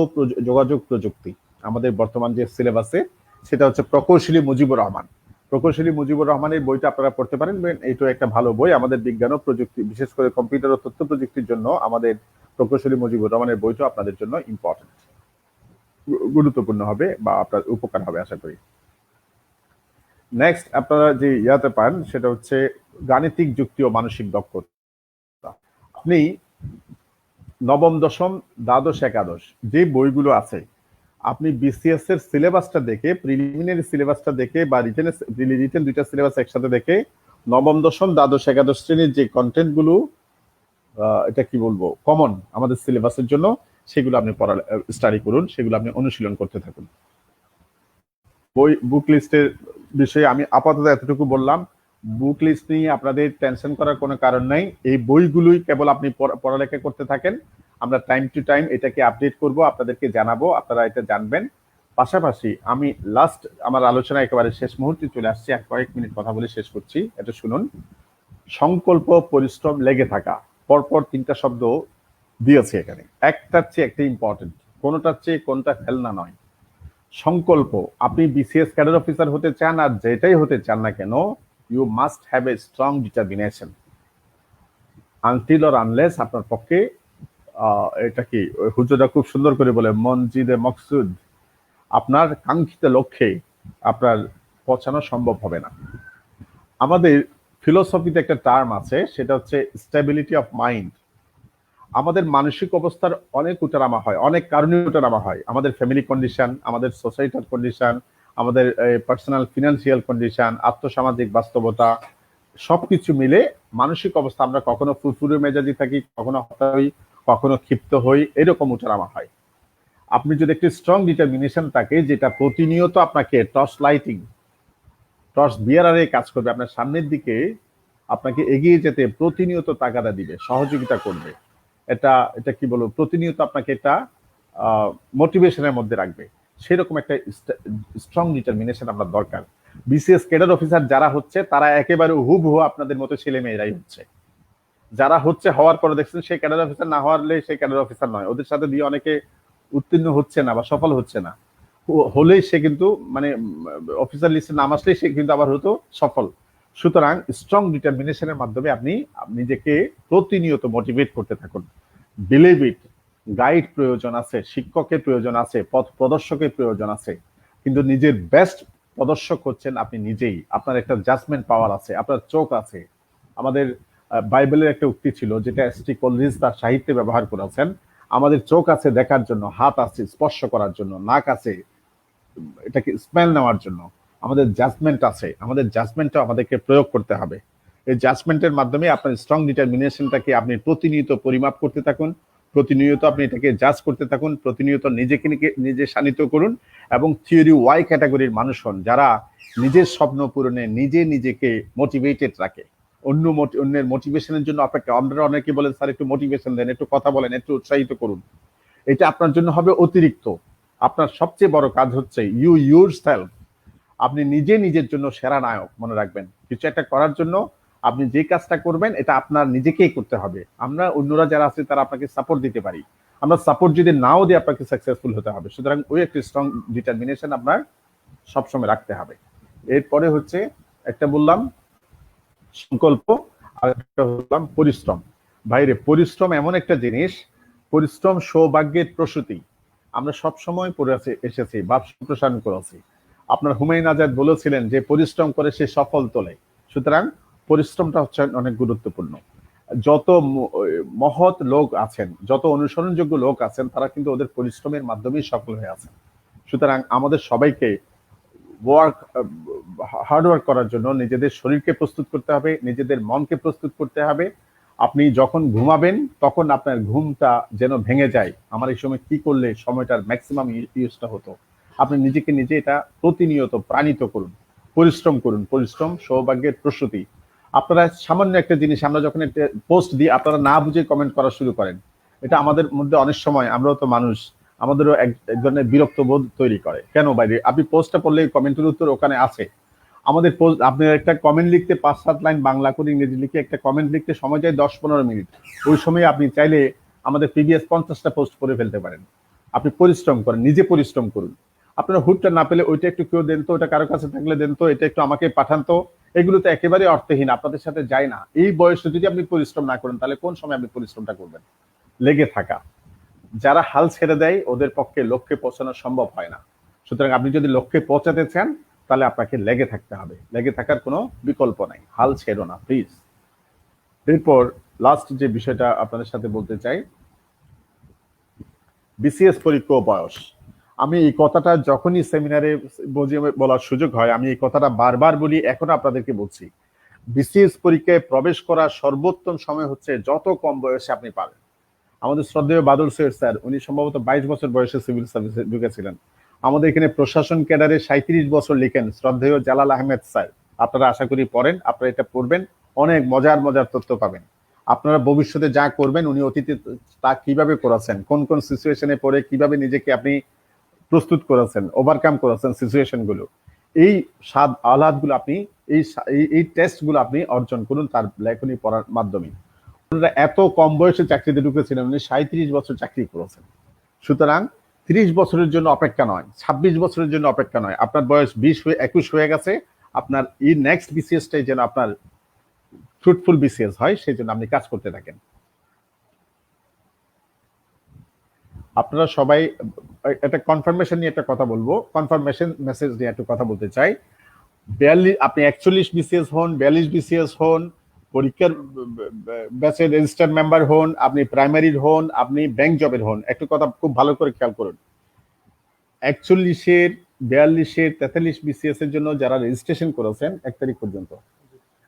যোগাযোগ প্রযুক্তি, আমাদের বর্তমান যে সিলেবাসে, সেটা হচ্ছে প্রকৌশলী মুজিবুর রহমান। প্রকৌশলী মুজিবুর রহমানের বইটা আপনারা পড়তে পারেন, এটা একটা ভালো বই। আমাদের বিজ্ঞান ও প্রযুক্তি, বিশেষ করে কম্পিউটার ও তথ্য প্রযুক্তির জন্য আমাদের প্রকৌশলী মুজিবুর রহমানের বইটা আপনাদের জন্য ইম্পর্টেন্ট, গুরুত্বপূর্ণ হবে বা আপনার উপকার হবে আশা করি। নেক্সট আপনারা যে ইয়াতে পান সেটা হচ্ছে গাণিতিক যুক্তি ও মানসিক দক্ষতা। আপনি নবম, দশম, দ্বাদশ, একাদশ যে বইগুলো আছে, আপনি বিসিএস এর সিলেবাসটা দেখে, প্রিলিমিনারি সিলেবাসটা দেখে বা রিটেন দুইটা সিলেবাস একসাথে দেখে নবম, দশম, দ্বাদশ, একাদশ শ্রেণীর যে কন্টেন্ট গুলো এটা কি বলবো কমন আমাদের সিলেবাসের জন্য, সেগুলো আপনি স্টাডি করুন, সেগুলো আপনি অনুশীলন করতে থাকুন। বই বুক লিস্টের বিষয়ে আমি আপাতত এতটুকু বললাম। বুক লিস্ট নিয়ে আপনাদের টেনশন করার কোনো কারণ নাই, এই বইগুলোই কেবল আপনি পড়ালেখা করতে থাকেন। আমরা টাইম টু টাইম এটাকে আপডেট করব, আপনাদেরকে জানাবো, আপনারা এটা জানবেন। পাশাপাশি আমি লাস্ট আমার আলোচনা একেবারে শেষ মুহূর্তে চলে আসছি, এক কয়েক মিনিট কথা বলে শেষ করছি, এটা শুনুন। সংকল্প, পরিশ্রম, লেগে থাকা, পরপর তিনটা শব্দ দিয়েছে এখানে, একটার চেয়ে একটা ইম্পর্টেন্ট, কোনটার চেয়ে কোনটা খেলনা নয়। সংকল্প, আপনি বিসিএস ক্যাডার অফিসার হতে চান আর যেটাই হতে চান না কেন, you must have a strong determination. Until or unless আপনার পক্ষে এটা কি হুজুরা খুব সুন্দর করে বলে মনজিদে মকসুদ, আপনার কাঙ্ক্ষিত লক্ষ্যে আপনার পৌঁছানো সম্ভব হবে না। আমাদের ফিলোসফিতে একটা টার্ম আছে, সেটা হচ্ছে স্টেবিলিটি অফ মাইন্ড। আমাদের মানসিক অবস্থার অনেক উঠানামা হয়, অনেক কারণে উঠানামা হয়। আমাদের ফ্যামিলি কন্ডিশন, আমাদের সোসাইটাল কন্ডিশন, আমাদের পার্সোনাল ফিনান্সিয়াল কন্ডিশন, আর্থসামাজিক বাস্তবতা, সবকিছু মিলে মানসিক অবস্থা, আমরা কখনো ফুরফুরে মেজাজি থাকি, কখনো হতাশ হই, কখনো ক্ষিপ্ত হই, এরকম উঠানামা হয়। আপনি যদি একটি স্ট্রং ডিটারমিনেশন থাকে, যেটা প্রতিনিয়ত আপনাকে টর্চ বিয়ারারে কাজ করবে, আপনার সামনের দিকে আপনাকে এগিয়ে যেতে প্রতিনিয়ত তাগাদা দিবে, সহযোগিতা করবে, এটা কি বলবো, প্রতিনিয়ত আপনাকে এটা মোটিভেশনের মধ্যে রাখবে, সেরকম একটা স্ট্রং ডিটারমিনেশন আপনার দরকার। বিসিএস ক্যাডার অফিসার যারা হচ্ছে তারা একেবারে হুবহু আপনাদের মতো ছেলে মেয়েরাই হচ্ছে, যারা হচ্ছে হওয়ার পরে দেখছেন সেই ক্যাডার অফিসার না হওয়ারলে সেই ক্যাডার অফিসার নয়। ওদের সাথে দিয়ে অনেকে উত্তীর্ণ হচ্ছে না বা সফল হচ্ছে না, হলেই সে কিন্তু মানে অফিসার লিস্টে নাম আসলেই সে কিন্তু আবার হতো সফল। সুতরাং স্ট্রং ডিটারমিনেশনের মাধ্যমে আপনি নিজেকে প্রতিনিয়ত মোটিভেট করতে থাকুন। বিলিভ ইট, গাইড প্রয়োজন আছে, শিক্ষকের প্রয়োজন আছে, পথ প্রদর্শকের প্রয়োজন আছে, কিন্তু নিজের বেস্ট প্রদর্শক হচ্ছেন আপনি নিজেই। আপনার একটা জাজমেন্ট পাওয়ার আছে, আপনার চোখ আছে। আমাদের বাইবেলের একটা উক্তি ছিল, যেটা এসটি কলরিজ তার সাহিত্যে ব্যবহার করেছেন, আমাদের চোখ আছে দেখার জন্য, হাত আছে স্পর্শ করার জন্য, নাক আছে এটাকে স্মেল নেওয়ার জন্য, আমাদের জাজমেন্ট আছে, আমাদের জাজমেন্টটা আমাদেরকে প্রয়োগ করতে হবে। এই জাজমেন্টের মাধ্যমে আপনার স্ট্রং ডিটারমিনেশনটাকে আপনি প্রতিনিয়ত পরিমাপ করতে থাকুন, প্রতিনিয়ত আপনি এটাকে জাজ করতে থাকুন, প্রতিনিয়ত নিজে শানিত করুন, এবং থিওরি ওয়াই ক্যাটাগরির মানুষ হন, যারা নিজের স্বপ্ন পূরণে নিজেকে মোটিভেটেড রাখে। অন্যের মোটিভেশনের জন্য আপনাকে, আমরা অনেকে বলেন স্যার একটু মোটিভেশন দেন, একটু কথা বলেন, একটু উৎসাহিত করুন। এটা আপনার জন্য হবে অতিরিক্ত। আপনার সবচেয়ে বড় কাজ হচ্ছে ইউ ইউরসেলফ, আপনি নিজে নিজের জন্য সেরা নায়ক। মনে রাখবেন, কিছু একটা করার জন্য আপনি যে কাজটা করবেন এটা আপনার নিজেকেই করতে হবে। আমরা অন্যরা যারা আছে তারা আপনাকে সাপোর্ট দিতে পারি, আমরা সাপোর্ট যদি নাও দিয়ে আপনাকে সাকসেসফুল হতে হবে। সুতরাং ওই একটা স্ট্রং ডিটারমিনেশন আপনার সবসময় রাখতে হবে। এরপরে হচ্ছে একটা বললাম সংকল্প, আর একটা বললাম পরিশ্রম। ভাইরে, পরিশ্রম এমন একটা জিনিস, পরিশ্রম সৌভাগ্যের প্রসূতি। আমরা সব সময় পড়ে এসেছি, বাপ সম্প্রসারণ করেছি। আপনার হুমায়ুন আজাদ বলেছিলেন যে পরিশ্রম করে সে সফল তোলে। সুতরাং পরিশ্রমটা হচ্ছে অনেক গুরুত্বপূর্ণ। যত মহৎ লোক আছেন, যত অনুসরণযোগ্য লোক আছেন, তারা কিন্তু ওদের পরিশ্রমের মাধ্যমেই সফল হয়ে আছেন। সুতরাং আমাদের সবাইকে হার্ড ওয়ার্ক করার জন্য নিজেদের শরীরকে প্রস্তুত করতে হবে, নিজেদের মনকে প্রস্তুত করতে হবে। আপনি যখন ঘুমাবেন তখন আপনার ঘুমটা যেন ভেঙে যায়, আমার এই সময় কি করলে সময়টার ম্যাক্সিমাম ইউজটা হতো। আপনি নিজেকে নিজে এটা প্রতিনিয়ত প্রাণিত করুন, পরিশ্রম করুন। পরিশ্রম সৌভাগ্যের প্রসূতি। আপনারা সামান্য একটা জিনিস আমরা যখন একটা পোস্ট দিই, আপনারা না বুঝে কমেন্ট করা শুরু করেন। এটা আমাদের মধ্যে অনেক সময়, আমরাও তো মানুষ, আমাদেরও এক ধরনের বিরক্ত বোধ তৈরি করে। কেন বাইরে আপনি পোস্টটা পড়লে কমেন্টের উত্তর ওখানে আছে। আমাদের পোস্ট, আপনি একটা কমেন্ট লিখতে 5-7 লাইন বাংলা করে ইংরেজি লিখে একটা কমেন্ট লিখতে সময় যায় 10-15 মিনিট। ওই সময় আপনি চাইলে আমাদের প্রিভিয়াস 50টা পোস্ট করে ফেলতে পারেন। আপনি পরিশ্রম করেন, নিজে পরিশ্রম করুন। আপনারা হুটটা না পেলে ওইটা একটু কেউ দেন তো, ওটা কারো কাছে থাকলে দেন তো, এটা একটু আমাকে পাঠান তো। এগুলো তো একেবারে অর্থহীন, আপনাদের সাথে যায় না। এই বয়সে যদি আপনি পরিশ্রম না করেন তাহলে কোন সময় আপনি পরিশ্রমটা করবেন? লেগে থাকা। যারা হাল ছেড়ে দেয় ওদের পক্ষে লক্ষ্যে পৌঁছানো সম্ভব হয় না। সুতরাং আপনি যদি লক্ষ্যে পৌঁছাতে চান তাহলে আপনাকে লেগে থাকতে হবে, লেগে থাকার কোনো বিকল্প নাই। হাল ছেড়ো না প্লিজ। এরপর লাস্ট যে বিষয়টা আপনাদের সাথে বলতে চাই, বিসিএস পরীক্ষা ও বয়স। আমি এই কথাটা যখনই সেমিনারে বলার সুযোগ হয় আমি এই কথাটা বারবার বলি, এখনো আপনাদেরকে বলছি। বিসিএস পরীক্ষায় প্রবেশ করার সর্বোত্তম সময় হচ্ছে যত কম বয়সে আপনি পারেন। আমাদের শ্রদ্ধেয় বাদল সৈয়দ স্যার, উনি সম্ভবত 22 বছর বয়সে সিভিল সার্ভিসে ঢুকেছিলেন। আমাদের এখানে প্রশাসন ক্যাডারে 37 বছর লিখেন শ্রদ্ধেয় জালাল আহমেদ স্যার। আপনারা আশা করি পড়েন, আপনারা এটা পড়বেন, অনেক মজার মজার তথ্য পাবেন। আপনারা ভবিষ্যতে যা করবেন উনি অতীতে তা কিভাবে করেছেন, কোন কোন সিচুয়েশনে পড়ে কিভাবে নিজেকে আপনি প্রস্তুত করেছেন, ওভারকাম করেছেন সিচুয়েশন গুলো, এই স্বাদ আহ্লাদগুলো আপনি এই টেস্টগুলো আপনি অর্জন করুন তার লেখনী পড়ার মাধ্যমে। এত কম বয়সে চাকরিতে ঢুকেছিলেন, উনি 37 বছর চাকরি করেছেন। সুতরাং 30 বছরের জন্য অপেক্ষা নয়, 26 বছরের জন্য অপেক্ষা নয়। আপনার বয়স 21 হয়ে গেছে, আপনার এই নেক্সট বিসিএসটাই যেন আপনার ফ্রুটফুল বিসিএস হয়, সেই জন্য আপনি কাজ করতে থাকেন। আপনারা সবাই একটা কনফার্মেশন নিয়ে একটা কথা বলবো, কনফার্মেশন মেসেজ নিয়ে একটু কথা বলতে চাই। 42 আপনি 41 বিসিএস হন, 42 বিসিএস হন, পরীক্ষার ব্যাচের রেজিস্টার্ড মেম্বার হন, আপনি প্রাইমারির হন, আপনি ব্যাংক জবের হন, একটু কথা খুব ভালো করে খেয়াল করুন। 41-এর, 42-এর, 43 বিসিএস এর জন্য যারা রেজিস্ট্রেশন করেছেন 1 তারিখ পর্যন্ত,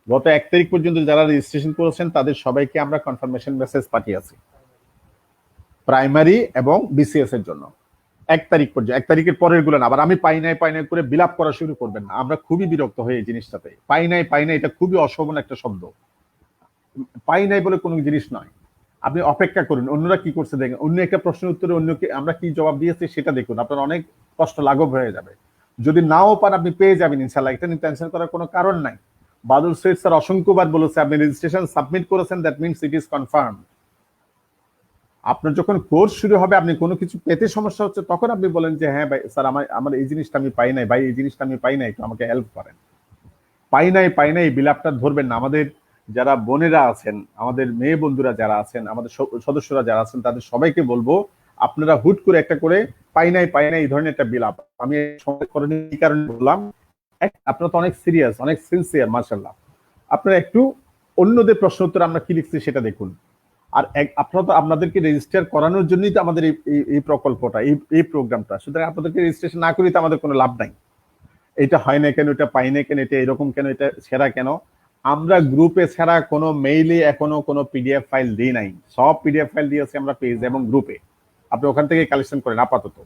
গত 1 তারিখ পর্যন্ত যারা রেজিস্ট্রেশন করেছেন তাদের সবাইকে আমরা কনফার্মেশন মেসেজ পাঠিয়েছি প্রাইমারি এবং বিসিএস এর জন্য। 1 তারিখ পর্যন্ত, 1 তারিখের পরের গুলো না। আবার আমি পাই নাই করে বিলাপ করা শুরু করবেন না, আমরা খুবই বিরক্ত হই এই জিনিসটাতে। পাই নাই এটা খুবই অশোভন একটা শব্দ। পাই নাই বলে কোনো জিনিস নয়। আপনি অপেক্ষা করুন, অন্যরা কি করছে দেখেন, অন্য একটা প্রশ্নের উত্তরে অন্যকে আমরা কি জবাব দিয়েছি সেটা দেখুন, আপনার অনেক কষ্ট লাঘব হয়ে যাবে। যদি নাও পান আপনি পেয়ে যাবেন ইনশাআল্লাহ, এটা নিয়ে টেনশন করার কোনো কারণ নাই। বাদল সৈয়দ স্যার অসংখ্যবার বলেছে আপনি রেজিস্ট্রেশন সাবমিট করেছেন, that means it is confirm. আপনার যখন কোর্স শুরু হবে, আপনি কোনো কিছু পেতে সমস্যা হচ্ছে, তখন আপনি বলেন যে হ্যাঁ ভাই স্যার আমার এই জিনিসটা আমি পাই নাই, ভাই এই জিনিসটা আমি পাই নাই, একটু আমাকে হেল্প করেন। পাই নাই বিলাপটা ধরবেন না। আমাদের যারা বোনেরা আছেন, আমাদের মেয়ে বন্ধুরা যারা আছেন, আমাদের সদস্যরা যারা আছেন, তাদের সবাইকে বলবো আপনারা হুট করে একটা করে পাই নাই এই ধরনের একটা বিলাপ আমি এই কারণে বললাম। আপনারা তো অনেক সিরিয়াস, অনেক সিনসিয়ার, মাশাআল্লাহ। আপনারা একটু অন্যদের প্রশ্ন উত্তর আমরা কি লিখছি সেটা দেখুন। আর আপনারা তো আপনাদেরকে রেজিস্টার করানোর জন্যই তো আমাদের এই প্রকল্পটা, এই প্রোগ্রামটা। সুতরাং আপনাদেরকে রেজিস্ট্রেশন না করি তো আমাদের কোনো লাভ নাই। এটা হয় না কেন, এটা পাই না কেন, এটা এরকম কেন, এটা সেরা কেন। আমরা গ্রুপে ছাড়া কোনো মেইলে এখনো কোনো পিডিএফ ফাইল দিই নাই। সব পিডিএফ ফাইল দিয়েছি আমরা পেজ এবং গ্রুপে, আপনি ওখান থেকে কালেকশন করেন আপাতত।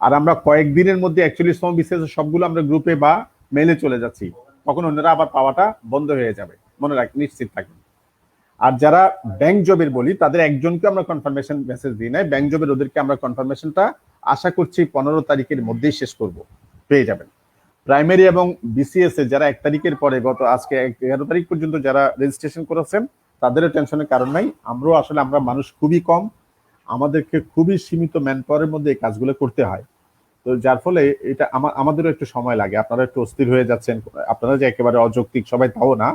আর আমরা কয়েকদিনের মধ্যে 41তম বিসিএস সবগুলো আমরা গ্রুপে বা মেইলে চলে যাচ্ছি, তখন অন্যরা আবার পাওয়াটা বন্ধ হয়ে যাবে, মনে রাখ, নিশ্চিত থাকবেন। আর যারা ব্যাংক জবের বলি তাদের একজনকে আমরা কনফার্মেশন মেসেজ দিই নাই, ব্যাংক জবের ওদেরকে আমরা কনফার্মেশনটা আশা করছি 15 তারিখের মধ্যেই শেষ করব, পেয়ে যাবেন। প্রাইমারি এবং বিসিএস এ যারা 1 তারিখের পরে গত আজকে 11 তারিখ পর্যন্ত যারা রেজিস্ট্রেশন করেছেন তাদেরও টেনশনের কারণ নাই। আমরা মানুষ খুবই কম, আমাদেরকে খুবই সীমিত ম্যান পাওয়ারের মধ্যে এই কাজগুলো করতে হয়। তো যার ফলে এটা আমাদেরও একটু সময় লাগে, আপনারা একটু অস্থির হয়ে যাচ্ছেন, আপনারা যে একেবারে অযৌক্তিক সবাই তাও না,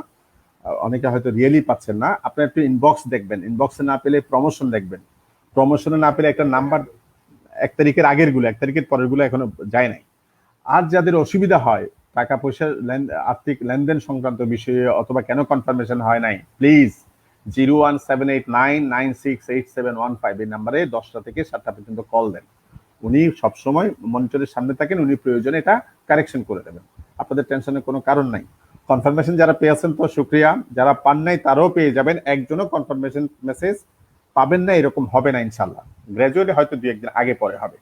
অনেকে হয়তো রিয়েলি পাচ্ছেন না। আপনারা একটু ইনবক্স দেখবেন, ইনবক্সে না পেলে প্রমোশন দেখবেন, প্রমোশনে না পেলে একটা নাম্বার 1 তারিখের আগের গুলো, 1 তারিখের পরের গুলো এখনো যায় নাই। আর যাদের অসুবিধা হয় টাকা পয়সা আর্থিক লেনদেন সংক্রান্ত বিষয়ে অথবা কেন কনফার্মেশন হয় নাই, প্লিজ 01789968715 এই নাম্বারে 10টা থেকে 7টা পর্যন্ত কল দেন। উনি সবসময় মনিটরের সামনে থাকেন, উনি প্রয়োজনে এটা কারেকশন করে দেবেন। আপনাদের টেনশনের কোনো কারণ নাই। কনফার্মেশন যারা পেয়েছেন তো শুক্রিয়া, যারা পান নাই তারাও পেয়ে যাবেন। একজনও কনফার্মেশন মেসেজ পাবেন না এরকম হবে না ইনশাল্লাহ, গ্র্যাজুয়ালি হয়তো 2-1 দিন আগে পরে হবে।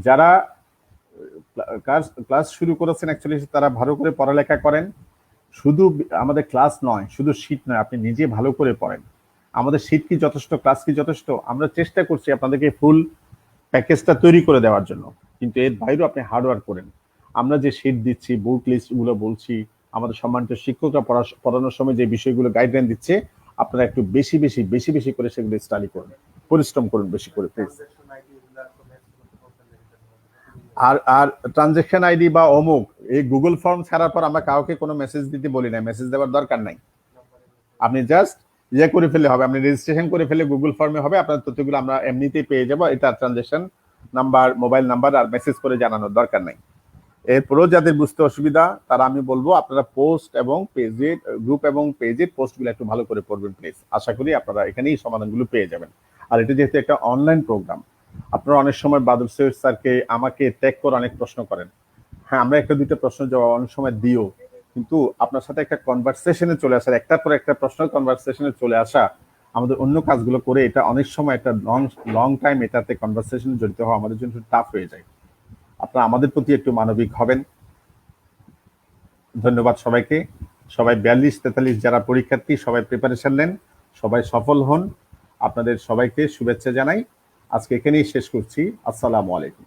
যারা ক্লাস শুরু করেছেন অ্যাকচুয়ালি তারা ভালো করে পড়ালেখা করেন, শুধু আমাদের ক্লাস নয়, শুধু শীট নয়, আপনি নিজে ভালো করে পড়েন। আমাদের শীট কি যথেষ্ট, ক্লাস কি যথেষ্ট? আমরা চেষ্টা করছি আপনাদেরকে ফুল প্যাকেজটা তৈরি করে দেওয়ার জন্য, কিন্তু এর বাইরেও আপনি হার্ডওয়ার্ক করেন। আমরা যে শীট দিচ্ছি, বুক লিস্ট গুলো বলছি, আমাদের সম্মানিত শিক্ষকরা পড়ানোর সময় যে বিষয়গুলো গাইডলাইন দিচ্ছে, আপনারা একটু বেশি বেশি করে সেগুলো স্টাডি করুন, পরিশ্রম করুন বেশি করে প্লিজ। আর ট্রানজেকশন আইডি বা অমুক এই গুগল ফর্ম ছাড়ার পর আমরা কাউকে কোনো মেসেজ দিতে বলি না, মেসেজ দেওয়ার দরকার নাই। আপনি জাস্ট করে ফেলে হবে, আপনি রেজিস্ট্রেশন করে ফেলে গুগল ফর্মে হবে, আপনার তথ্যগুলো আমরা এমনিতেই পেয়ে যাব। এটা ট্রানজেকশন নাম্বার, মোবাইল নাম্বার আর মেসেজ করে জানানোর দরকার নাই। এরপরেও যাদের বুঝতে অসুবিধা তারা আমি বলবো আপনারা পোস্ট এবং পেজের গ্রুপ এবং পেজের পোস্টগুলো একটু ভালো করে পড়বেন প্লিজ। আশা করি আপনারা এখানেই সমাধানগুলো পেয়ে যাবেন। আর এটা যেহেতু একটা অনলাইন প্রোগ্রাম, আপনারা অনেক সময় বাদল সৈয়দ স্যারকে আমাকে ট্যাগ করে অনেক প্রশ্ন করেন। হ্যাঁ, আমরা 1-2টা প্রশ্ন জবাব অনেক সময় দিও, কিন্তু আপনার সাথে একটা কনভারসেশনে চলে আসা, একটার পর একটা প্রশ্ন কনভারসেশনে চলে আসা, আমাদের অন্য কাজগুলো করে এটা অনেক সময় একটা লং টাইম এটাতে কনভারসেশনে জড়িত হওয়া আমাদের জন্য টাফ হয়ে যায়। আপনারা আমাদের প্রতি একটু মানবিক হবেন। ধন্যবাদ সবাইকে। সবাই 42-43 যারা পরীক্ষার্থী সবাই প্রিপারেশন নেন, সবাই সফল হন। আপনাদের সবাইকে শুভেচ্ছা জানাই। আজকে এখানেই শেষ করছি। আসসালামু আলাইকুম।